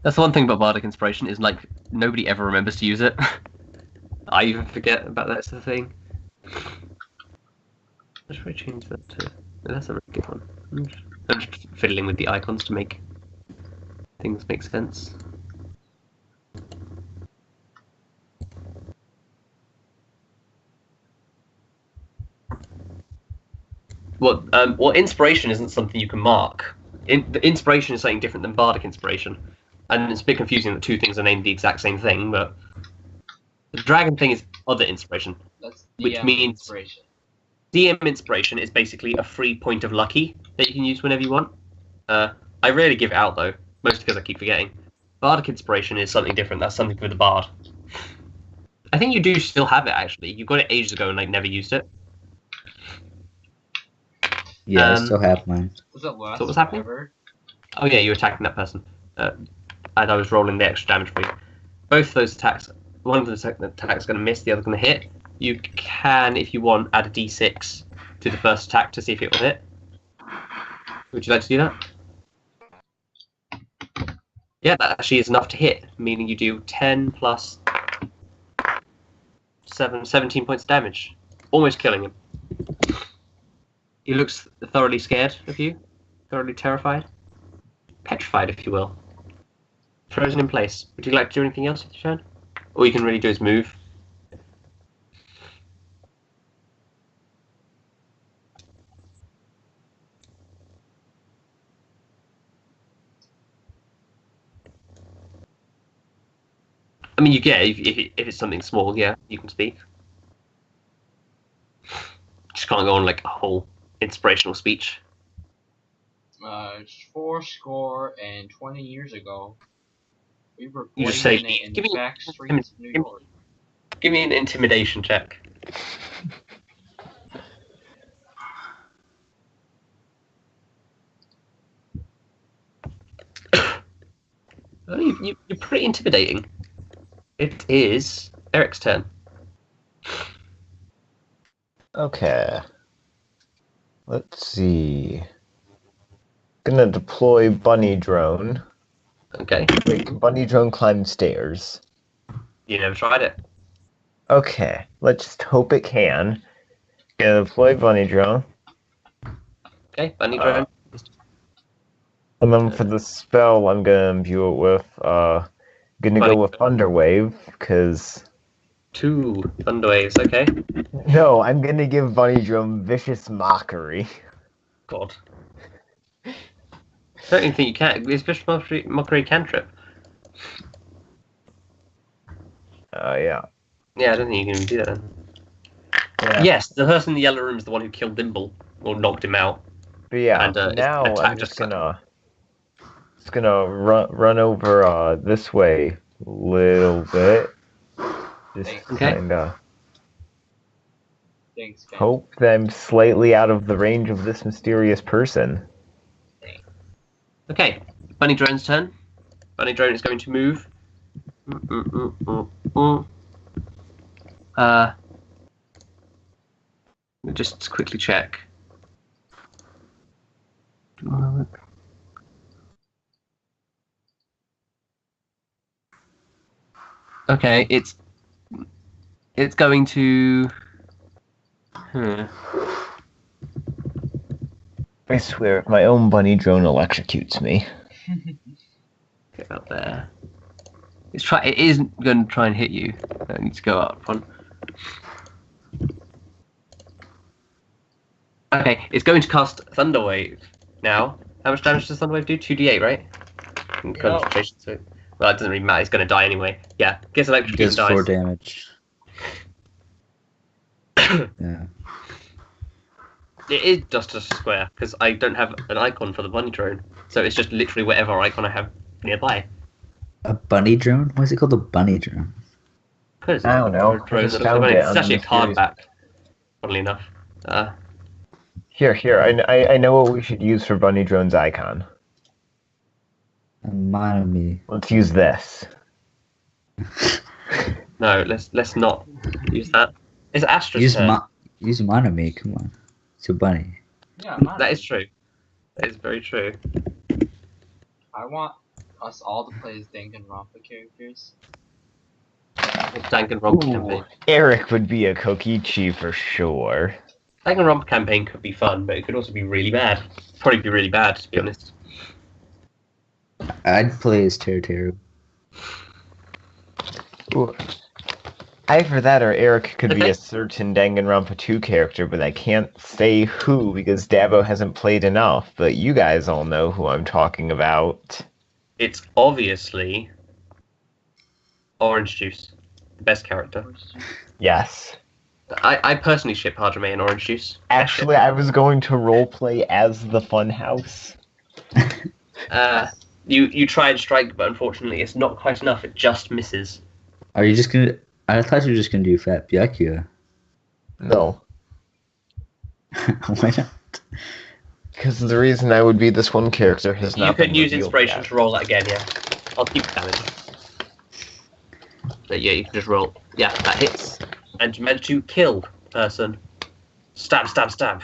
That's the one thing about Bardic Inspiration, is like nobody ever remembers to use it. I even forget about that sort of thing. What should I change that to? That's a really good one. I'm just fiddling with the icons to make things make sense. Well, inspiration isn't something you can mark. The inspiration is something different than Bardic Inspiration. And it's a bit confusing that 2 things are named the exact same thing, but the dragon thing is other inspiration.
That's
which means inspiration. DM inspiration is basically a free point of lucky that you can use whenever you want. I rarely give it out though, mostly because I keep forgetting. Bardic inspiration is something different. That's something for the bard. I think you do still have it actually. You got it ages ago and like never used it.
Yeah, I still have mine.
Does it last
so what was happening?
forever?
Oh yeah, you're attacking that person. And I was rolling the extra damage for you. Both of those attacks, one of the attacks is going to miss, the other going to hit. You can, if you want, add a d6 to the first attack to see if it will hit. Would you like to do that? Yeah, that actually is enough to hit, meaning you do 10 plus 7, 17 points of damage. Almost killing him. He looks thoroughly scared of you, thoroughly terrified. Petrified, if you will. Frozen in place. Would you like to do anything else with your turn? All you can really do is move. I mean, you get if it's something small, yeah, you can speak. Just can't go on like a whole inspirational speech.
20 years ago, we were
You just say,
in
give
the
me,
back streets of New York.
Give me an intimidation check. Oh, you're pretty intimidating. It is Eric's turn.
Okay. Let's see. Gonna deploy bunny drone.
Okay.
Wait, can bunny drone climb stairs?
You never tried it.
Okay, let's just hope it can. Gonna deploy bunny drone.
Okay, bunny drone.
And then for the spell, I'm gonna imbue it with gonna
Bunny
go with Thunder Wave, because
2 thunder waves. Okay.
no, I'm gonna give Bunny Drum Vicious Mockery.
God. I don't even think you can. Is Vicious Mockery cantrip?
Yeah.
Yeah, I don't think you can even do that then.
Yeah.
Yes, the person in the yellow room is the one who killed Dimble, or knocked him out.
But yeah,
And, it's
now I'm
attacked
just
us.
gonna run over this way a little bit. Just
Okay.
kinda
Thanks, Ben.
hope that I'm slightly out of the range of this mysterious person.
Okay, bunny drone's turn. Bunny drone is going to move. Just quickly check. Okay, it's going to.
I swear, if my own bunny drone electrocutes me.
Get up there. It is going to try and hit you. I need to go up one. Okay, it's going to cast Thunder Wave now. How much damage does Thunder Wave do? 2d8, right? Concentration. So, well, it doesn't really matter. It's going to die anyway. Yeah, gets electrocuted
Does
and
4
dies.
damage. Yeah.
It is just a square because I don't have an icon for the bunny drone, so it's just literally whatever icon I have nearby.
A bunny drone? Why is it called a bunny drone?
Because
I don't know.
Drone
I just
that looks like
found
bunny.
it
It's
on the
actually a card
mysterious-
back. Funnily enough.
Here. I know what we should use for bunny drone's icon.
A Monami.
Let's use this.
No, let's not use that. It's Astra's
Use
turn.
use Monami, come on. It's a bunny.
Yeah,
That is true. That is very true.
I want us all to play as Danganronpa characters.
Danganronpa campaign.
Erik would be a Kokichi for sure.
Danganronpa campaign could be fun, but it could also be really bad. Probably be really bad, to be honest.
I'd play as Teru.
Ooh. Either that or Erik could be
Okay.
a certain Danganronpa 2 character, but I can't say who because Dabo hasn't played enough. But you guys all know who I'm talking about.
It's obviously Orange Juice, the best character.
Yes.
I personally ship Hajime and Orange Juice.
Actually, I was going to roleplay as the Funhouse.
You tried Strike, but unfortunately it's not quite enough. It just misses.
Are you just gonna... I thought you were just gonna do Fat Byakuya.
No.
Why not?
Because the reason I would be this one character has
You
not
can
been
use
revealed
inspiration
yet.
to roll that again, yeah. I'll keep the damage. But yeah, you can just roll. Yeah, that hits. And you manage to kill the person. Stab, stab, stab.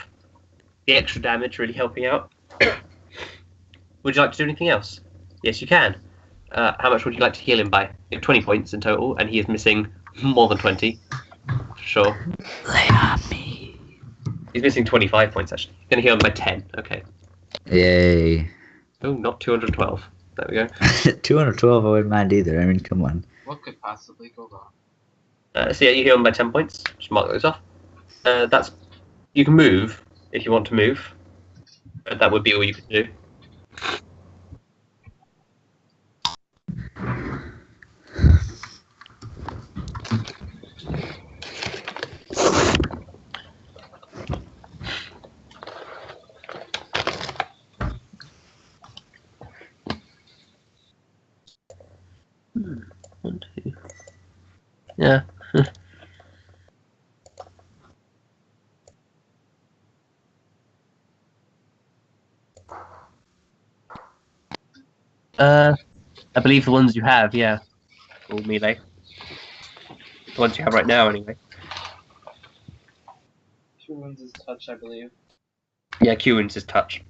The extra damage really helping out. Would you like to do anything else? Yes, you can. How much would you like to heal him by? You have 20 points in total, and he is missing more than 20. Sure.
Lay on me.
He's missing 25 points, actually. You're going to heal him by 10. Okay.
Yay.
Oh, not 212. There we go.
212, I wouldn't mind either. I mean, come on.
What could possibly go wrong?
So yeah, you heal him by 10 points. Just mark those off. That's... You can move, if you want to move. That would be all you can do. One, two. Yeah. I believe the ones you have, yeah. All melee. The ones you have right now, anyway.
Two wounds is touch, I believe.
Yeah, Q wounds is touch.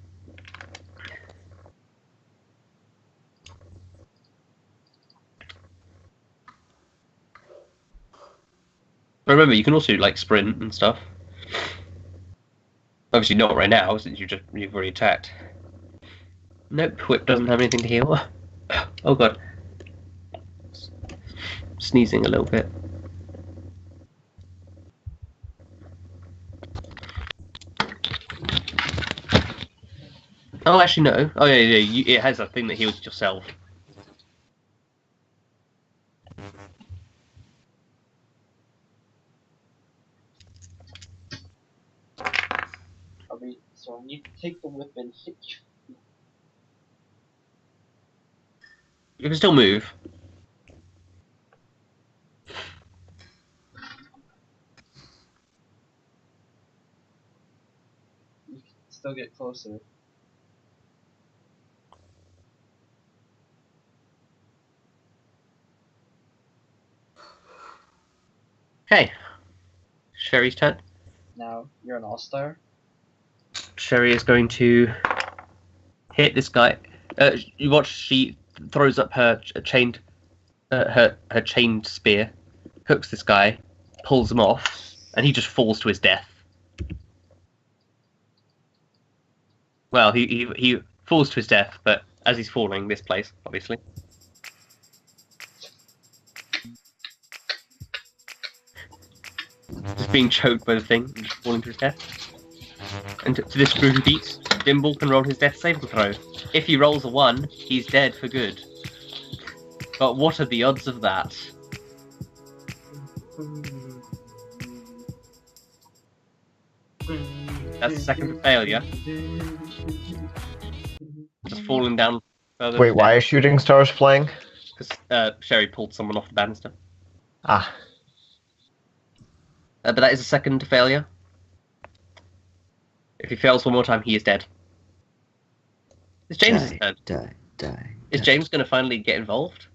But remember, you can also like sprint and stuff. Obviously not right now, since you've already attacked. Nope, Whip doesn't have anything to heal. Oh god. Sneezing a little bit. Oh, actually no. Oh yeah, it has a thing that heals yourself.
So I need to take the whip and hit you.
You can still move.
You can still get closer.
Okay. Sherry's turn.
Now you're an all-star.
Sherry is going to hit this guy. You watch she throws up her chained spear, hooks this guy, pulls him off, and he just falls to his death. Well, he falls to his death, but as he's falling, this place, obviously. Just being choked by the thing and just falling to his death. And to this brutal beat, Dimble can roll his death saving throw. If he rolls a 1, he's dead for good. But what are the odds of that? That's the second failure. Just falling down further.
Wait, why are shooting stars playing?
Because Sherry pulled someone off the banister.
Ah.
But that is a second failure. If he fails one more time, he is dead. It's James's turn.
Die.
Is James going to finally get involved?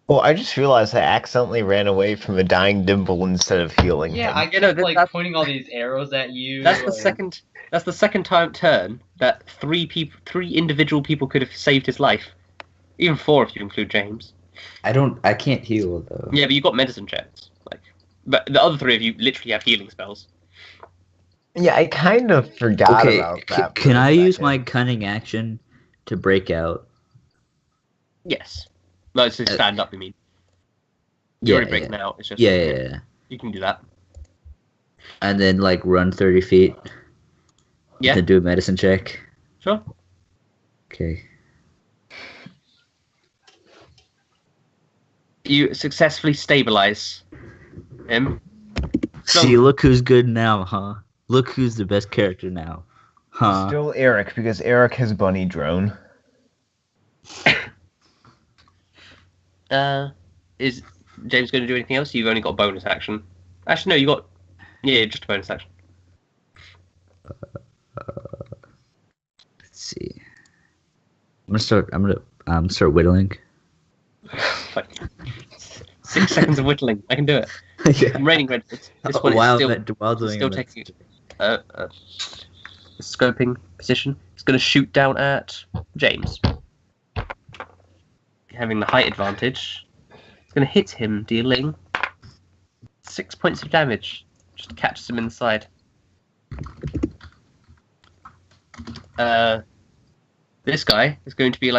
Well, I just realized I accidentally ran away from a dying Dimble instead of healing
Yeah,
him.
I kept pointing all these arrows at you.
That's the second. That's the second turn that three individual people could have saved his life. Even 4 if you include James.
I can't heal though.
Yeah, but you got medicine checks. But the other 3 of you literally have healing spells.
Yeah, I kind of forgot about that.
Can I use my cunning action to break out?
Yes. No, it's to stand up, you mean. You're already breaking out. It's just
yeah.
You can do that.
And then run 30 feet.
Yeah.
Then do a medicine check.
Sure.
Okay.
You successfully stabilize him.
See, look who's good now, huh? Look who's the best character now, huh?
Still Erik, because Erik has bunny drone.
Is James going to do anything else? You've only got a bonus action. Actually, no, you got just a bonus action.
Let's see. I'm gonna start whittling.
Like 6 seconds of whittling. I can do it.
Yeah.
I'm raining red. This one
while
is still taking a scoping position. It's going to shoot down at James. Having the height advantage. It's going to hit him, dealing 6 points of damage. Just catches him in the side. This guy is going to be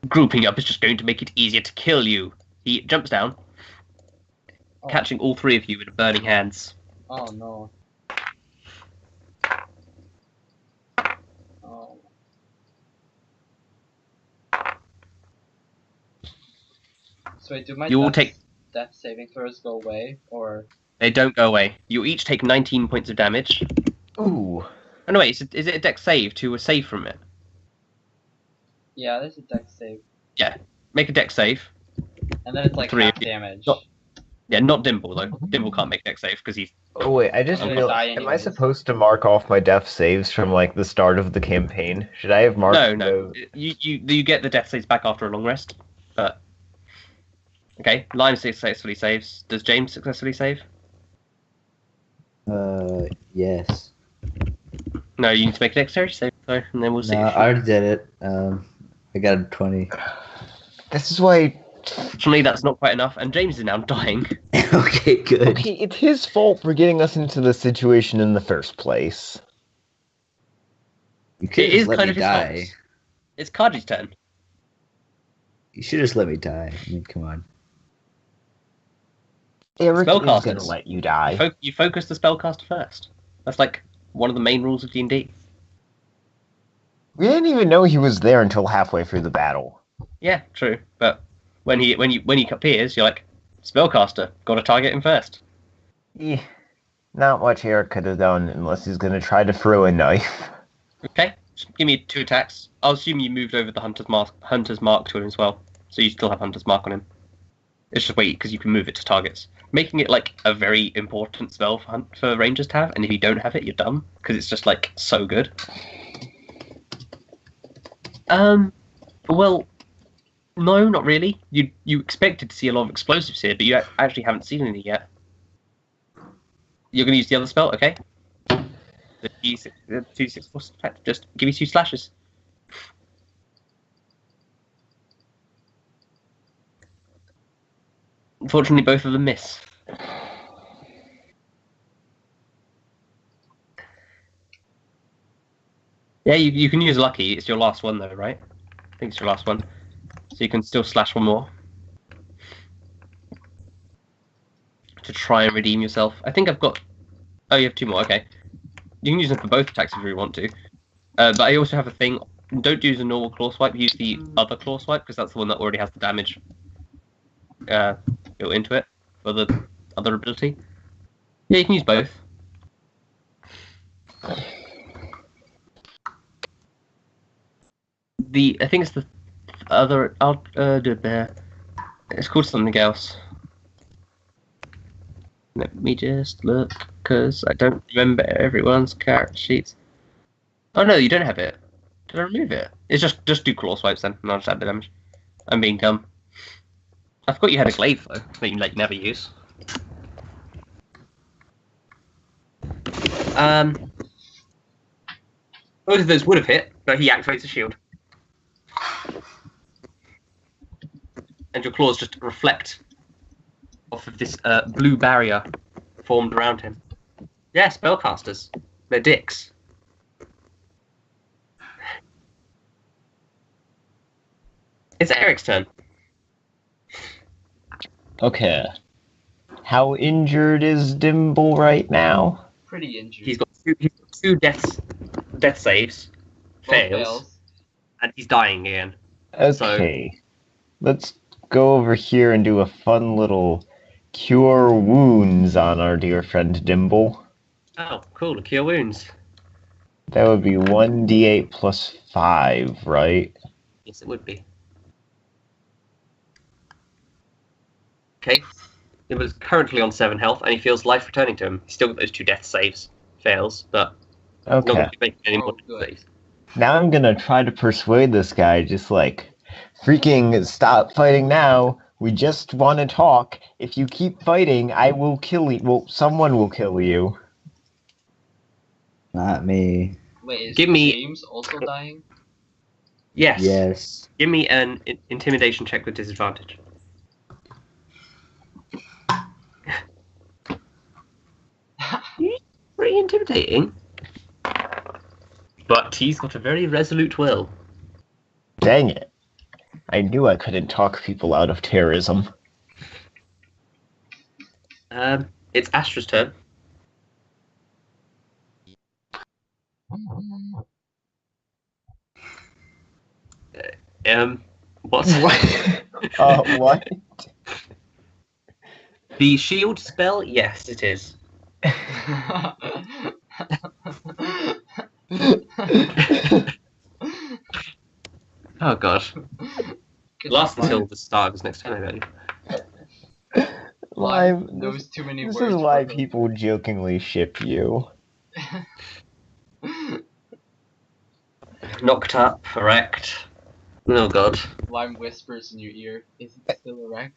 grouping up is just going to make it easier to kill you. He jumps down, catching all 3 of you with burning hands.
Oh no. Oh. So wait, do my death saving throws go away, or?
They don't go away. You each take 19 points of damage.
Ooh.
Oh no, wait, is it a dex save to save from it?
Yeah, there's a dex save.
Yeah, make a dex save.
And then it's like
3
half
of you.
damage.
Not Dimble though. Dimble can't make dex save because he's.
Oh wait, I just
I'm gonna
realized.
die
Am I
anyways.
supposed to mark off my death saves from the start of the campaign? Should I have marked?
No. You get the death saves back after a long rest. But okay, Lime successfully saves. Does James successfully save?
Yes.
No, you need to make a dexterity save though, and then we'll see.
No, I already did it. I got a 20.
This is why
Fortunately, that's not quite enough, and James is now dying.
Okay, good.
Okay, it's his fault for getting us into this situation in the first place.
You could
It
just
is
let
kind
me
of his
die.
fault. It's Kaji's turn.
You should just let me die. I mean, come on.
Erik is
Spellcasters.
gonna let you die.
You focus the spellcaster first. That's like one of the main rules of D&D.
We didn't even know he was there until halfway through the battle.
Yeah, true. But when he appears, you're like, spellcaster, gotta target him first.
Eh, not much Erik could have done unless he's gonna try to throw a knife.
Okay, just give me 2 attacks. I'll assume you moved over the hunter's mark to him as well, so you still have hunter's mark on him. It's just wait because you can move it to targets, making it like a very important spell for rangers to have. And if you don't have it, you're dumb because it's just like so good. Well, no, not really. You expected to see a lot of explosives here, but you actually haven't seen any yet. You're going to use the other spell, okay? The 2d6 force effect. Just give me 2 slashes. Unfortunately, both of them miss. Yeah, you can use lucky. It's your last one though, right? I think it's your last one. So you can still slash one more. To try and redeem yourself. I think I've got... Oh, you have 2 more, okay. You can use them for both attacks if you want to. But I also have a thing. Don't use a normal claw swipe, use the other claw swipe, because that's the one that already has the damage built into it for the other ability. Yeah, you can use both. I think it's the other... it's called something else. Let me just look, because I don't remember everyone's character sheets. Oh no, you don't have it. Did I remove it? It's just do claw swipes then, and I'll just add the damage. I'm being dumb. I forgot you had a glaive though, that you like never use. Both of those would have hit, but he activates a shield. And your claws just reflect off of this blue barrier formed around him. Yeah, spellcasters. They're dicks. It's Eric's turn.
Okay. How injured is Dimble right now?
Pretty injured.
He's got 2 death saves.
Both
Fails. And he's dying again.
Okay. Let's go over here and do a fun little cure wounds on our dear friend Dimble.
Oh, cool. Cure wounds.
That would be 1d8 plus 5, right?
Yes, it would be. Okay. He was currently on 7 health, and he feels life returning to him. He's still got those 2 death saves. Fails, but not
Okay.
going to be making any more
Oh,
death saves.
Now I'm gonna try to persuade this guy, just like, freaking stop fighting now. We just want to talk. If you keep fighting, I will kill you. Well, someone will kill you.
Not me.
Wait, is
Give me-
James also dying?
Yes.
Yes.
Give me an intimidation check with disadvantage. Pretty intimidating. But he's got a very resolute will.
Dang it. I knew I couldn't talk people out of terrorism.
It's Astra's turn. What?
What?
The shield spell? Yes, it is. Oh god. Last until the start of his next turn, I believe.
Live.
knows too many
This
words.
is why
for him.
people jokingly ship you.
Knocked up, erect. Oh god.
Lime whispers in your ear. Is it still erect?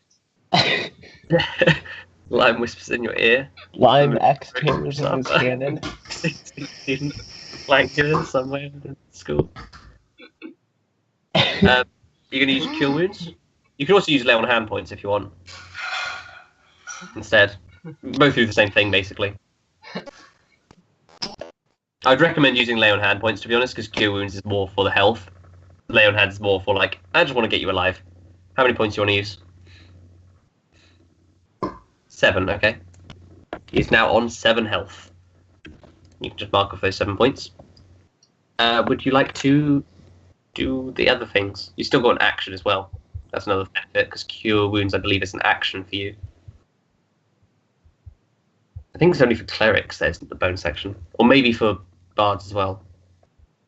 Lime whispers in your ear.
Lime X terrorism is canon.
Like somewhere in school. You're gonna use cure wounds? You can also use lay on hand points if you want. Instead, both do the same thing basically. I'd recommend using lay on hand points to be honest, because cure wounds is more for the health. Lay on hands is more for like, I just want to get you alive. How many points do you want to use? 7. Okay. He's now on 7 health. You can just mark off those 7 points. Would you like to do the other things? You still got an action as well. That's another benefit, because cure wounds, I believe, is an action for you. I think it's only for clerics, there's the bonus action. Or maybe for bards as well.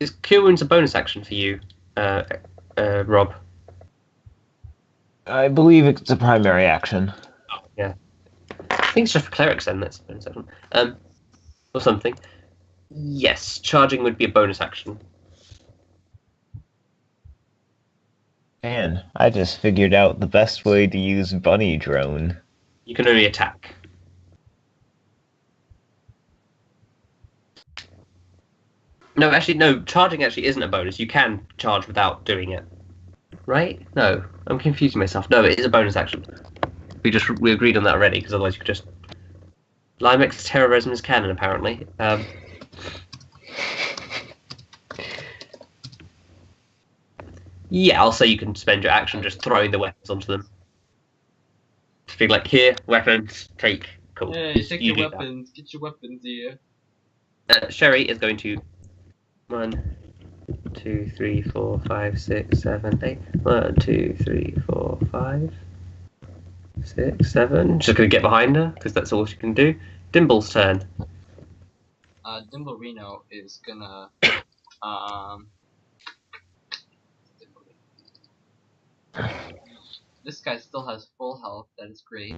Is cure wounds a bonus action for you, Rob?
I believe it's a primary action.
Oh, yeah. I think it's just for clerics then, that's a bonus action. Or something. Yes, charging would be a bonus action.
Man, I just figured out the best way to use bunny drone.
You can only attack. No, actually, no. Charging actually isn't a bonus. You can charge without doing it, right? No, I'm confusing myself. No, it is a bonus action. We agreed on that already, because otherwise you could just Limex terrorism is canon apparently. Yeah, I'll say you can spend your action just throwing the weapons onto them. Just being like, here, weapons, take. Cool.
Hey,
Just-
take
you
your
do that.
weapons. Get your weapons here.
Sherry is going to 1, 2, 3, 4, 5, 6, 7, 8. 1, 2, 3, 4, 5, 6, 7. Just going to get behind her because that's all she can do. Dimble's turn.
Dimble Reno is gonna this guy still has full health. That is great.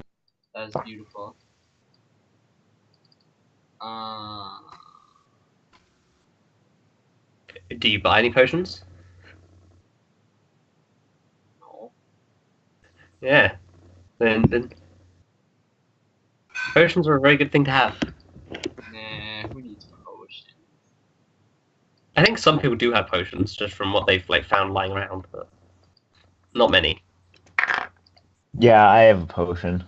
That is beautiful.
Do you buy any potions?
No.
Yeah. Then potions are a very good thing to have.
Nah, who needs potions?
I think some people do have potions just from what they've like found lying around, but not many.
Yeah, I have a potion.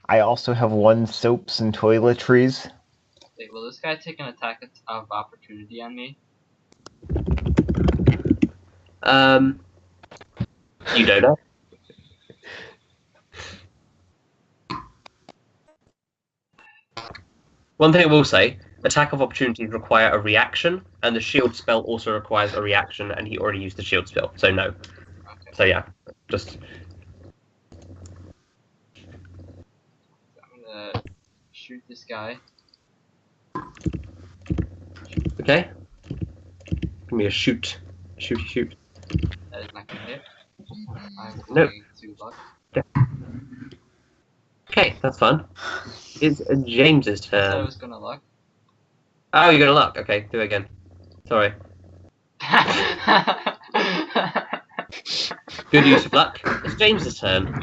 I also have 1 soaps and toiletries.
Wait, will this guy take an attack of opportunity on me?
You don't know. One thing I will say, attack of opportunity require a reaction, and the shield spell also requires a reaction, and he already used the shield spell, so no.
Okay.
So yeah, just
I'm gonna shoot this guy.
okay. Give me a shoot. Shoot.
That is not gonna hit. I'm
Nope.
going to luck.
Okay, that's fun. It's James's
I said I
turn.
was gonna luck.
Oh, you're gonna luck. Okay, do it again. Sorry. Good use of luck. It's James's turn.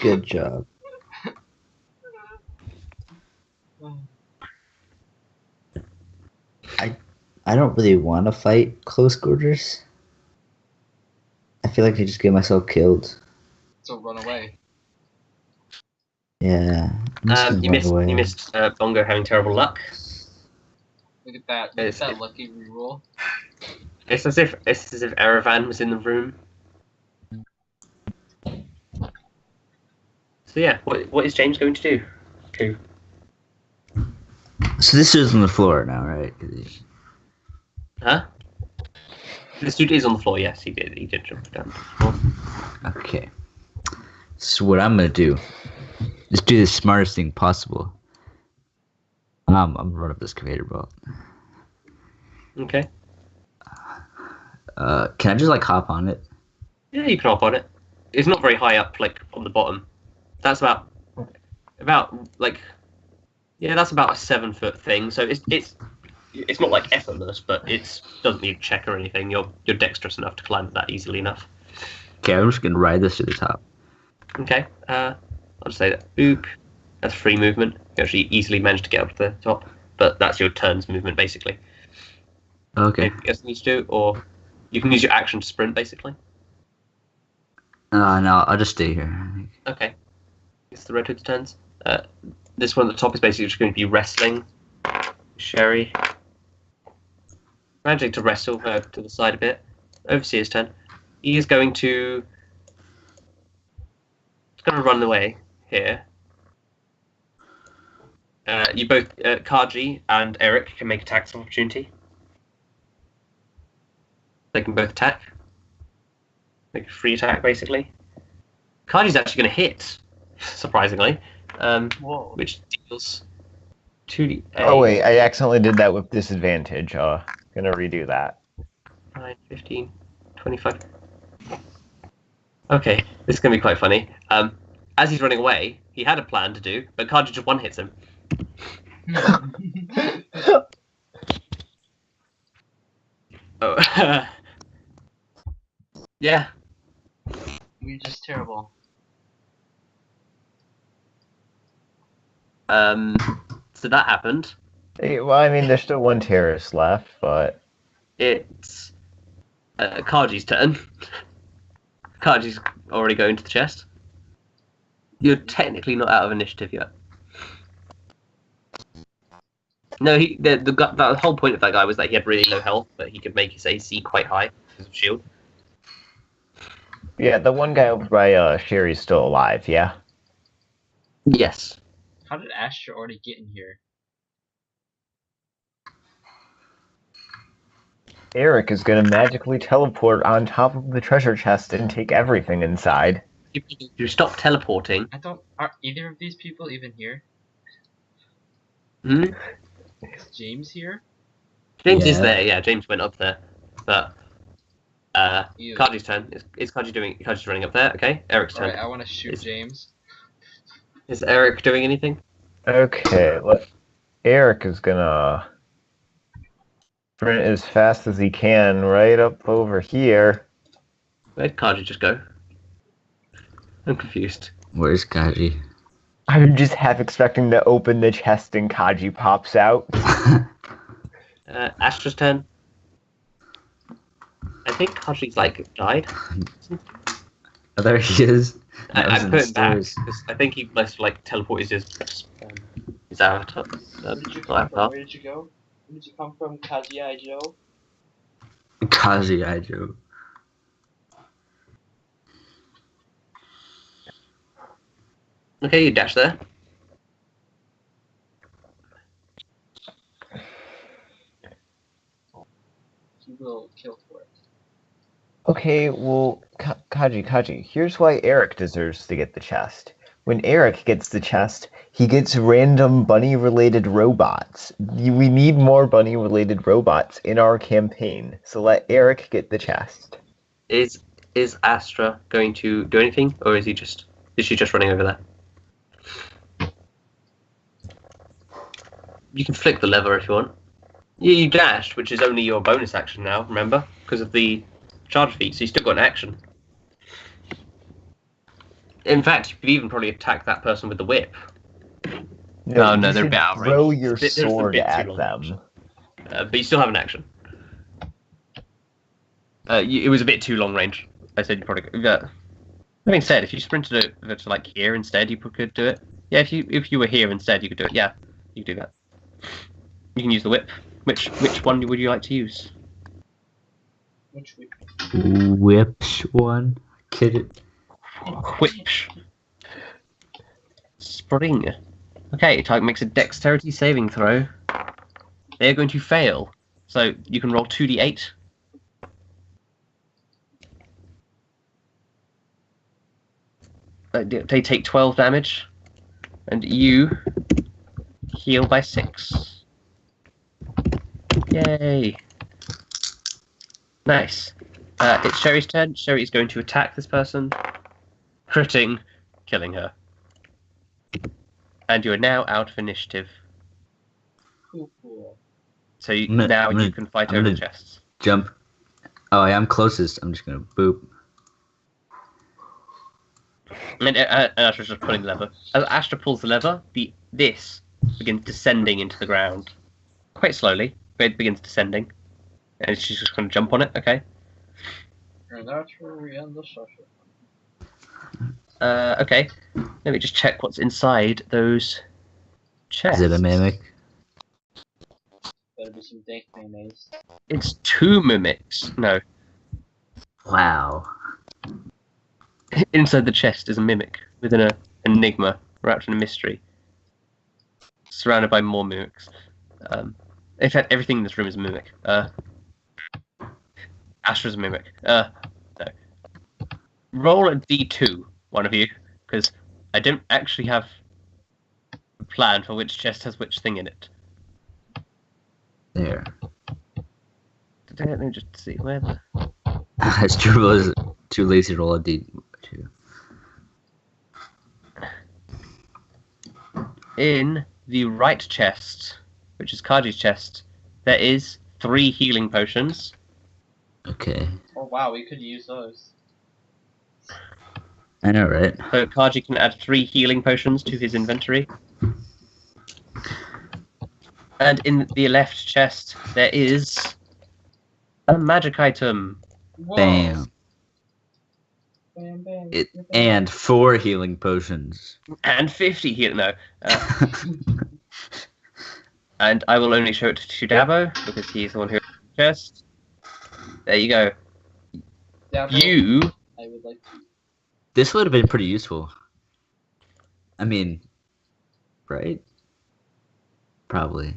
Good job. I don't really want to fight close quarters. I feel like I just get myself killed.
So run away.
Yeah. I'm just gonna
You
run away.
missed Bongo having terrible luck.
Look at that. Look at that lucky reroll.
It's as if Erevan was in the room. So yeah, what is James going to do? Okay.
So this is on the floor now, right? 'Cause he's-
Huh? This dude is on the floor. Yes, he did. He did jump down.
Okay. So what I'm gonna do is do the smartest thing possible. I'm gonna run up this conveyor belt.
Okay.
Can I just like hop on it?
Yeah, you can hop on it. It's not very high up, like on the bottom. That's about like, yeah, that's about a 7-foot thing. So it's not like effortless, but it doesn't need a check or anything. You're dexterous enough to climb that easily enough.
Okay, I'm just gonna ride this to the top.
Okay. I'll just say that. Boop. That's free movement. You actually easily manage to get up to the top, but that's your turn's movement basically.
Okay.
Anything else you need to do, or you can use your action to sprint, basically.
No, I'll just stay here.
Okay. It's the Red Hood's turns. This one at the top is basically just going to be wrestling Sherry. Managing to wrestle her to the side a bit. Overseer's turn. He is going to... He's going to run away here. You both, Kaji and Erik, can make attacks of opportunity. They can both attack. Make a free attack, basically. Kaji's actually going to hit, surprisingly.
Whoa.
Which deals 2d8.
Oh wait, I accidentally did that with disadvantage. Gonna redo that.
9, 15, 25. Okay, this is going to be quite funny. As he's running away, he had a plan to do, but Kaji just one hits him. Oh. Yeah.
We're just terrible.
So that happened.
Hey, well, I mean, there's still one terrorist left, but
It's Kaji's turn. Kaji's already going to the chest. You're technically not out of initiative yet. No, the whole point of that guy was that he had really low health, but he could make his AC quite high because of shield.
yeah, the one guy over by Sherry's still alive. Yeah.
Yes.
How did Astra already get in here?
Erik is gonna magically teleport on top of the treasure chest and take everything inside.
If you stop teleporting.
Are either of these people even here?
Hmm?
Is James here?
James is
Yeah.
there. Yeah, James went up there, but
Ew.
Kaji's turn. Is Kaji doing? Kaji's running up there. Okay. Eric's turn.
Alright, I want to shoot
Is-
James.
Is Erik doing anything?
Okay, Erik is gonna sprint as fast as he can right up over here.
Where'd Kaji just go? I'm confused.
Where's Kaji?
I'm just half expecting to open the chest and Kaji pops out.
Astra's turn. I think Kaji's died.
Oh, there he is.
I
That was in
put
the
him back
stairs.
because I think he must have teleported his avatar.
Where did you come from? Where did you go? Where did you come from, Kaji Joe?
Kaji, I joke.
Okay, you dash there.
He will kill for it.
Okay, well, Kaji, here's why Erik deserves to get the chest. When Erik gets the chest, he gets random bunny-related robots. We need more bunny-related robots in our campaign, so let Erik get the chest.
Is Astra going to do anything, or is she just running over there? You can flick the lever if you want. Yeah, you dashed, which is only your bonus action now, remember? Because of the charge feat, so you still got an action. In fact, you could even probably attack that person with the whip. No,
you
they're a
should
bit out of range.
throw your
They're just a
sword
bit too
at
long.
them.
But you still have an action. It was a bit too long range. I said you probably. Having said, if you sprinted it to here instead, you could do it. Yeah, if you were here instead, you could do it. Yeah, you could do that. You can use the whip. Which one would you like to use?
Which week?
Whips one. Kid it.
Whip. Spring. Okay, type makes a dexterity saving throw. They are going to fail. So you can roll 2d8. They take 12 damage. And you heal by 6. Yay. Nice. It's Sherry's turn. Sherry is going to attack this person. Critting, killing her. And you are now out of initiative.
Cool.
So
I'm gonna-
you can fight
I'm
over the
gonna-
chests.
Jump. Oh, I am closest. I'm just gonna boop.
And Astra's just pulling the lever. As Astra pulls the lever, this begins descending into the ground. Quite slowly, but it begins descending. And she's just going to jump on it. Okay.
And that's where we end the session.
Okay. Let me just check what's inside those chests.
Is it a mimic?
Better be some dank mayonnaise.
It's 2 mimics. No.
Wow.
Inside the chest is a mimic within an enigma, wrapped in a mystery, surrounded by more mimics. In fact, everything in this room is a mimic. Astra's a mimic. No. Roll a d2, one of you, because I don't actually have a plan for which chest has which thing in it.
There.
Let me just see where the...
It's true. I was too lazy to roll a D2.
In the right chest, which is Kaji's chest, there is 3 healing potions.
Okay.
Oh wow, we could use those.
I know, right?
So Kaji can add 3 healing potions to his inventory. And in the left chest, there is a magic item.
Whoa.
Bam.
Bam, bam,
It
bam.
and 4 healing potions.
And 50 heal. No. And I will only show it to Dabo, because he's the one who has the chest. There you go.
Dabo,
You...
I would like to.
This would have been pretty useful. I mean, right? Probably.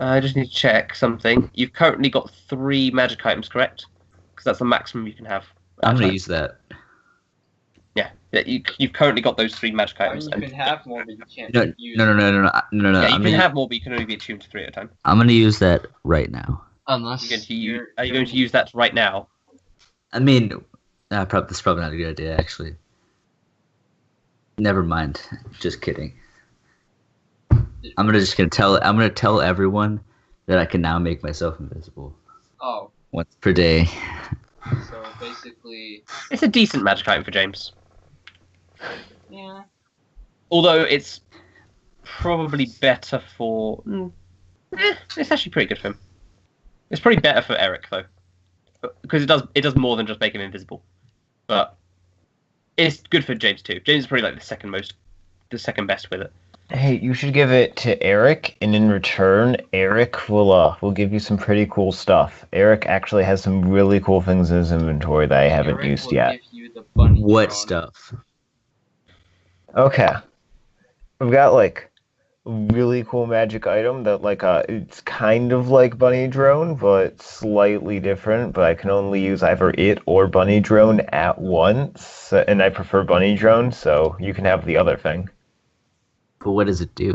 I just need to check something. You've currently got 3 magic items, correct? Because that's the maximum you can have.
I'm gonna use that.
Yeah, you've currently got those 3 magic
I mean,
items.
you
and-
can have more, but you can't
No,
use
no, no, no, no, no, no.
Yeah, you
I'm
can
gonna,
have more, but you can only be attuned to 3 at a time.
I'm gonna use that right now.
Unless
Are you going to use that right now?
I mean, this is probably not a good idea, actually. Never mind. Just kidding. I'm gonna tell everyone that I can now make myself invisible
Oh,
once per day.
so basically,
It's a decent magic item for James.
yeah.
Although it's probably better for... it's actually pretty good for him. It's probably better for Erik, though. Because it does more than just make him invisible. But it's good for James, too. James is probably like the second best with it.
Hey, you should give it to Erik, and in return, Erik will give you some pretty cool stuff. Erik actually has some really cool things in his inventory that I haven't
Erik
used
will
yet.
give you the bunny
What
drone.
stuff?
Okay. We've got like a really cool magic item that it's kind of like Bunny Drone, but slightly different, but I can only use either it or Bunny Drone at once, and I prefer Bunny Drone, so you can have the other thing.
But what does it do?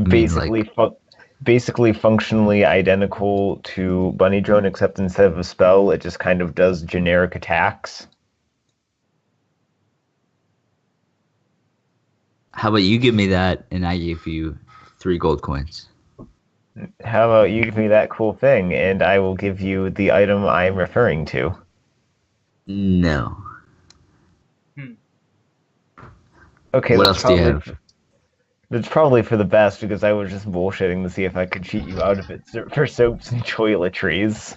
Basically functionally identical to Bunny Drone, except instead of a spell, it just kind of does generic attacks.
How about you give me that and I give you 3 gold coins?
How about you give me that cool thing, and I will give you the item I'm referring to.
No.
Okay,
What
that's
else do you
probably-
have?
That's probably for the best, because I was just bullshitting to see if I could cheat you out of it for soaps and toiletries.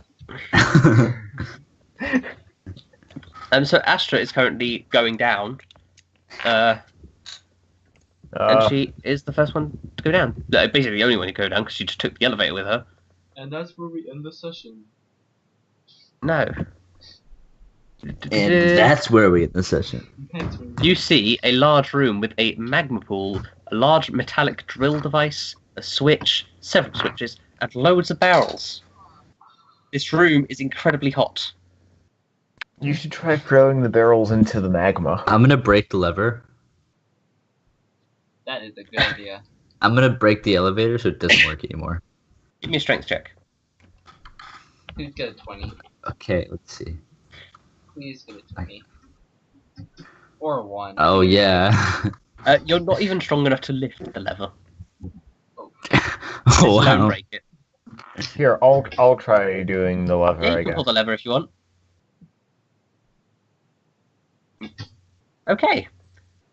So Astra is currently going down. And she is the first one to go down. Basically the only one to go down, because she just took the elevator with her.
And that's where we end the session.
No.
And that's where we end the session.
That's where
You see a large room with a magma pool, a large metallic drill device, a switch, several switches, and loads of barrels. This room is incredibly hot.
You should try throwing the barrels into the magma.
I'm gonna break the lever.
That is a good idea.
I'm gonna break the elevator so it doesn't work anymore.
Give me a strength check.
Please get a 20.
Okay, let's see.
Please get a 20. Or a 1.
Oh yeah.
You're not even strong enough to lift the lever.
Oh
Let alone
wow.
break it.
Here, I'll try doing the lever,
Yeah,
I
you can
guess.
pull the lever if you want. Okay.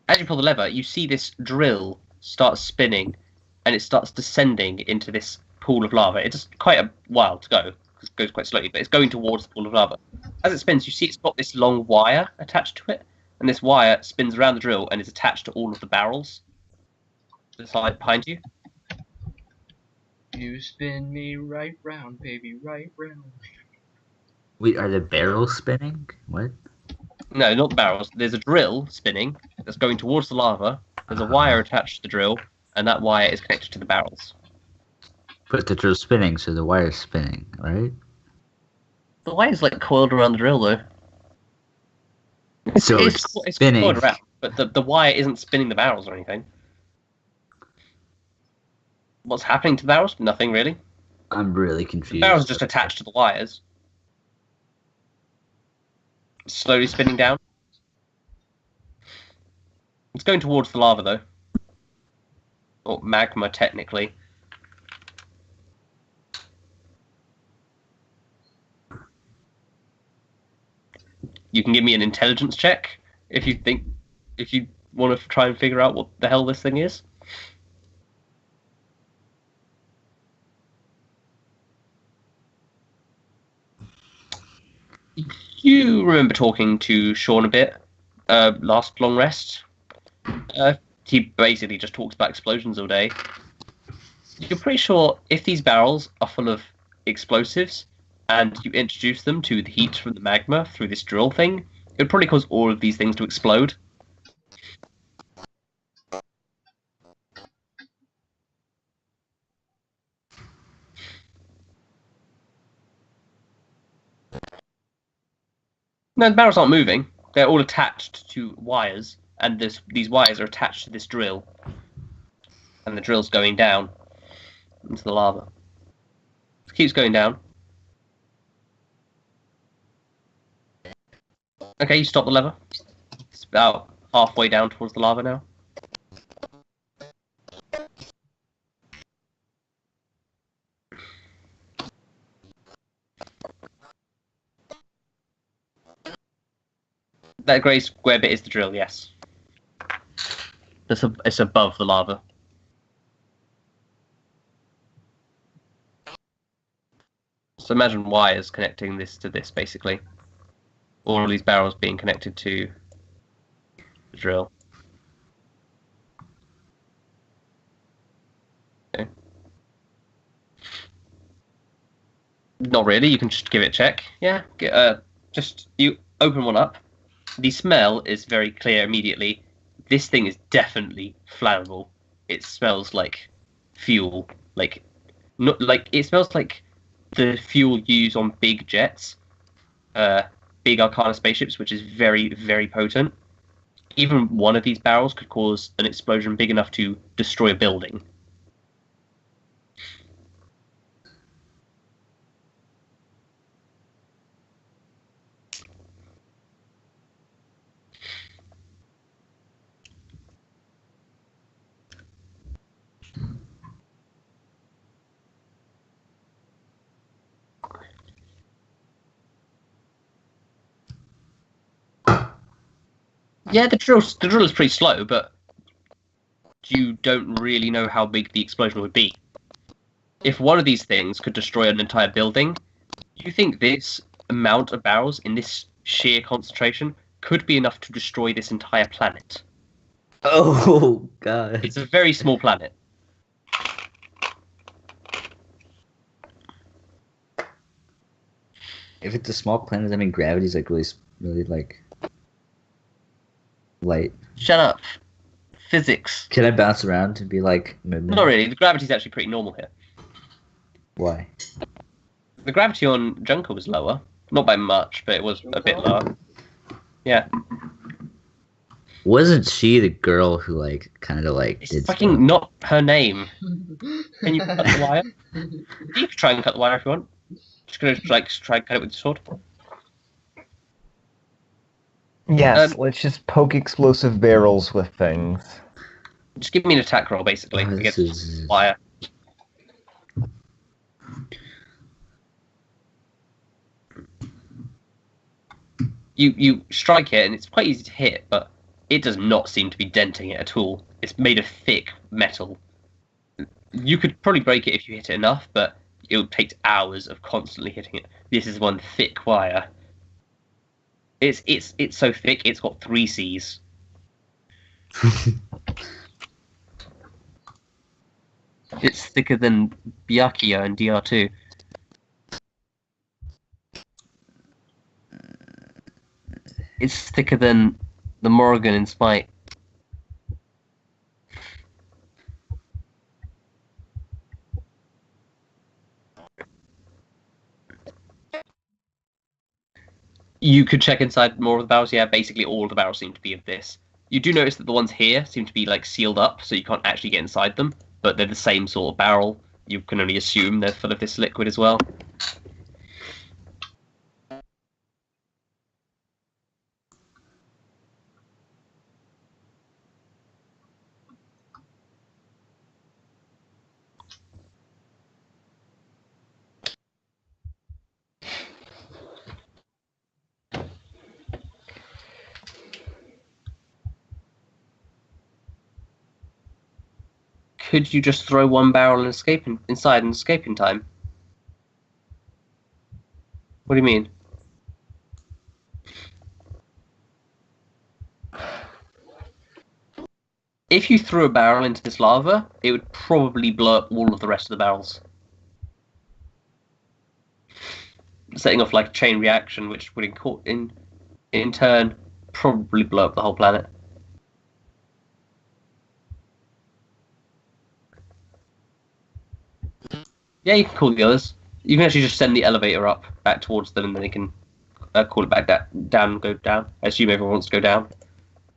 As you pull the lever, you see this drill start spinning, and it starts descending into this pool of lava. It's quite a while to go. It goes quite slowly, but it's going towards the pool of lava. As it spins, you see it's got this long wire attached to it, and this wire spins around the drill and is attached to all of the barrels to the side behind you.
You spin me right round, baby, right round.
Wait, are the barrels spinning? What?
No, not the barrels. There's a drill spinning that's going towards the lava. There's a wire attached to the drill, and that wire is connected to the barrels.
But the drill's spinning, so the wire's spinning, right?
The wire's like coiled around the drill, though.
So it's spinning.
Coiled around, but the wire isn't spinning the barrels or anything. What's happening to the barrels? Nothing really.
I'm really
The
confused.
barrels are just attached to the wires. Slowly spinning down. It's going towards the lava, though. Or magma, technically. You can give me an intelligence check if you want to try and figure out what the hell this thing is. You remember talking to Sean a bit last long rest. He basically just talks about explosions all day. You're pretty sure if these barrels are full of explosives and you introduce them to the heat from the magma through this drill thing, it would probably cause all of these things to explode. No, the barrels aren't moving. They're all attached to wires, and these wires are attached to this drill. And the drill's going down into the lava. It keeps going down. Okay, you stop the lever. It's about halfway down towards the lava now. That grey square bit is the drill, yes. It's above the lava. So imagine wires connecting this to this, basically. All of these barrels being connected to the drill. Okay. Not really, you can just give it a check. Yeah, just you open one up. The smell is very clear immediately. This thing is definitely flammable. It smells like fuel. It smells like the fuel used on big jets, big Arcana spaceships, which is very, very potent. Even one of these barrels could cause an explosion big enough to destroy a building. Yeah, the drill is pretty slow, but you don't really know how big the explosion would be. If one of these things could destroy an entire building, you think this amount of barrels in this sheer concentration could be enough to destroy this entire planet.
Oh, God.
It's a very small planet.
If it's a small planet, I mean, gravity's like really like light.
Shut up. Physics.
Can I bounce around and be like...
Not really. The gravity's actually pretty normal here.
Why?
The gravity on Junker was lower. Not by much, but it was a bit lower. Yeah.
Wasn't she the girl who, like, kind of, like,
It's
did
fucking
stuff?
not her name. Can you cut the wire? You can try and cut the wire if you want. Just gonna try and cut it with the sword.
Yes, let's just poke explosive barrels with things.
Just give me an attack roll, basically,
Oh,
against
this is-
the wire. You strike it, and it's quite easy to hit, but it does not seem to be denting it at all. It's made of thick metal. You could probably break it if you hit it enough, but it'll take hours of constantly hitting it. This is one thick wire. It's so thick. It's got 3 C's. It's thicker than Byakuya and DR2. It's thicker than the Morrigan in Smite. You could check inside more of the barrels. Yeah, basically all the barrels seem to be of this. You do notice that the ones here seem to be like sealed up, so you can't actually get inside them. But they're the same sort of barrel. You can only assume they're full of this liquid as well. Could you just throw one barrel and escape inside and escape in time? What do you mean? If you threw a barrel into this lava, it would probably blow up all of the rest of the barrels. Setting off like a chain reaction, which would in turn probably blow up the whole planet. Yeah, you can call the others. You can actually just send the elevator up back towards them, and then they can call it back down and go down. I assume everyone wants to go down.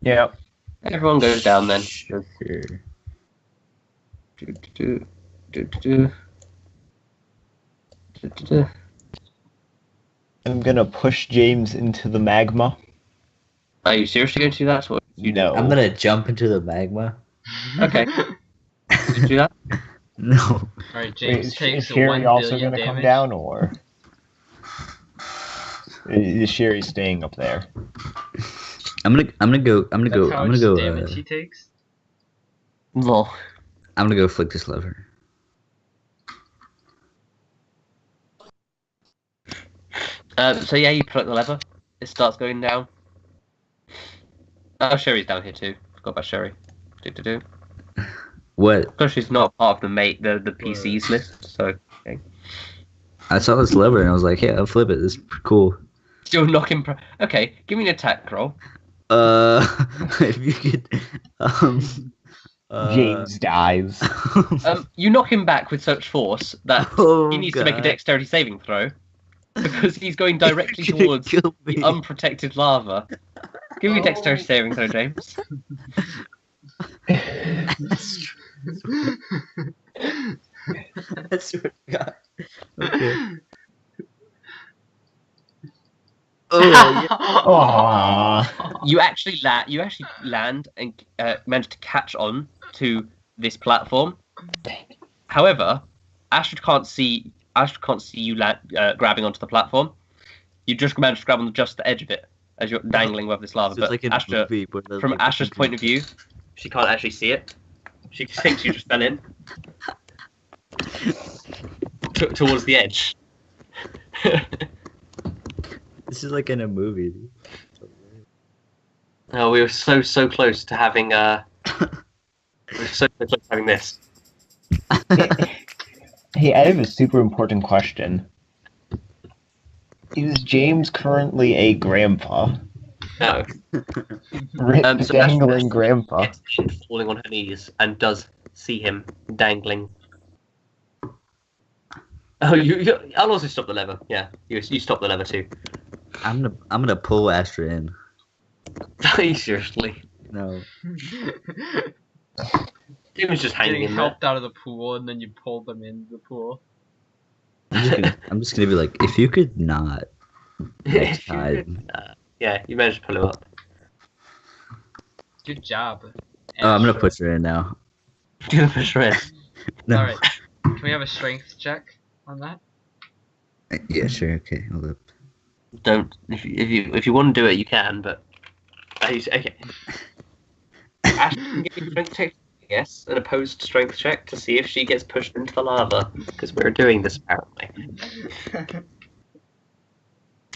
Yeah.
Everyone goes down then.
Sure.
I'm gonna push James into the magma.
Are you seriously going to do that? Or you
No.
I'm gonna jump into the magma.
Okay. Did you do that?
No.
Alright, James
Is
takes a
Sherry
1
also
billion
gonna come
damage.
down, or is Sherry staying up there?
I'm gonna go.
That's how much damage he takes?
No.
I'm gonna go flick this lever.
So yeah, you pull up the lever. It starts going down. Oh, Sherry's down here too. Forgot about Sherry.
What?
Because she's not part of the PCs list. So okay.
I saw this lever and I was like, "Hey, I'll flip it. This is cool."
Still knocking. Okay, give me an attack roll.
If you could,
James dies.
You knock him back with such force that
Oh,
he needs to make a
God.
dexterity saving throw because he's going directly
You're gonna
towards
kill
the
me.
unprotected lava. Give me a dexterity saving throw, James.
I swear to God. Okay. Oh, yeah.
Aww.
You actually land and manage to catch on to this platform. However, Astra can't see you grabbing onto the platform. You just manage to grab on just the edge of it as you're dangling above this lava.
So it's
But
like in a
Astra,
movie, but there's
from
like
Astra's
a-
point of view, she can't actually see it. She thinks you just fell in towards the edge.
This is like in a movie. Dude.
Oh, we were so close to having we were so close to having this.
Hey, I have a super important question. Is James currently a grandpa?
No. So
Dangling
Astra
grandpa.
gets in falling on her knees and does see him dangling. Oh, I'll also stop the lever. Yeah, you stop the lever too.
I'm gonna pull Astra in.
Seriously,
No.
he was just hanging
Getting
in there.
helped out of the pool and then you pull them into the pool.
I'm just gonna be like, if you could not. Next
If you
time.
could, yeah, you managed to pull him up.
Good job.
Oh, I'm gonna
Astra.
push her in now.
Do the push red.
No.
Alright. Can we have a strength check on that?
Yeah, sure. Okay, hold up.
Don't if you want to do it, you can. But okay. Astra can give you strength check yes, an opposed strength check to see if she gets pushed into the lava, because we're doing this apparently.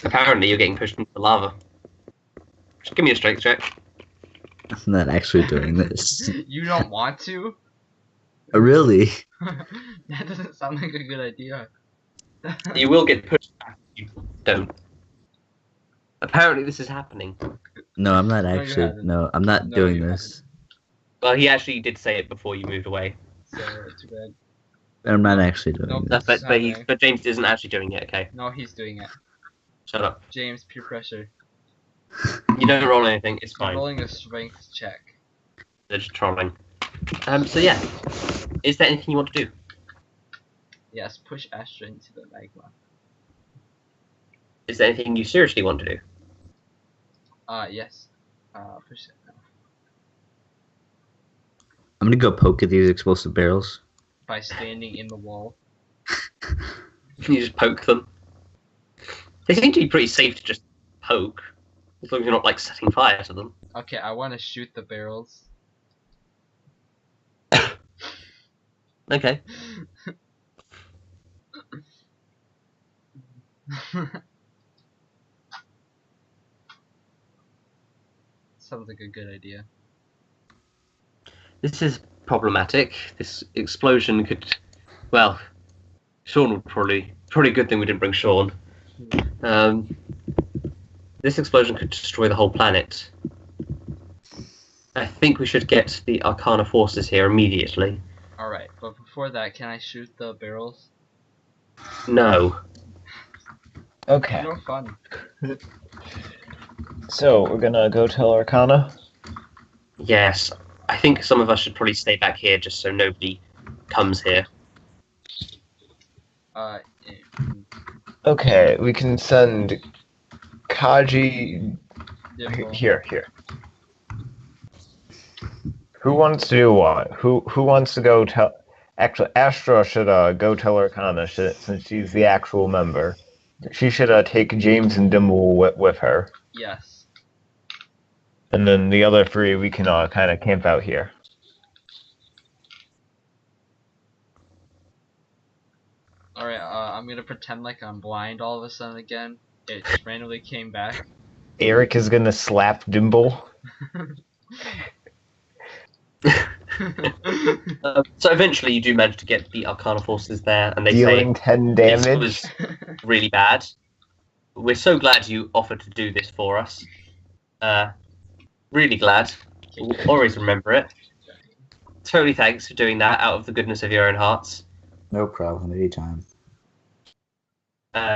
Apparently, you're getting pushed into the lava. Just give me a strength check.
I'm not actually doing this.
You don't want to?
Oh, really?
That doesn't sound like a good idea.
You will get pushed back if you don't. Apparently, this is happening.
No, I'm not
No, you
actually.
haven't.
No, I'm not
No,
doing
you
this.
Well, he actually did say it before you moved away.
So, too bad.
I'm not actually doing
Nope.
this.
But James isn't actually doing it. Okay,
No, he's doing it.
shut up.
James, peer pressure.
You don't roll anything. It's
I'm
fine.
rolling a strength check.
They're just trolling. So yeah, is there anything you want to do?
Yes, push Astra into the magma.
Is there anything you seriously want to do?
Yes. Push it now.
I'm gonna go poke at these explosive barrels.
By standing in the wall.
You just poke them. They seem to be pretty safe to just poke, as long as you're not like setting fire to them.
Okay, I want to shoot the barrels.
Okay.
Sounds like a good idea.
This is problematic. This explosion could, well, Sean would probably a good thing we didn't bring Sean. This explosion could destroy the whole planet. I think we should get the Arcana forces here immediately.
Alright, but before that, can I shoot the barrels?
No.
Okay,
No fun.
so we're gonna go tell Arcana.
Yes. I think some of us should probably stay back here just so nobody comes here.
Eh,
Okay, we can send Kaji
Dimble.
here. Who wants to do what? Who wants to go tell? Actually, Astra should go tell Arcana since she's the actual member. She should take James and Dimble with her,
Yes.
and then the other three we can kind of camp out here.
Alright, I'm gonna pretend like I'm blind all of a sudden again. It just randomly came back.
Erik is gonna slap Dimble.
So eventually you do manage to get the Arcana forces there, and they
Dealing
say
10
this
damage.
was really bad. We're so glad you offered to do this for us. Really glad. We'll always remember it. Totally thanks for doing that out of the goodness of your own hearts.
No problem. Anytime.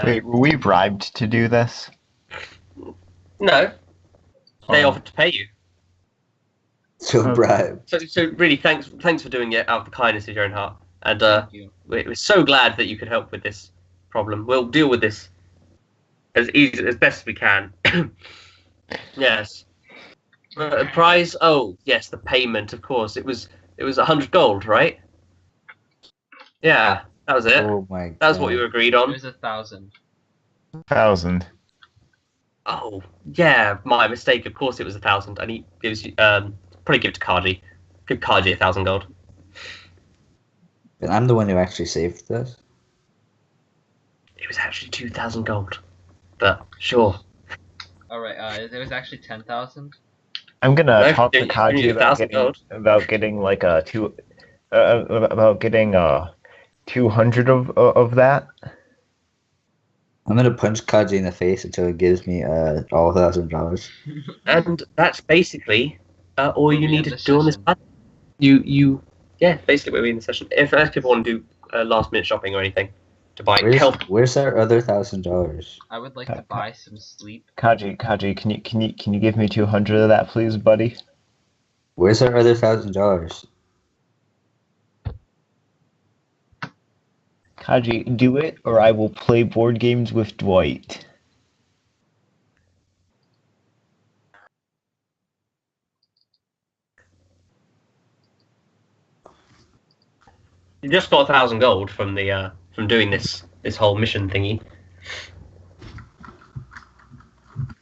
Wait, were we bribed to do this?
No, they
Oh.
offered to pay you.
So
Okay.
bribe.
So really, thanks for doing it out of the kindness of your own heart. And
Thank you.
we're so glad that you could help with this problem. We'll deal with this as best we can. Yes. Prize? Oh, yes, the payment. Of course, it was 100 gold, right? Yeah, that was it.
Oh my god.
That was what you agreed
It
on.
was 1,000.
1,000.
Oh, yeah, my mistake. Of course, it was 1,000. And he gives you probably give it to Kaji. Give Kaji 1,000 gold.
And I'm the one who actually saved this.
It was actually 2,000 gold. But sure.
Alright, it was actually 10,000.
I'm gonna
No,
talk to
you need
Kaji
1,000 gold.
about getting like about getting 200 of that.
I'm gonna punch Kaji in the face until he gives me all $1,000.
And that's basically all
Where
you
we
need
end
to
the
do on this
session.
planet. Yeah, basically where we in the session. If people want to do last minute shopping or anything to buy health,
Where's our other $1,000?
I would like to buy some sleep.
Kaji, can you give me 200 of that, please, buddy?
Where's our other $1,000?
Kaji, do it, or I will play board games with Dwight.
you just got 1,000 gold from the from doing this whole mission thingy.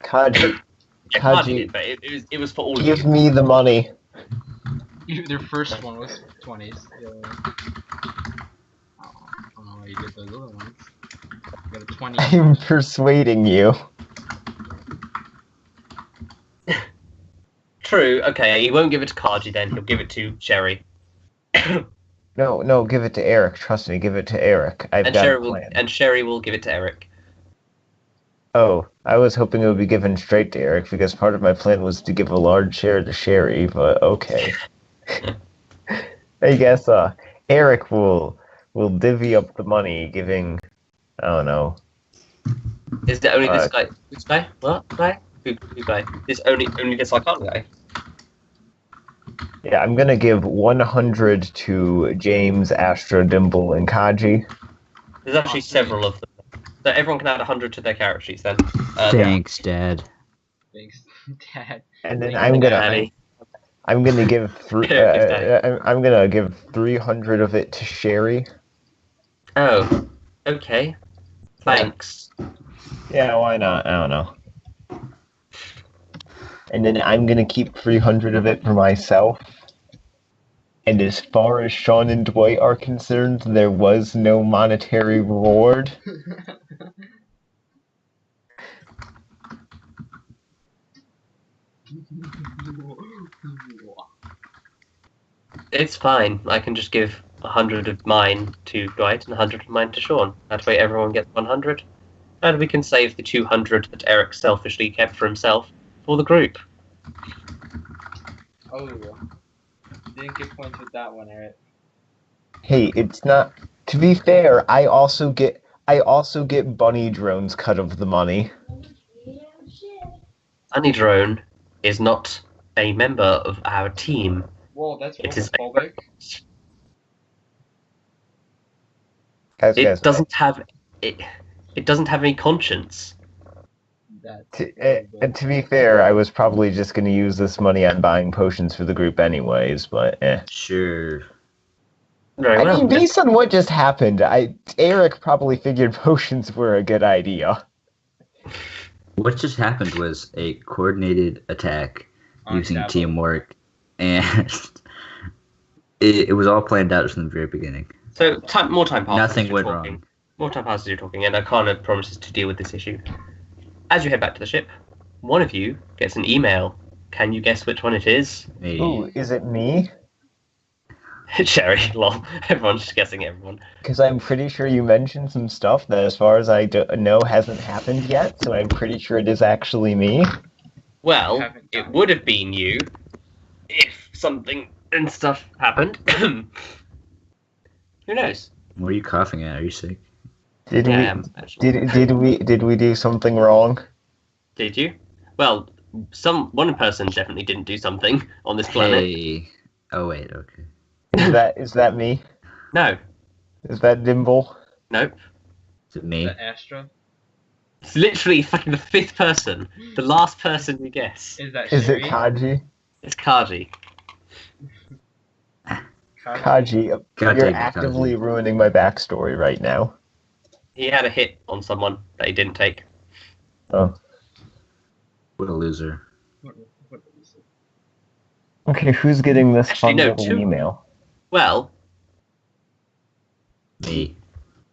Kaji,
Yeah,
Kaji,
Kaji did, but it was for all of
give
you.
me the money.
Their first one was 20s. The other one. Oh, I don't know why you did those other ones. You got a 20.
I'm persuading you.
True. Okay, he won't give it to Kaji then. He'll give it to Sherry.
No, give it to Erik. Trust me, give it to Erik. I've
And
got
Sherry
a
will.
plan.
And Sherry will give it to Erik.
Oh, I was hoping it would be given straight to Erik because part of my plan was to give a large share to Sherry, but okay. I guess Erik will divvy up the money, giving I don't know.
Is it only this guy? Which guy? What guy? Who guy? This only this icon guy.
Yeah, I'm gonna give 100 to James, Astra, Dimble, and Kaji.
There's actually several of them. So everyone can add 100 to their character sheets then.
Thanks, Dad.
Thanks, Dad.
And then
Thanks,
Daddy.
I'm gonna give I'm gonna give 300 of it to Sherry.
Oh, okay. Thanks.
Yeah, why not? I don't know. And then I'm gonna keep 300 of it for myself. And as far as Sean and Dwight are concerned, there was no monetary reward.
It's fine. I can just give 100 of mine to Dwight and 100 of mine to Sean. That way everyone gets 100. And we can save the 200 that Erik selfishly kept for himself for the group.
Oh, you didn't get points with that one, Erik.
Hey, it's not. To be fair, I also get Bunny Drone's cut of the money.
Honey Drone is not a member of our team.
Whoa, that's
It is
homophobic.
It doesn't have any conscience.
And to be fair, I was probably just going to use this money on buying potions for the group anyways, but eh.
Sure.
Very
I
well.
mean, based on what just happened, Erik probably figured potions were a good idea.
What just happened was a coordinated attack using
Dabo.
teamwork, and it was all planned out from the very beginning.
So more time passes.
Nothing
as you're
went
talking.
wrong.
More time passes as you're talking, and Arcana promises to deal with this issue. As you head back to the ship, one of you gets an email. Can you guess which one it is?
Me.
Ooh, is it me?
Sherry, lol. Everyone's just guessing everyone.
Because I'm pretty sure you mentioned some stuff that, as far as I know, hasn't happened yet, so I'm pretty sure it is actually me.
Well,
Haven't
it
done.
would have been you if something and stuff happened. Who knows?
What are you coughing at? Are you sick?
Did
actually.
did we do something wrong?
Did you? Well, one person definitely didn't do something on this planet.
Hey. Oh wait. Okay.
Is that me?
No.
Is that Dimble?
Nope.
Is it me?
The Astra?
It's literally fucking the fifth person. The last person you guess.
Is that
Is
Sherry?
it Kaji?
It's Kaji.
Kaji,
God
you're
dang it,
actively
Kaji.
ruining my backstory right now.
He had a hit on someone that he didn't take.
Oh.
What a loser.
What is it?
Okay, who's getting this
Actually,
fun
no,
little
two-
email?
Well,
Me.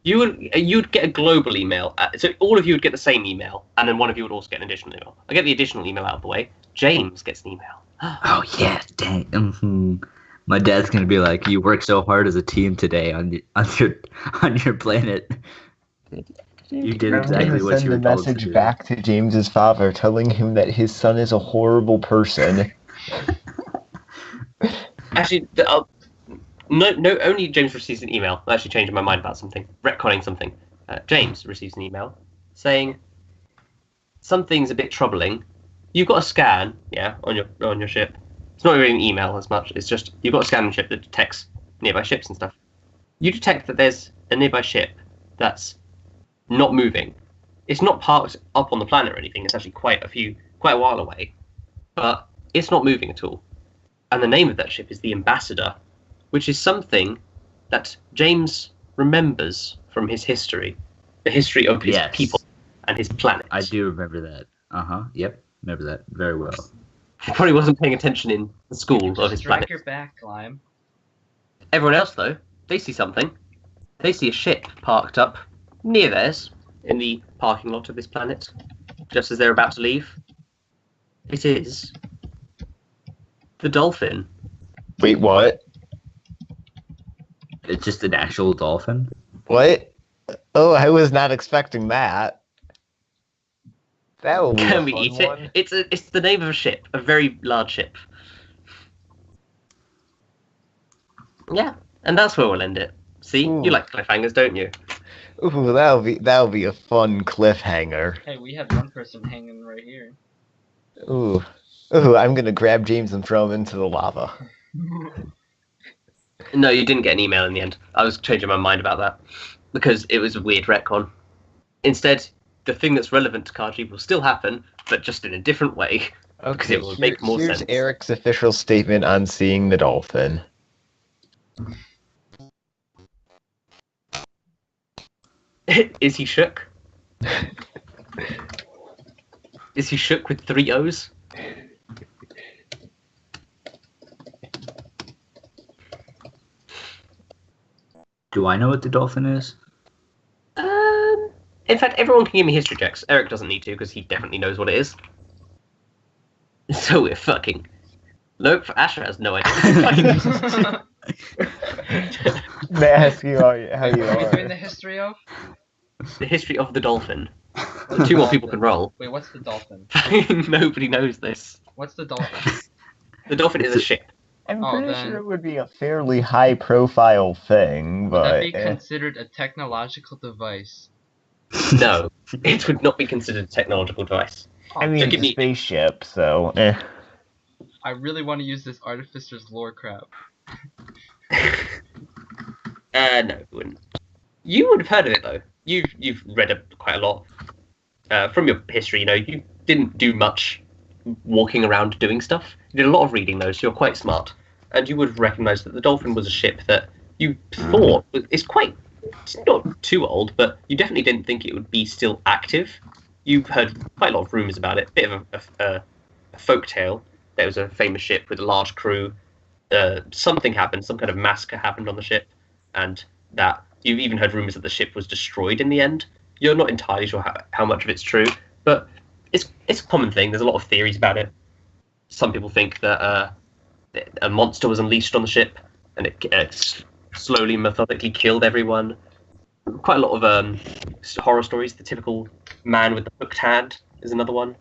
you'd get a global email. So all of you would get the same email, and then one of you would also get an additional email. I get the additional email out of the way. James gets an email.
Oh yeah. Dang. My dad's gonna be like, "You worked so hard as a team today on your planet. You did exactly what you were
Send a
told to
message
do."
back to James's father, telling him that his son is a horrible person.
Actually, no. Only James receives an email. I'm actually changing my mind about something. Retconning something. James receives an email saying something's a bit troubling. You've got a scan, yeah, on your ship. It's not really an email as much. It's just you've got a scan ship that detects nearby ships and stuff. You detect that there's a nearby ship that's not moving. It's not parked up on the planet or anything. It's actually quite a while away, but it's not moving at all. And the name of that ship is the Ambassador, which is something that James remembers from his history, the history of his
Yes.
people and his planet.
I do remember that. Yep. Remember that very well.
He probably wasn't paying attention in the school of his
Strike
planet.
your back, Lime.
Everyone else, though, they see something. They see a ship parked up near theirs in the parking lot of this planet, just as they're about to leave. It is the dolphin.
Wait, what?
It's just an actual dolphin.
What? Oh, I was not expecting that. That will be
Can
a
we
fun
eat
one.
it? It's the name of a ship, a very large ship. Yeah, and that's where we'll end it. See,
Ooh.
you like cliffhangers, don't you?
Ooh, that'll be a fun cliffhanger.
Hey, we had one person hanging right here.
Ooh, I'm gonna grab James and throw him into the lava.
No, you didn't get an email in the end. I was changing my mind about that because it was a weird retcon. Instead, the thing that's relevant to Kaji will still happen, but just in a different way. Because it will make more
here's
sense.
Eric's official statement on seeing the dolphin.
Is he shook? Is he shook with 3 O's?
Do I know what the dolphin is?
In fact, everyone can give me history checks. Erik doesn't need to because he definitely knows what it is. So we're fucking. Nope, Astra has no idea.
May I ask you how you
Are we doing
are?
the history of?
The history of the dolphin.
What's the
2 more people
dolphin?
can roll.
Wait, what's the dolphin?
Nobody knows this.
What's the dolphin?
The dolphin is a ship.
I'm
Oh,
pretty
then-
sure it would be a fairly high-profile thing,
Would that
but
be considered a technological device?
No, it would not be considered a technological device.
I mean,
So
it's
give
a
me-
spaceship, so
I really want to use this artificer's lore crap.
No, you wouldn't. You would have heard of it though. You've read it quite a lot. From your history, you know, you didn't do much walking around doing stuff. You did a lot of reading though, so you're quite smart. And you would have recognised that the Dolphin was a ship that you thought is quite, it's not too old, but you definitely didn't think it would be still active. You've heard quite a lot of rumours about it. Bit of a folk tale. There was a famous ship with a large crew. Something happened, some kind of massacre happened on the ship, and that you've even heard rumours that the ship was destroyed in the end. You're not entirely sure how much of it's true, but it's a common thing. There's a lot of theories about it. Some people think that a monster was unleashed on the ship, and it slowly, methodically killed everyone. Quite a lot of horror stories. The typical man with the hooked hand is another one.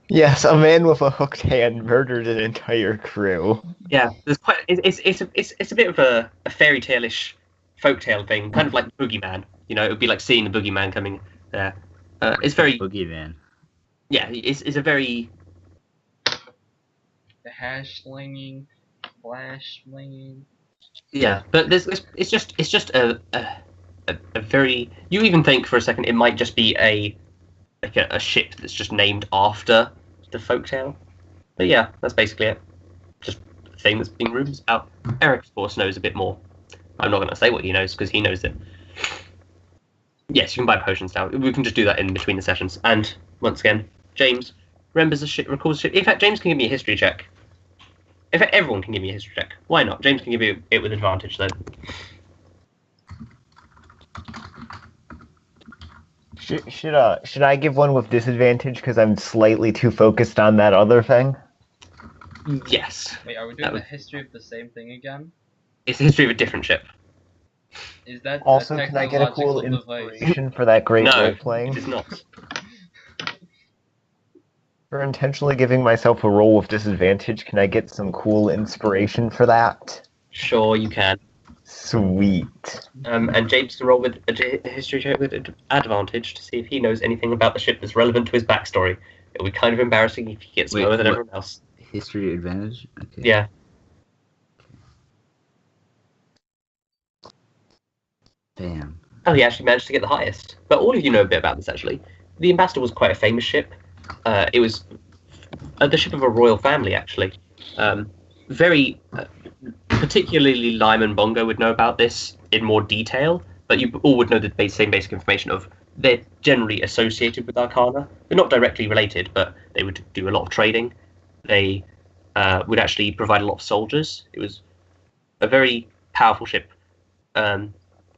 yes, a man with a hooked hand murdered an entire crew.
Yeah, there's quite. It's a bit of a fairy tale-ish folktale thing, kind of like Boogeyman. You know, it would be like seeing the Boogeyman coming there. It's very
Boogeyman.
yeah. It's a very
The hash slinging, flash slinging.
yeah. But it's just a very. You even think for a second it might just be a ship that's just named after the folktale. But yeah, that's basically it. Just a thing that's being rumours about. Erik, of course, knows a bit more. I'm not going to say what he knows because he knows it. Yes, you can buy potions now. We can just do that in between the sessions. And once again, James remembers the ship, recalls the ship. In fact, James can give me a history check. In fact, everyone can give me a history check. Why not? James can give you it with advantage, though.
Should I give one with disadvantage because I'm slightly too focused on that other thing?
Yes.
Wait, are we
That
doing the
would-
history of the same thing again?
It's the history of a different ship.
Is that
Also,
a
can I get a cool
technological device?
inspiration for that great
No,
role playing?
it is not.
For intentionally giving myself a roll with disadvantage, can I get some cool inspiration for that?
Sure, you can.
Sweet.
And James can roll with a history check with advantage to see if he knows anything about the ship that's relevant to his backstory. It'll be kind of embarrassing if he gets
Wait,
lower than
what?
everyone else.
History advantage? Okay.
Yeah.
Bam.
Oh, he actually managed to get the highest. But all of you know a bit about this, actually. The Ambassador was quite a famous ship. It was the ship of a royal family, actually. Very, particularly Lime and Bongo would know about this in more detail, but you all would know the same basic information of they're generally associated with Arcana. They're not directly related, but they would do a lot of trading. they would actually provide a lot of soldiers. It was a very powerful ship.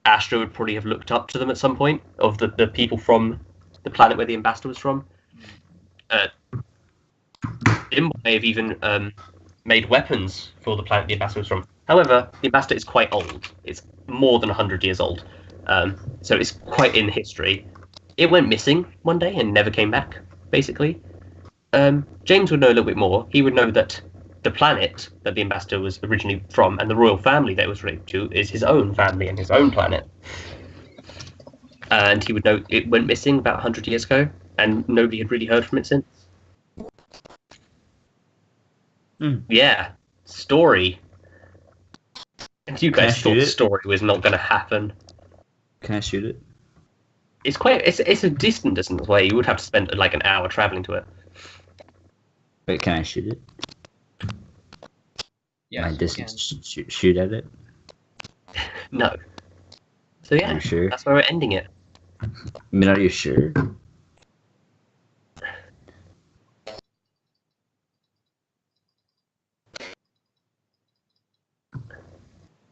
Astra would probably have looked up to them at some point, of the people from the planet where the ambassador was from. Dimble may have even made weapons for the planet the ambassador was from. However, the ambassador is quite old. It's more than 100 years old. So it's quite in history. It went missing one day and never came back, basically. James would know a little bit more. He would know that the planet that the ambassador was originally from and the royal family that it was related to is his own family and his own planet. And he would know it went missing about 100 years ago, and nobody had really heard from it since. Yeah, story. And you guys thought the story was not going to happen.
Can I shoot it?
It's a distant distance away. You would have to spend like an hour traveling to it.
Wait, can I shoot it?
Yes,
My distance shoot at it?
No. So yeah,
Are you sure?
that's where we're ending it.
I mean, are you sure?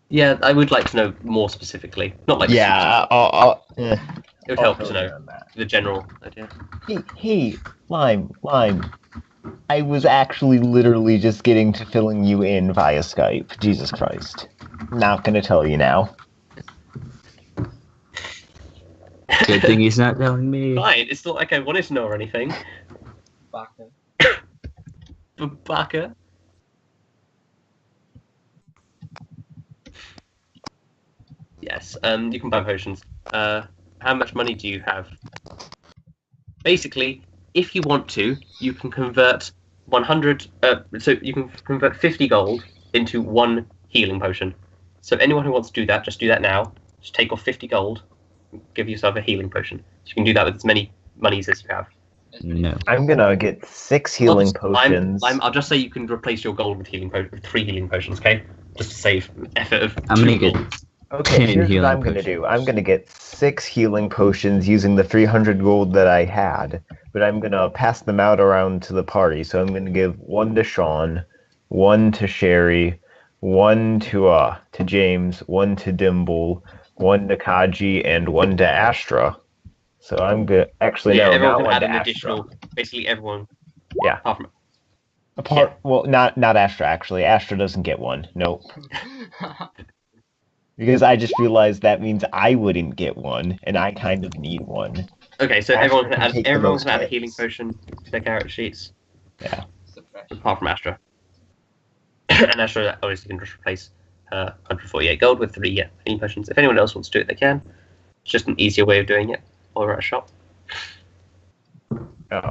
Yeah, I would like to know more specifically. Not like
Yeah,
it would help to know the general idea.
Hey, Lime. I was actually literally just getting to filling you in via Skype. Jesus Christ. Not gonna tell you now.
Good thing he's not telling me.
Fine, it's not like I wanted to know or anything.
Baka.
Baka. Yes, you can buy potions. How much money do you have? Basically, if you want to, you can convert 100. So you can convert 50 gold into 1 healing potion. So anyone who wants to do that, just do that now. Just take off 50 gold, give yourself a healing potion. So you can do that with as many monies as you have.
No.
I'm gonna get 6 healing potions.
I'll just say you can replace your gold with with 3 healing potions, okay? Just to save effort of.
I'm gonna get
Okay,
10
here's what
healing
I'm gonna do. I'm gonna get 6 healing potions using the 300 gold that I had, but I'm gonna pass them out around to the party. So I'm gonna give 1 to Sean, 1 to Sherry, 1 to James, 1 to Dimble, 1 to Kaji, and 1 to Astra. So I'm good. Actually,
Yeah,
no,
everyone
not
can
1
add
to
an
Astra.
additional. Basically, everyone.
Yeah.
Apart from.
Well, not Astra actually. Astra doesn't get 1. Nope. Because I just realized that means I wouldn't get 1, and I kind of need 1.
Okay, so
Astra
everyone
can
can
take the
add
most
a
hits.
healing potion to their character sheets.
Yeah.
Suppression.
Apart from Astra. And Astra obviously can just replace 148 gold with 3 healing potions. If anyone else wants to do it, they can. It's just an easier way of doing it while we're at a shop.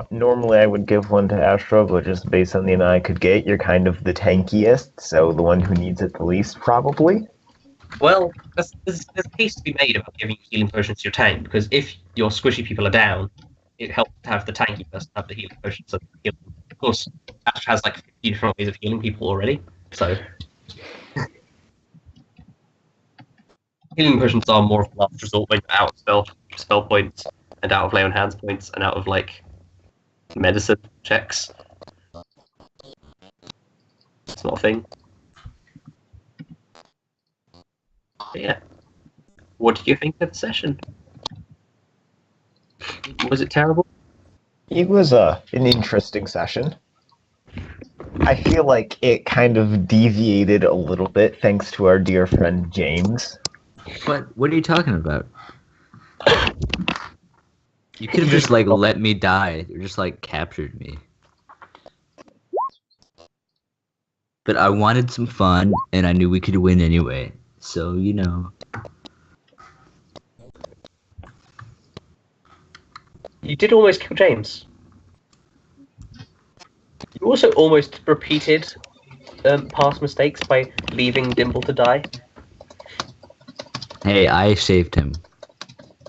Normally I would give 1 to Astra, but just based on the amount I could get, you're kind of the tankiest, so the one who needs it the least, probably.
Well, there's a case to be made about giving healing potions to your tank, because if your squishy people are down, it helps to have the tanky person have the healing potions. So heal them. Of course, Astra has like 50 different ways of healing people already, so healing potions are more of a last resort when you're out of spell points and out of lay on hands points and out of like medicine checks. It's not a thing. But yeah. What did you think of the session? Was it terrible?
It was an interesting session. I feel like it kind of deviated a little bit thanks to our dear friend James.
What are you talking about? You could have just like let me die, or just like captured me. But I wanted some fun, and I knew we could win anyway. So you know.
You did almost kill James. You also almost repeated past mistakes by leaving Dimble to die.
Hey, I saved him.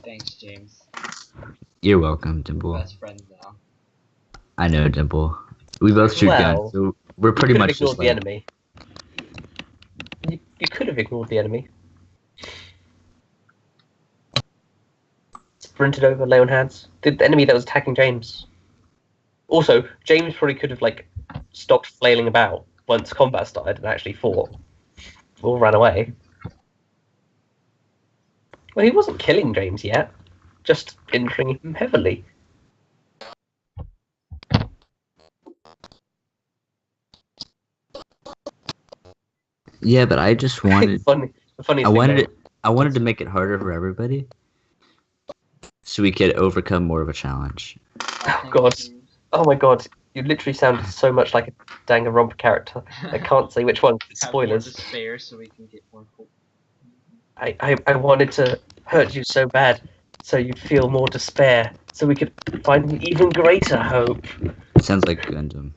Thanks, James.
You're welcome, Dimple.
Best friends now.
I know, Dimple. We both shoot guns, so we're pretty
You could
much
have ignored
just
the
like...
enemy. You could have ignored the enemy. Sprinted over, lay on hands. The enemy that was attacking James. Also, James probably could have like stopped flailing about once combat started and actually fought. All ran away. Well, he wasn't killing James yet, just injuring him heavily.
Yeah, but I just wanted.
funny
I wanted
thing,
it. I wanted to make it harder for everybody, so we could overcome more of a challenge.
Oh God! Oh my God! You literally sound so much like a Danganronpa character. I can't say which one.
Have more
Spoilers.
despair so we can get more hope.
I wanted to hurt you so bad, so you'd feel more despair, so we could find an even greater hope.
Sounds like Gundam.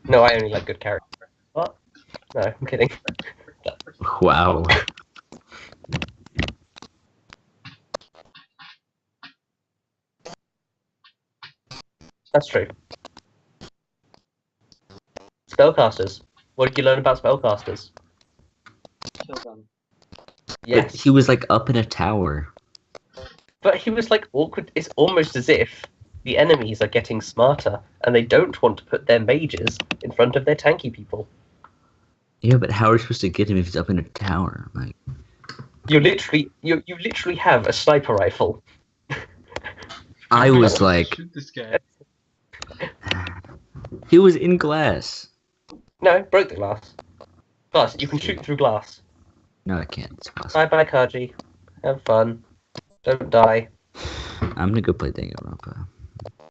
No, I only like good characters. What? No, I'm kidding.
Wow.
That's true. Spellcasters. What did you learn about spellcasters?
Kill them.
Yes.
But he was like up in a tower.
But he was like awkward. It's almost as if the enemies are getting smarter and they don't want to put their mages in front of their tanky people.
Yeah, but how are we supposed to get him if he's up in a tower? Like,
You literally have a sniper rifle.
I was like,
Shoot this guy.
he was in glass.
No, broke the glass. Glass. You can shoot through glass.
No, I can't. It's possible.
Bye bye, Kaji. Have fun. Don't die.
I'm gonna go play Danganronpa.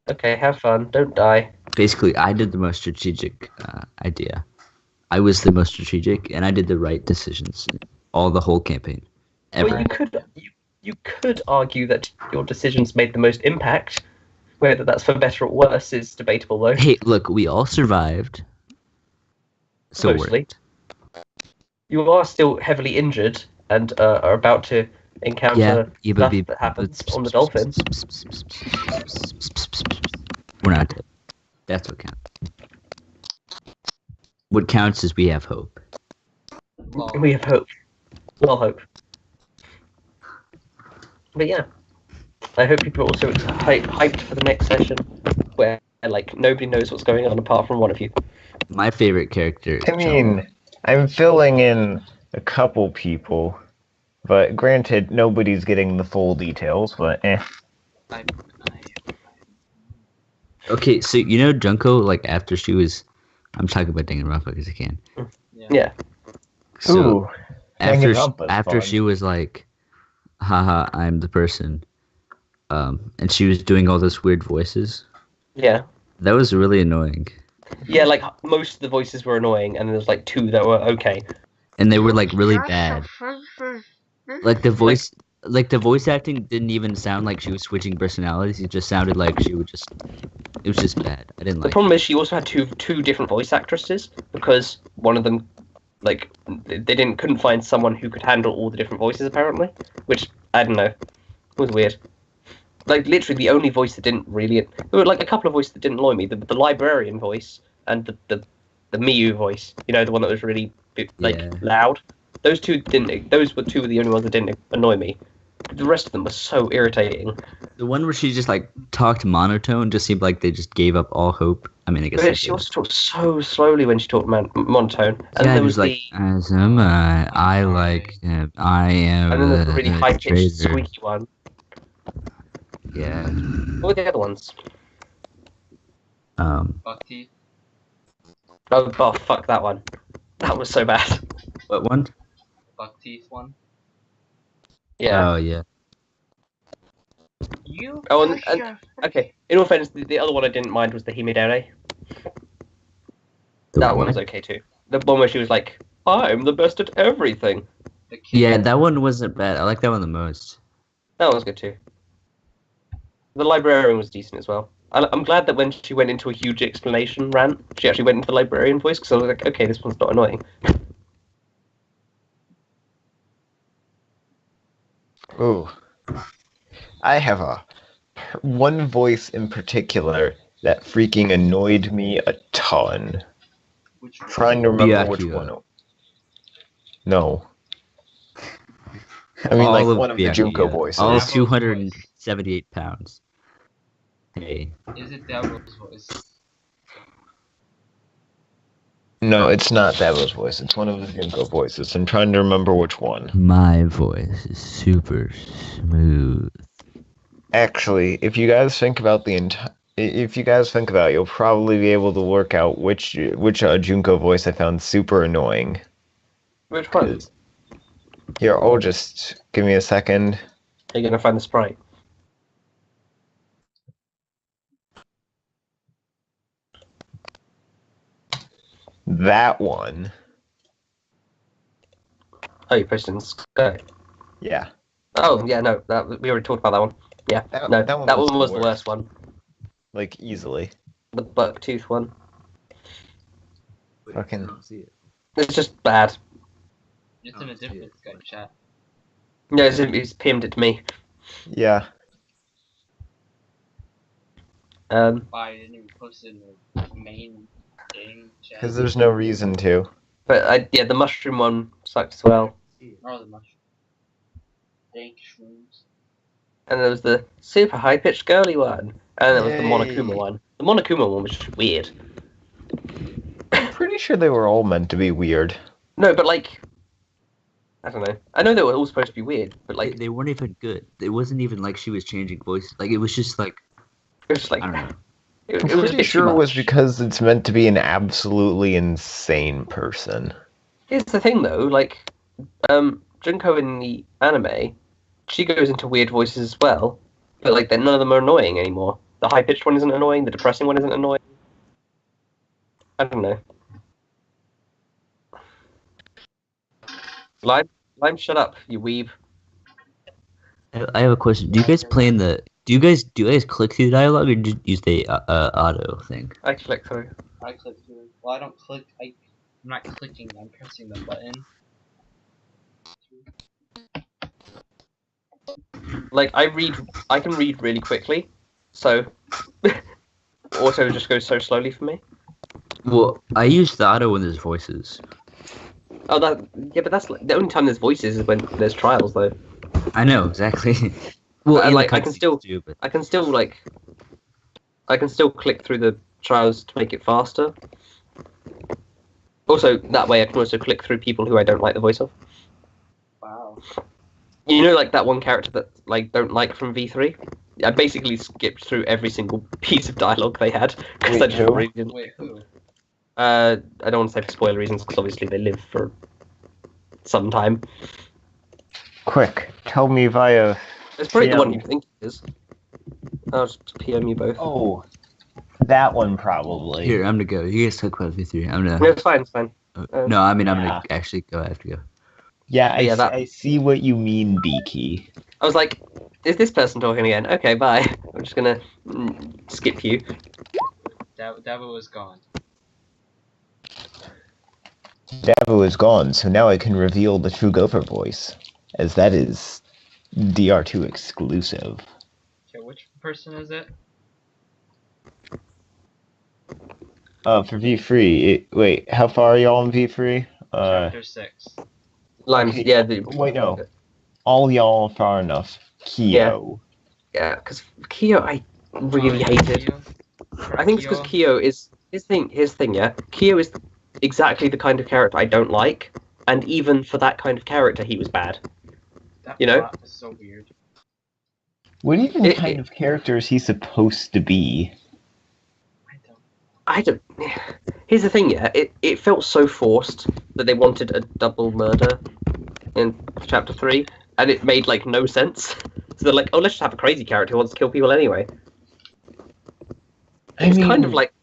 Okay, have fun. Don't die.
Basically, I did the most strategic idea. I was the most strategic, and I did the right decisions. The whole campaign.
Well, you could argue that your decisions made the most impact. Whether that's for better or worse is debatable, though.
Hey, look, we all survived. So
Mostly. You are still heavily injured and are about to encounter stuff that happens on the dolphin.
We're not dead. That's what counts. What counts is we have hope.
Lol.
We have hope. Well, hope. But yeah, I hope people are also hyped for the next session, where like nobody knows what's going on apart from one of you.
My favorite character.
I mean, I'm filling in a couple people, but granted, nobody's getting the full details, but
Okay, so you know Junko, like after she was, I'm talking about Danganronpa because I can.
Yeah.
So
Ooh,
after she was like, haha, I'm the person, and she was doing all those weird voices.
Yeah.
That was really annoying.
Yeah, like most of the voices were annoying, and there's like two that were okay.
And they were like really bad. Like the voice acting didn't even sound like she was switching personalities. It just sounded like she would just. It was just bad. I didn't
The
like.
problem is she also had two different voice actresses because one of them, like, they couldn't find someone who could handle all the different voices apparently, which I don't know, it was weird. Like literally the only voice that didn't really, there were like a couple of voices that didn't annoy me. The librarian voice and the Miyu voice, you know, the one that was really loud. Those two didn't. Those were two of the only ones that didn't annoy me. The rest of them were so irritating.
The one where she just like talked monotone just seemed like they just gave up all hope. I mean, I guess.
But she also talked so slowly when she talked monotone. And
yeah,
there was
like, as am I like, I am.
And then there's the really high pitched,
traitor.
squeaky one.
Yeah.
What were the other ones?
Buck teeth.
Oh, fuck that one. That was so bad.
What one?
Buck teeth one.
Yeah.
Oh yeah.
You.
Oh, and okay. In all fairness, the other one I didn't mind was the Himedare. That one was okay too. The one where she was like, "I'm the best at everything."
Yeah, that one wasn't bad. I like that one the most.
That one was good too. The librarian was decent as well. I'm glad that when she went into a huge explanation rant, she actually went into the librarian voice because I was like, okay, this one's not annoying.
Ooh. I have one voice in particular that freaking annoyed me a ton.
Which one?
Trying to remember which one. No. I mean,
All
like
of
one of the
Byakuya.
Junko voices.
All 278 pounds. Hey.
Is it Dabo's voice?
No, it's not Dabo's voice. It's one of the Junko voices. I'm trying to remember which one.
My voice is super smooth.
Actually, if you guys think about it, you'll probably be able to work out which Junko voice I found super annoying.
Which one?
Here, I'll just give me a second.
Are you gonna find the sprite?
That one.
Oh, you posted in Sky.
Yeah.
Oh yeah, no, we already talked about that one. Yeah, that one was the worst one.
Like, easily.
The buck tooth one.
Fucking.
I don't see it.
It's just bad.
It's in a different Skype chat.
No, he's PM'd it to me.
Yeah.
Why I didn't even post it in the main game chat?
Because there's no reason to.
But yeah, the mushroom one sucked as well.
Oh, the mushroom. Dank shrooms.
And there was the super high pitched girly one. And there was the
Yay.
Monokuma one. The Monokuma one was just weird.
I'm pretty sure they were all meant to be weird.
No, but like, I don't know. I know they were all supposed to be weird, but like,
They weren't even good. It wasn't even like she was changing voices. Like it was just like
it was just like,
I don't know.
it
I'm
was a
pretty
bit
sure
too
it was
much.
because it's meant to be an absolutely insane person.
Here's the thing though, like, Junko in the anime, she goes into weird voices as well, but like, none of them are annoying anymore. The high pitched one isn't annoying. The depressing one isn't annoying. I don't know. Lime, shut up, you weeb.
I have a question. Do you guys play in the? Do you guys click through the dialogue or just use the auto thing?
I click through.
I click through. Well, I don't click. I'm not clicking. I'm pressing the button.
Like, I can read really quickly, so auto just goes so slowly for me.
Well, I use the auto when there's voices.
Oh, but that's like, the only time there's voices is when there's trials, though.
I know exactly. Well,
And,
in the
like, I can
cutscenes
still-
too, but
I can still click through the trials to make it faster. Also, that way I can also click through people who I don't like the voice of.
Wow.
You know, like that one character that like don't like from V3. I basically skipped through every single piece of dialogue they had because I
Wait,
just
who?
really didn't.
Wait, who?
I don't want to say for spoiler reasons because obviously they live for some time.
Quick, tell me via.
It's probably the
PM.
one you think it is. I'll just PM you both.
Oh, that one probably.
here I'm gonna go. You guys talk about V3. I'm gonna.
No, it's fine. It's fine.
No, I mean I'm
Yeah.
gonna actually go. I have to go.
Yeah,
Yeah, that-
I see what you mean, Beaky.
I was like, is this person talking again? Okay, bye. I'm just gonna skip you.
Dabo is gone.
Dabo is gone, so now I can reveal the true Gopher voice, as that is DR2 exclusive.
Okay, which person is it?
For V3, wait, how far are y'all in V3?
Chapter 6.
Limes,
Okay,
yeah,
wait, no. All y'all are far enough. Kyo.
yeah, because Kyo I really hated. I think it's because Kyo is his thing. Yeah, Kyo is exactly the kind of character I don't like, and even for that kind of character, he was bad.
That
you know?
plot is so weird.
What even
It-
kind of character is he supposed to be?
I don't.
I don't. Here's the thing, yeah. It felt so forced that they wanted a double murder in chapter 3, and it made like no sense. So they're like, oh, let's just have a crazy character who wants to kill people anyway. It's kind of like.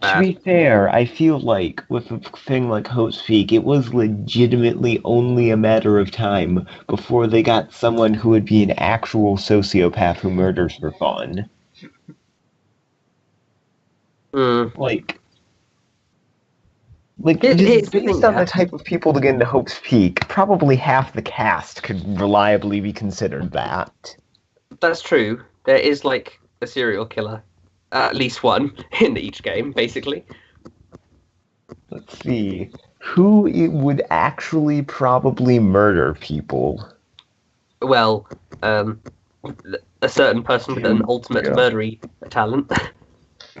To be fair, I feel like with a thing like Hope's Peak, it was legitimately only a matter of time before they got someone who would be an actual sociopath who murders for fun.
Mm.
Like
Here's
just
the
based
thing,
on
yeah.
the type of people to get into Hope's Peak, probably half the cast could reliably be considered that.
That's true. There is like a serial killer, at least one in each game, basically.
Let's see. Who would actually probably murder people?
Well, a certain person with an ultimate murdery talent.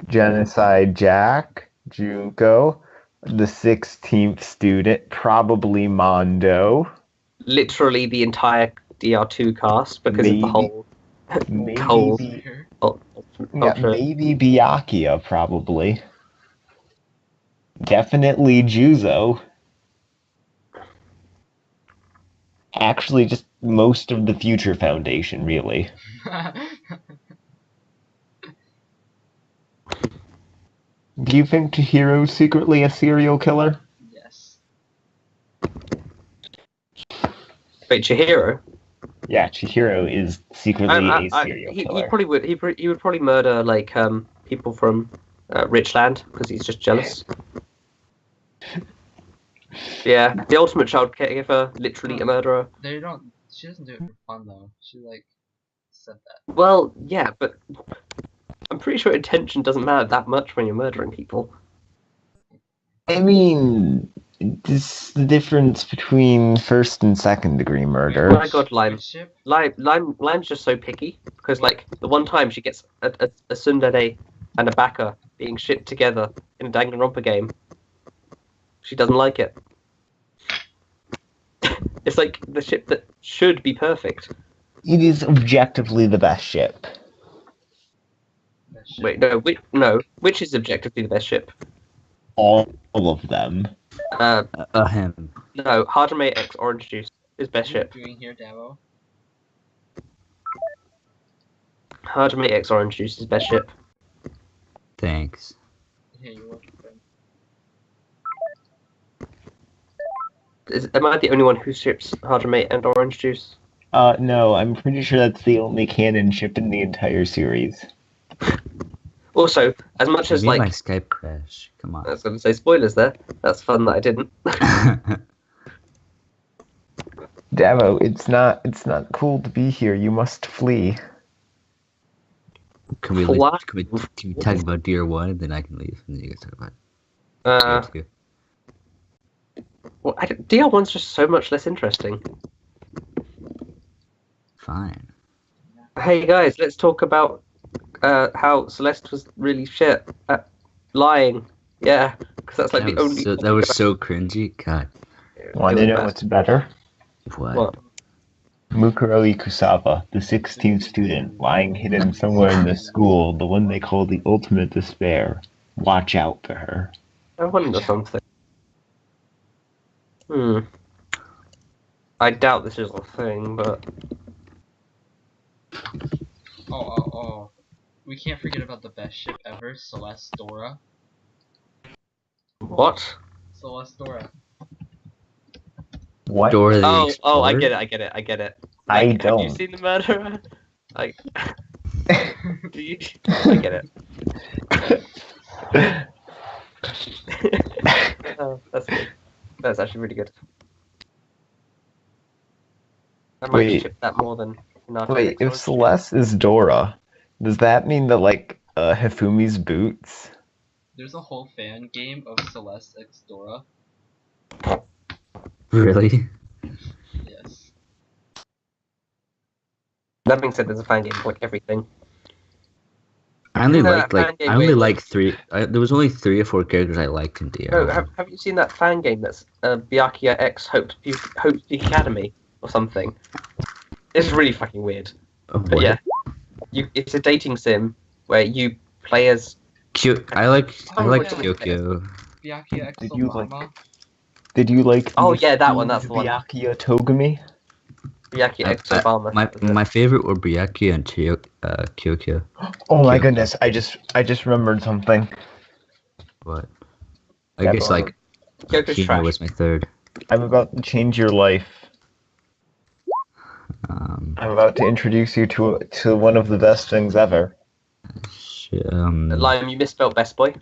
Genocide Jack, Junko, the 16th student, probably Mondo.
Literally the entire DR2 cast because of the whole whole
maybe Byakuya, probably. Definitely Juzo. Actually, just most of the Future Foundation, really. Do you think Chihiro's secretly a serial killer?
Yes.
Wait, Chihiro?
Yeah, Chihiro is secretly a serial killer.
He probably would. He would probably murder like people from Richland because he's just jealous. Yeah, the ultimate child caregiver, literally a murderer.
They don't. She doesn't do it for fun though. She like said that.
Well, yeah, but I'm pretty sure intention doesn't matter that much when you're murdering people.
I mean, this is the difference between first and second degree murder.
Oh my god, Lime.
Ship?
Lime's just so picky because, like, the one time she gets a tsundere and a baka being shipped together in a Danganronpa game, she doesn't like it. It's like the ship that should be perfect.
It is objectively the best ship.
Wait, no. Which is objectively the best ship?
All of them.
Him.
No, Hajime X Orange Juice is best
What are
ship.
you doing here, Dabo?
Hajime X Orange Juice is best ship.
Thanks.
Yeah, you're welcome, friend.
Am I the only one who ships Hajime and Orange Juice?
No, I'm pretty sure that's the only canon ship in the entire series.
Also, as much as
Maybe
like
my Skype crash. Come on.
I was going to say spoilers there. That's fun that I didn't.
Dabo, it's not cool to be here. You must flee.
Can we
What?
can we talk about DR1 and then I can leave and then you guys talk about DR2?
Well, DR1's just so much less interesting.
Fine.
Hey guys, let's talk about how Celeste was really shit at lying. Yeah, because that's like the only.
That was so cringy. God.
Want to know what's better?
What?
Mukuro Ikusawa, the 16th student, lying hidden somewhere in the school, the one they call the ultimate despair. Watch out for her.
I wonder something. I doubt this is a thing, but
Oh. We can't forget about the best ship ever, Celeste Dora.
what?
Celeste Dora.
What?
Dora the
Oh,
Explorer?
I get it.
I
Have
don't.
you seen the murderer? Like, do you? I get it. Oh, that's good. That's actually really good. I might
Wait.
ship that more than Naruto.
Wait, if Celeste is Dora, does that mean that, like, Hifumi's boots?
There's a whole fan game of Celeste X Dora.
Really?
Yes.
That being said, there's a fan game for like everything.
I only
No,
liked like
fan game
I only
where-
liked three. There was only 3 or 4 characters I liked in DR.
No, have you seen that fan game that's Byakuya X Hope Academy or something? It's really fucking weird. But
What?
yeah, it's a dating sim where you play as.
I like
Oh, yeah.
Kyokyo.
Byakuya X
Did you
Obama.
Did you like?
Oh, yeah, that one, that's the one.
Byakuya Togami?
Byakuya X Obama.
My favorite were Byakuya and Kyokyo.
Oh my
Kyokyo.
goodness! I just remembered something.
What? I
Yeah,
guess
but-
like
Kyoko's
Kino
trash.
was my third.
I'm about to change your life. I'm about to introduce you to one of the best things ever.
Lime, you misspelled best boy.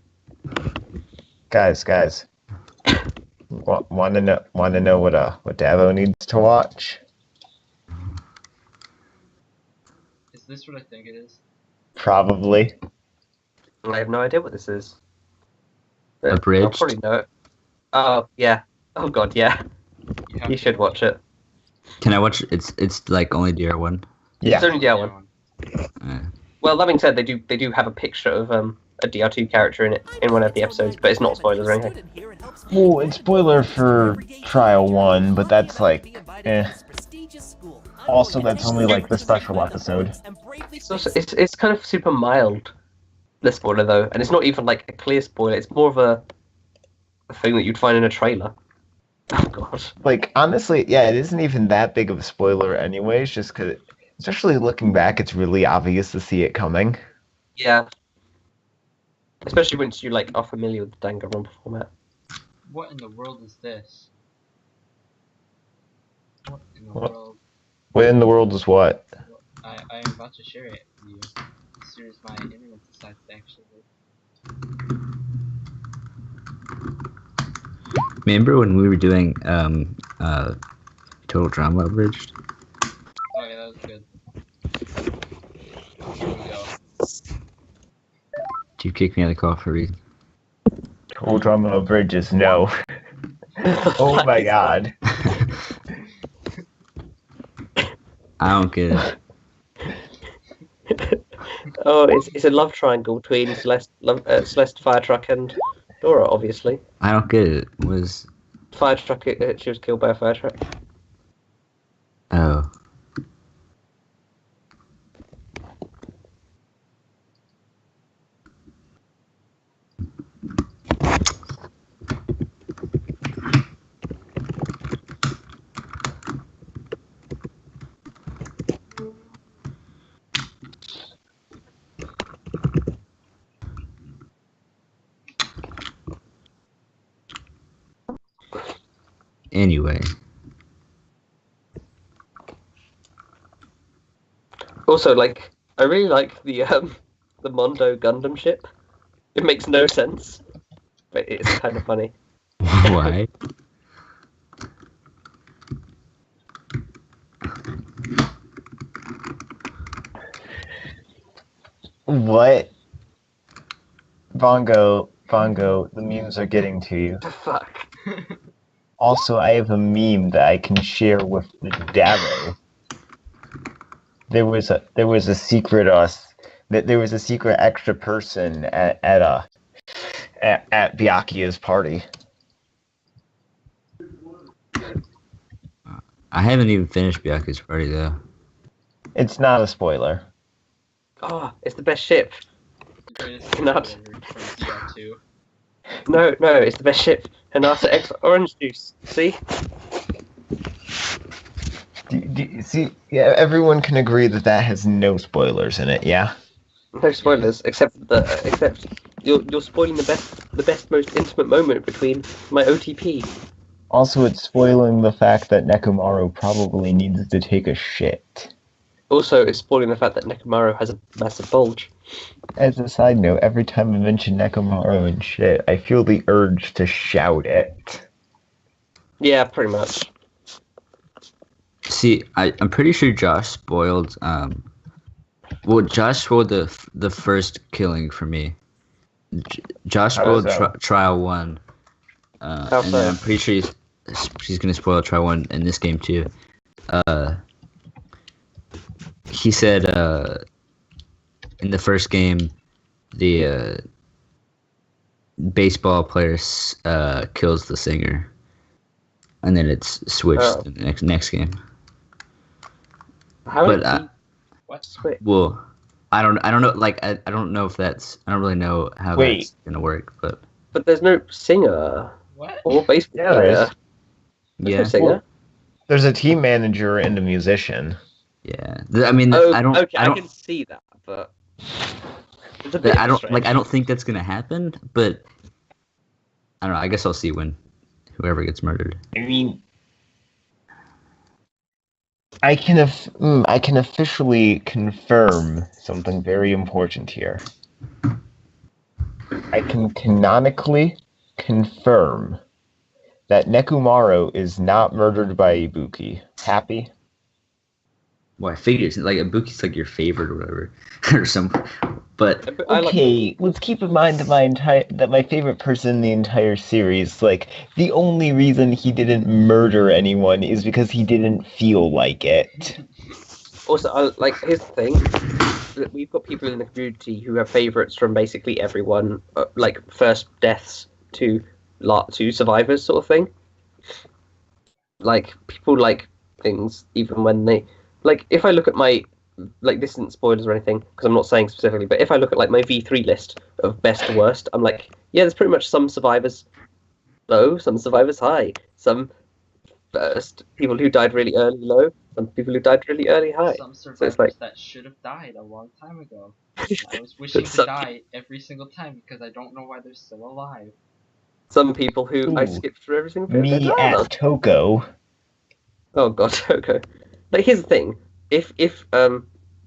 Guys. Want to know what Dabo needs to watch?
Is this what I think it is?
Probably.
I have no idea what this is. But
Abridged?
I'll probably know it. Oh yeah. Oh god, yeah.
have
You
to
should watch it.
Can I watch? It's like only DR1.
Yeah.
It's only the one. Well, that being said, they do have a picture of a DR2 character in it in one of the episodes, but it's not spoilers or anything.
Well, it's spoiler for Trial 1, but that's like, eh. Also, that's only like the special episode.
It's kind of super mild, the spoiler though, and it's not even like a clear spoiler. It's more of a thing that you'd find in a trailer. Oh god.
Like, honestly, yeah, it isn't even that big of a spoiler anyways, just because, especially looking back, it's really obvious to see it coming.
Yeah. Especially once you like are familiar with the Danganronpa format.
What in the world is this? What in the
What?
world?
What in the world is what?
I am about to share it with you as soon as my internet decides to actually work.
Remember when we were doing Total Drama Abridged?
Oh yeah, that was good. Here we go.
Did you kick me out of the call for a reason?
Total Drama of Bridges, no. Oh my god.
I don't get it.
Oh, it's a love triangle between Celeste, Firetruck, and Dora, obviously.
I don't get it. Was
Firetruck, she was killed by a firetruck.
oh. Anyway,
Also, like, I really like the Mondo Gundam ship. It makes no sense, but it's kind of funny.
why?
What? Bongo, the memes are getting to you.
Fuck.
Also, I have a meme that I can share with the Dabo. There was a secret there was a secret extra person at Byakuya's party.
I haven't even finished Byakuya's party though.
It's not a spoiler.
Oh, it's the best ship.
The greatest
Not.
from DR2.
No, it's the best ship. Hinata X orange juice. See?
See, yeah, everyone can agree that has no spoilers in it. Yeah.
No spoilers, except you're spoiling the best, most intimate moment between my OTP.
Also, it's spoiling the fact that Nekomaru probably needs to take a shit.
Also, it's spoiling the fact that Nekomaru has a massive bulge.
As a side note, every time I mention Nekomaru and shit, I feel the urge to shout it.
Yeah, pretty much.
See, I'm pretty sure Josh spoiled. Well, Josh spoiled the first killing for me. Josh spoiled Trial 1.
How
And
so?
I'm pretty sure he's gonna spoil Trial 1 in this game too. He said in the first game, the baseball player kills the singer, and then it's switched to the next game.
How
But
did he
What?
switch?
well, I don't know. Like I don't know if that's. I don't really know how that's gonna work. But
But there's no singer
What?
or baseball
Yeah, there
player.
is.
There's
yeah,
no singer.
There's a team manager and a musician.
yeah. I mean,
Oh,
I don't.
okay,
I
I
don't.
can see that, but it's a bit
I don't
strange.
like. I don't think that's gonna happen. But I don't know. I guess I'll see when whoever gets murdered.
I mean, I can officially confirm something very important here. I can canonically confirm that Nekomaru is not murdered by Ibuki. Happy?
Well, I figured like Ibuki's like your favorite or whatever, or some. But
I like
Okay, let's keep in mind that my favorite person in the entire series, like, the only reason he didn't murder anyone is because he didn't feel like it.
Also, here's the thing. people in the community who have favourites from basically everyone, like first deaths to survivors sort of thing. Like people like things even when they like. If I look at my this isn't spoilers or anything because I'm not saying specifically, but if I look at like my V3 list of best to worst, I'm like, yeah, there's pretty much some survivors low, some survivors high, some first people who died really early low, some people who died really early high.
Some
So
survivors
it's like
that should have died a long time ago. I was wishing to die every single time because I don't know why they're still alive.
some people who I
Ooh,
skipped through every single bit.
Me at Toko.
Oh god, Toko. Like here's the thing: if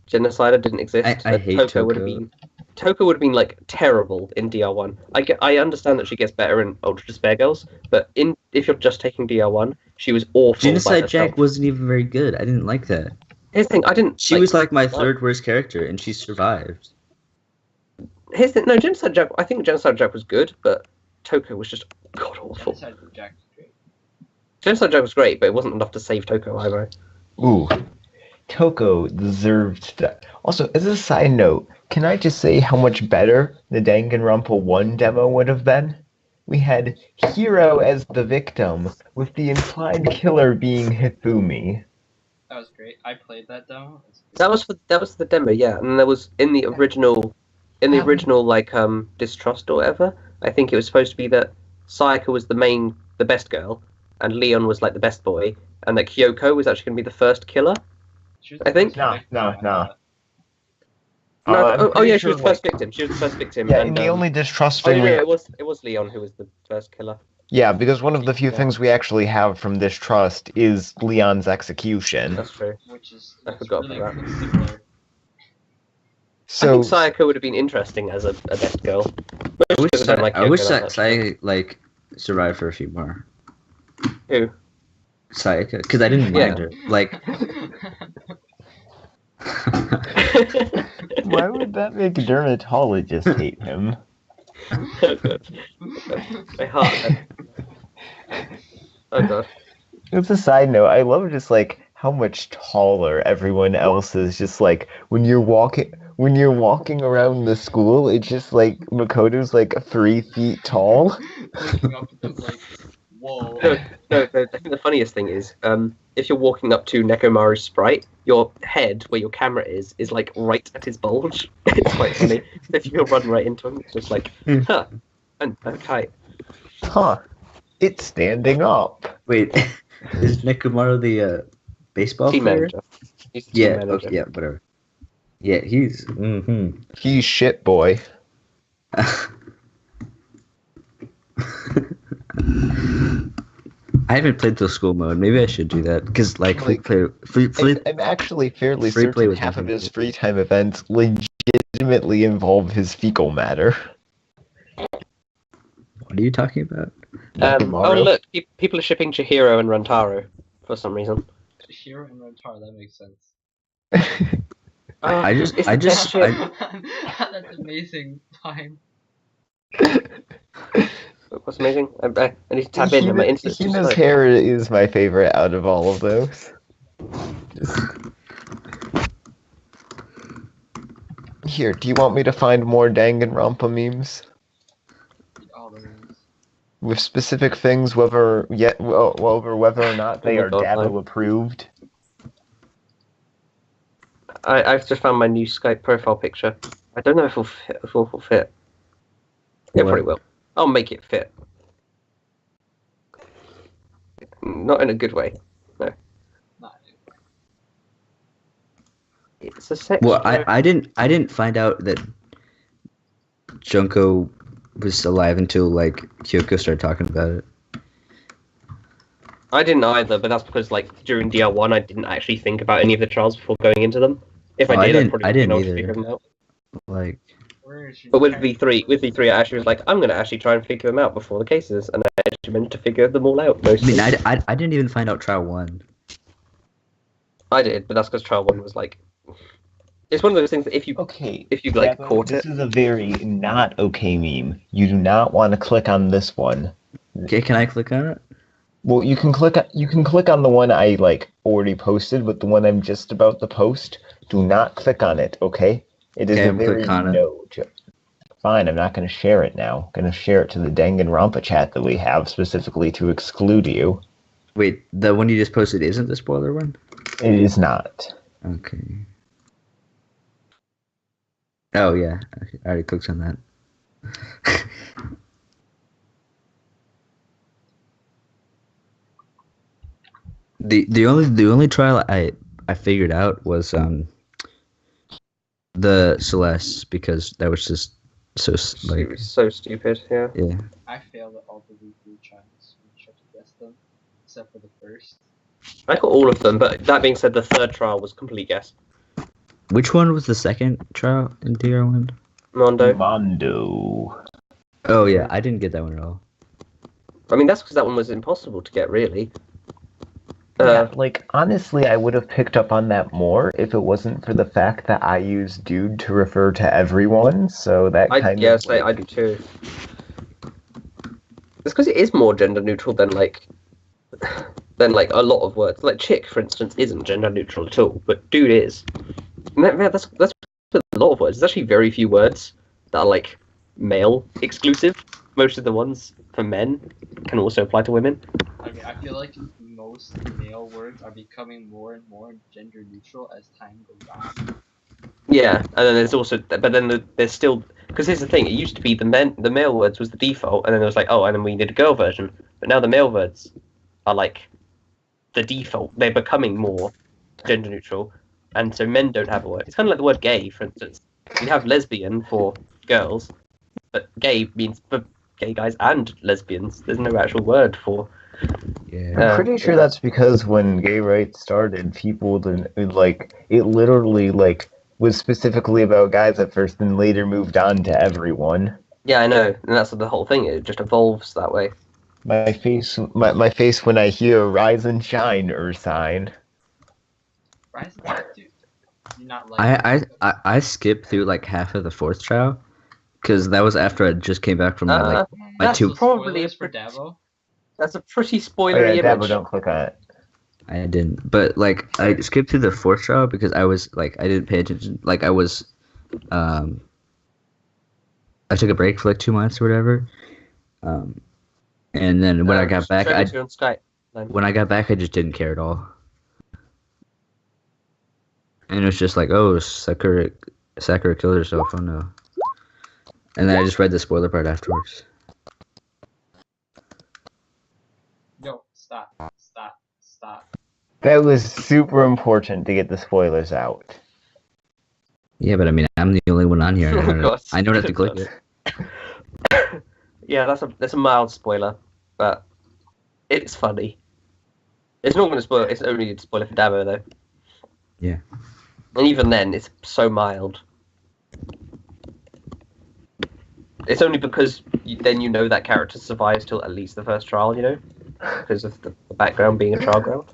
Genocider didn't exist,
I hate
Toko would have been like terrible in DR1. I understand that she gets better in Ultra Despair Girls, but if you're just taking DR1, she was awful.
Genocide Jack wasn't even very good. I didn't like that.
Here's the thing: I didn't.
She was like my third worst character, and she survived.
No, Genocide Jack. I think Genocide Jack was good, but Toko was just god awful.
Genocide Jack was great.
Genocide Jack was great, but it wasn't enough to save Toko either.
Ooh, Toko deserved that. Also, as a side note, can I just say how much better the Danganronpa 1 demo would have been? We had Hero as the victim, with the implied killer being Hifumi.
That was great. I played that demo.
That was the demo, yeah. And there was in the original like Distrust or whatever. I think it was supposed to be that Sayaka was the best girl, and Leon was like the best boy, and that Kyoko was actually going to be the first killer. I think.
No.
Yeah, she was the first victim. She was the first victim.
Yeah,
and,
and the only distrust
Oh
thing.
yeah, it was Leon who was the first killer.
Yeah, because one of the few things we actually have from Distrust is Leon's execution.
That's true.
Which is
I forgot
really
about that.
similar.
So
I think Sayaka would have been interesting as a best girl.
I wish
Because I don't like Kyoko that much.
Sayaka like survived for a few more.
Who?
Sayaka, because I didn't mind her. Like,
why would that make dermatologists hate him?
My heart. Oh god.
It's a side note. I love just like how much taller everyone else is. Just like when you're walking around the school, it's just like Makoto's like 3 feet tall.
Looking up and like, whoa.
No, I think the funniest thing is, if you're walking up to Nekomaru's sprite, your head, where your camera is like right at his bulge. It's quite funny. If you run right into him, it's just like, huh, and okay.
Huh. It's standing up.
wait, is Nekomaru the baseball
Team
player?
manager. He's the team
Yeah,
manager.
okay, yeah, whatever. Yeah, he's.
He's shit, boy.
I haven't played the school mode. Maybe I should do that because like
I'm actually fairly
free play
certain
was
half of
nothing.
his free time events legitimately involve his fecal matter.
What are you talking about?
Oh look, people are shipping Chihiro and Rantaro for some reason.
Hero and Rentar, that makes sense.
That's
That's amazing time.
What's amazing? I need to tap in. My internet's too
Hina's
slow.
hair is my favorite out of all of those. Here, do you want me to find more Danganronpa memes?
All the rooms.
With specific things, whether or not they
Oh my
are
God,
Dabo
no.
approved.
I've just found my new Skype profile picture. I don't know if it'll fit. It
What?
probably will. I'll make it fit. Not in a good way.
Not
It's a sex
Well,
joke.
I didn't find out that Junko was alive until like Kyoko started talking about it.
I didn't either, but that's because like during DR1 I didn't actually think about any of the trials before going into them. If
Oh,
I did,
I
I
didn't
probably wouldn't
either.
figure them out.
Like,
Where is your
But with
character?
V3 I actually was like, I'm gonna actually try and figure them out before the cases, and I actually managed to figure them all out.
I
Mostly.
mean, I didn't even find out trial 1.
I did, but that's because trial 1 was like, it's one of those things that if you
Okay.
like
Dabo,
caught
this
it.
is a very not okay meme. You do not want to click on this one.
Okay, can I click on it?
Well, you can click on the one I like already posted, but the one I'm just about to post, do not click on it, okay? It is
Okay,
a
I'm
very
clicking on it.
no joke. Fine, I'm not going to share it now. I'm going to share it to the Danganronpa chat that we have specifically to exclude you.
Wait, the one you just posted isn't the spoiler one?
It is not.
Okay. Oh yeah, okay, I already clicked on that. the only trial I figured out was the Celeste, because that was just so
It
like
was so stupid. Yeah.
yeah.
I failed at all the weekly trials when I tried to guess them, except for the first.
I got all of them, but that being said, the third trial was complete guess.
Which one was the second trial in DR1?
Mondo.
Mondo.
Oh yeah, I didn't get that one at all.
I mean, that's because that one was impossible to get, really.
Yeah, like, honestly, I would have picked up on that more if it wasn't for the fact that I use dude to refer to everyone, so that kind of...
Yes, I do too. It's because it is more gender neutral than like a lot of words. Like chick, for instance, isn't gender neutral at all, but dude is. And that's a lot of words. There's actually very few words that are like male exclusive. Most of the ones for men can also apply to women.
I mean, I feel like most male words are becoming more and more gender neutral as time goes on.
Yeah, and then there's also, but then there's still, because here's the thing. It used to be the male words was the default, and then it was like, oh, and then we did a girl version. But now the male words are like the default. They're becoming more gender neutral, and so men don't have a word. It's kind of like the word gay, for instance. We have lesbian for girls, but gay means for gay guys and lesbians. There's no actual word for.
Yeah.
I'm pretty sure that's because when gay rights started, people didn't, like, it literally, like, was specifically about guys at first and later moved on to everyone.
Yeah, I know, and that's the whole thing. It just evolves that way.
My face when I hear rise and shine sign.
Rise and shine, dude. You're not like
I skipped through like half of the fourth trial, because that was after I just came back from my
that's
two.
probably
spoilers for Dabo.
That's a pretty
Oh
spoilery
yeah, Dabo,
image.
don't click on it.
I didn't, but like I skipped through the fourth trial because I was like I didn't pay attention. Like I was, I took a break for like 2 months or whatever, and then when I got back, I just didn't care at all, and it was just like, oh, Sakura killed herself. Oh no, and then I just read the spoiler part afterwards.
Yo, stop.
That was super important to get the spoilers out.
Yeah, but I mean, I'm the only one on here. I know not to click it.
Yeah, that's a mild spoiler, but it's funny. It's not going to spoil. It's only a spoiler for Dabo though.
Yeah.
And even then, it's so mild. It's only because then you know that character survives till at least the first trial, you know, because of the background being a trial ground.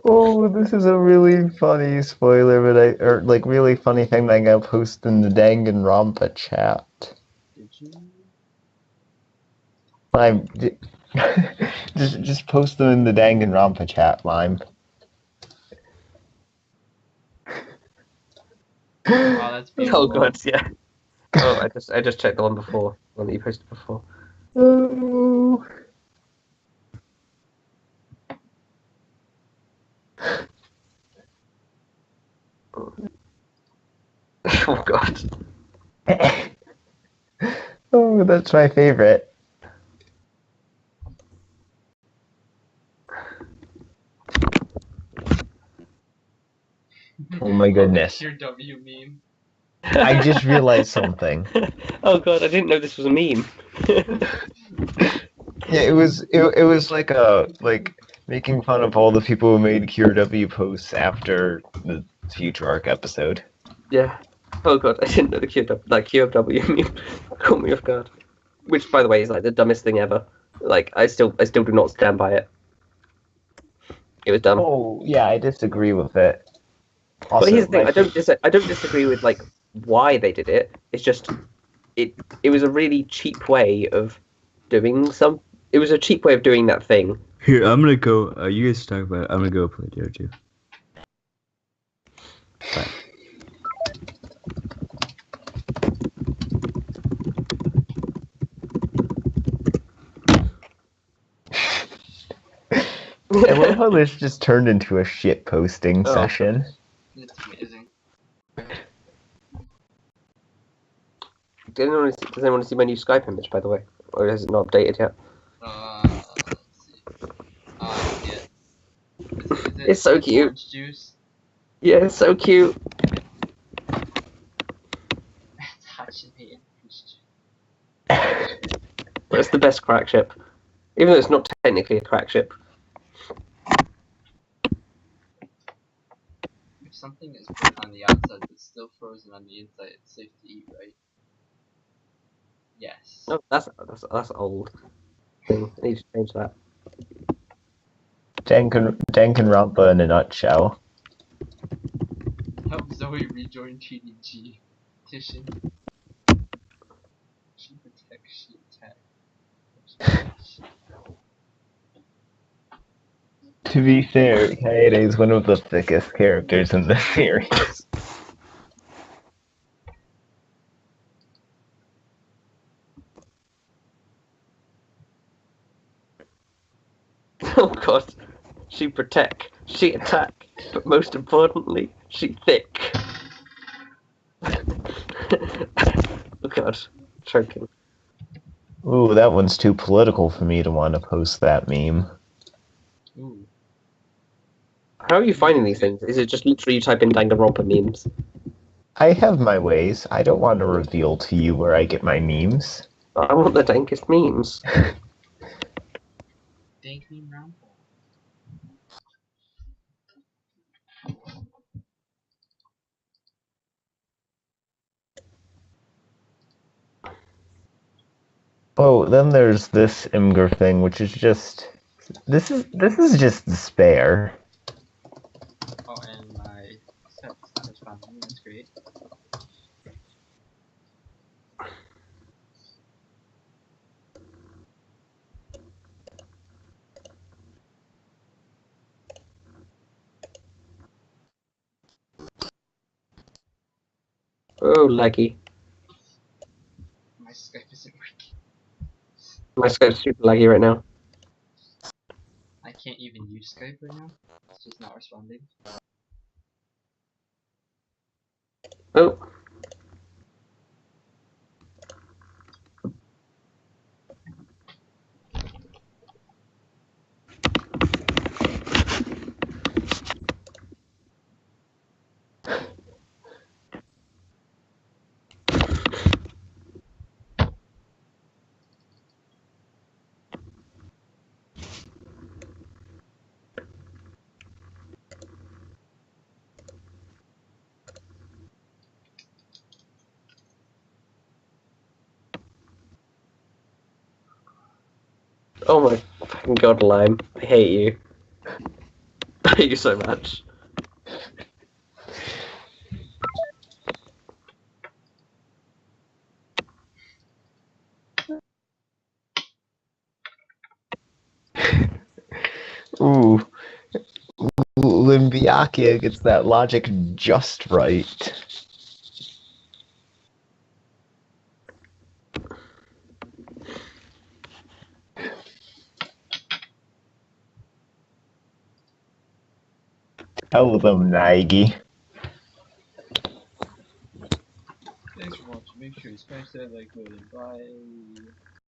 Oh, this is a really funny spoiler, really funny thing that I'm gonna post in the Danganronpa chat.
Did you?
Lime, just post them in the Danganronpa chat, Lime.
Oh, that's beautiful.
Oh god, yeah. Oh, I just checked the one before, one that you posted before.
Oh.
Oh god.
Oh, that's my favorite. Oh my goodness.
Your W meme.
I just realized something.
Oh god, I didn't know this was a meme.
Yeah, it was like making fun of all the people who made QRW posts after the Future Arc episode.
Yeah. Oh god, I didn't know the QFW meme. Caught me off guard. Which, by the way, is like the dumbest thing ever. Like, I still do not stand by it. It was dumb.
Oh yeah, I disagree with it. Also,
but here's the thing: I don't disagree with like why they did it. It's just it was a really cheap way of doing some. It was a cheap way of doing that thing.
Here, I'm gonna go. You guys talk about it. I'm gonna go play DR2. Bye.
I love how this just turned into a shit posting
Oh.
session.
It's amazing.
Does anyone want to see my new Skype image, by the way? Or is it not updated yet?
Let's see. Yeah. Is it
It's so cute.
Orange juice?
Yeah, it's so cute.
It's actually orange juice.
But it's the best crack ship. Even though it's not technically a crack ship.
If something is burnt on the outside but still frozen on the inside, it's safe to eat, right? Yes.
No, that's old. Thing. I need to change that.
Danganronpa in a nutshell.
Help Zoe rejoin TDG. Petition. She protects, she attacks.
To be fair, Kaede is one of the thickest characters in the series.
Oh god. She protect, she attack, but most importantly, she thick. Oh god. Choking.
Ooh, that one's too political for me to want to post that meme.
Ooh.
How are you finding these things? Is it just literally you type in Danganronpa memes?
I have my ways. I don't want to reveal to you where I get my memes.
I want the dankest memes.
Dank meme round ball.
Oh, then there's this Imgur thing, which is just this is just despair.
Oh, and my set's not responding. That's great.
Oh, laggy.
My Skype isn't working.
My Skype's super laggy right now.
I can't even use Skype right now. It's just not responding.
Oh. Oh my fucking god, Lime. I hate you. I hate you so much.
Ooh, Limbiakia gets that logic just right. Tell them, Nagi.
Thanks for watching. Make sure you smash that like button. Bye.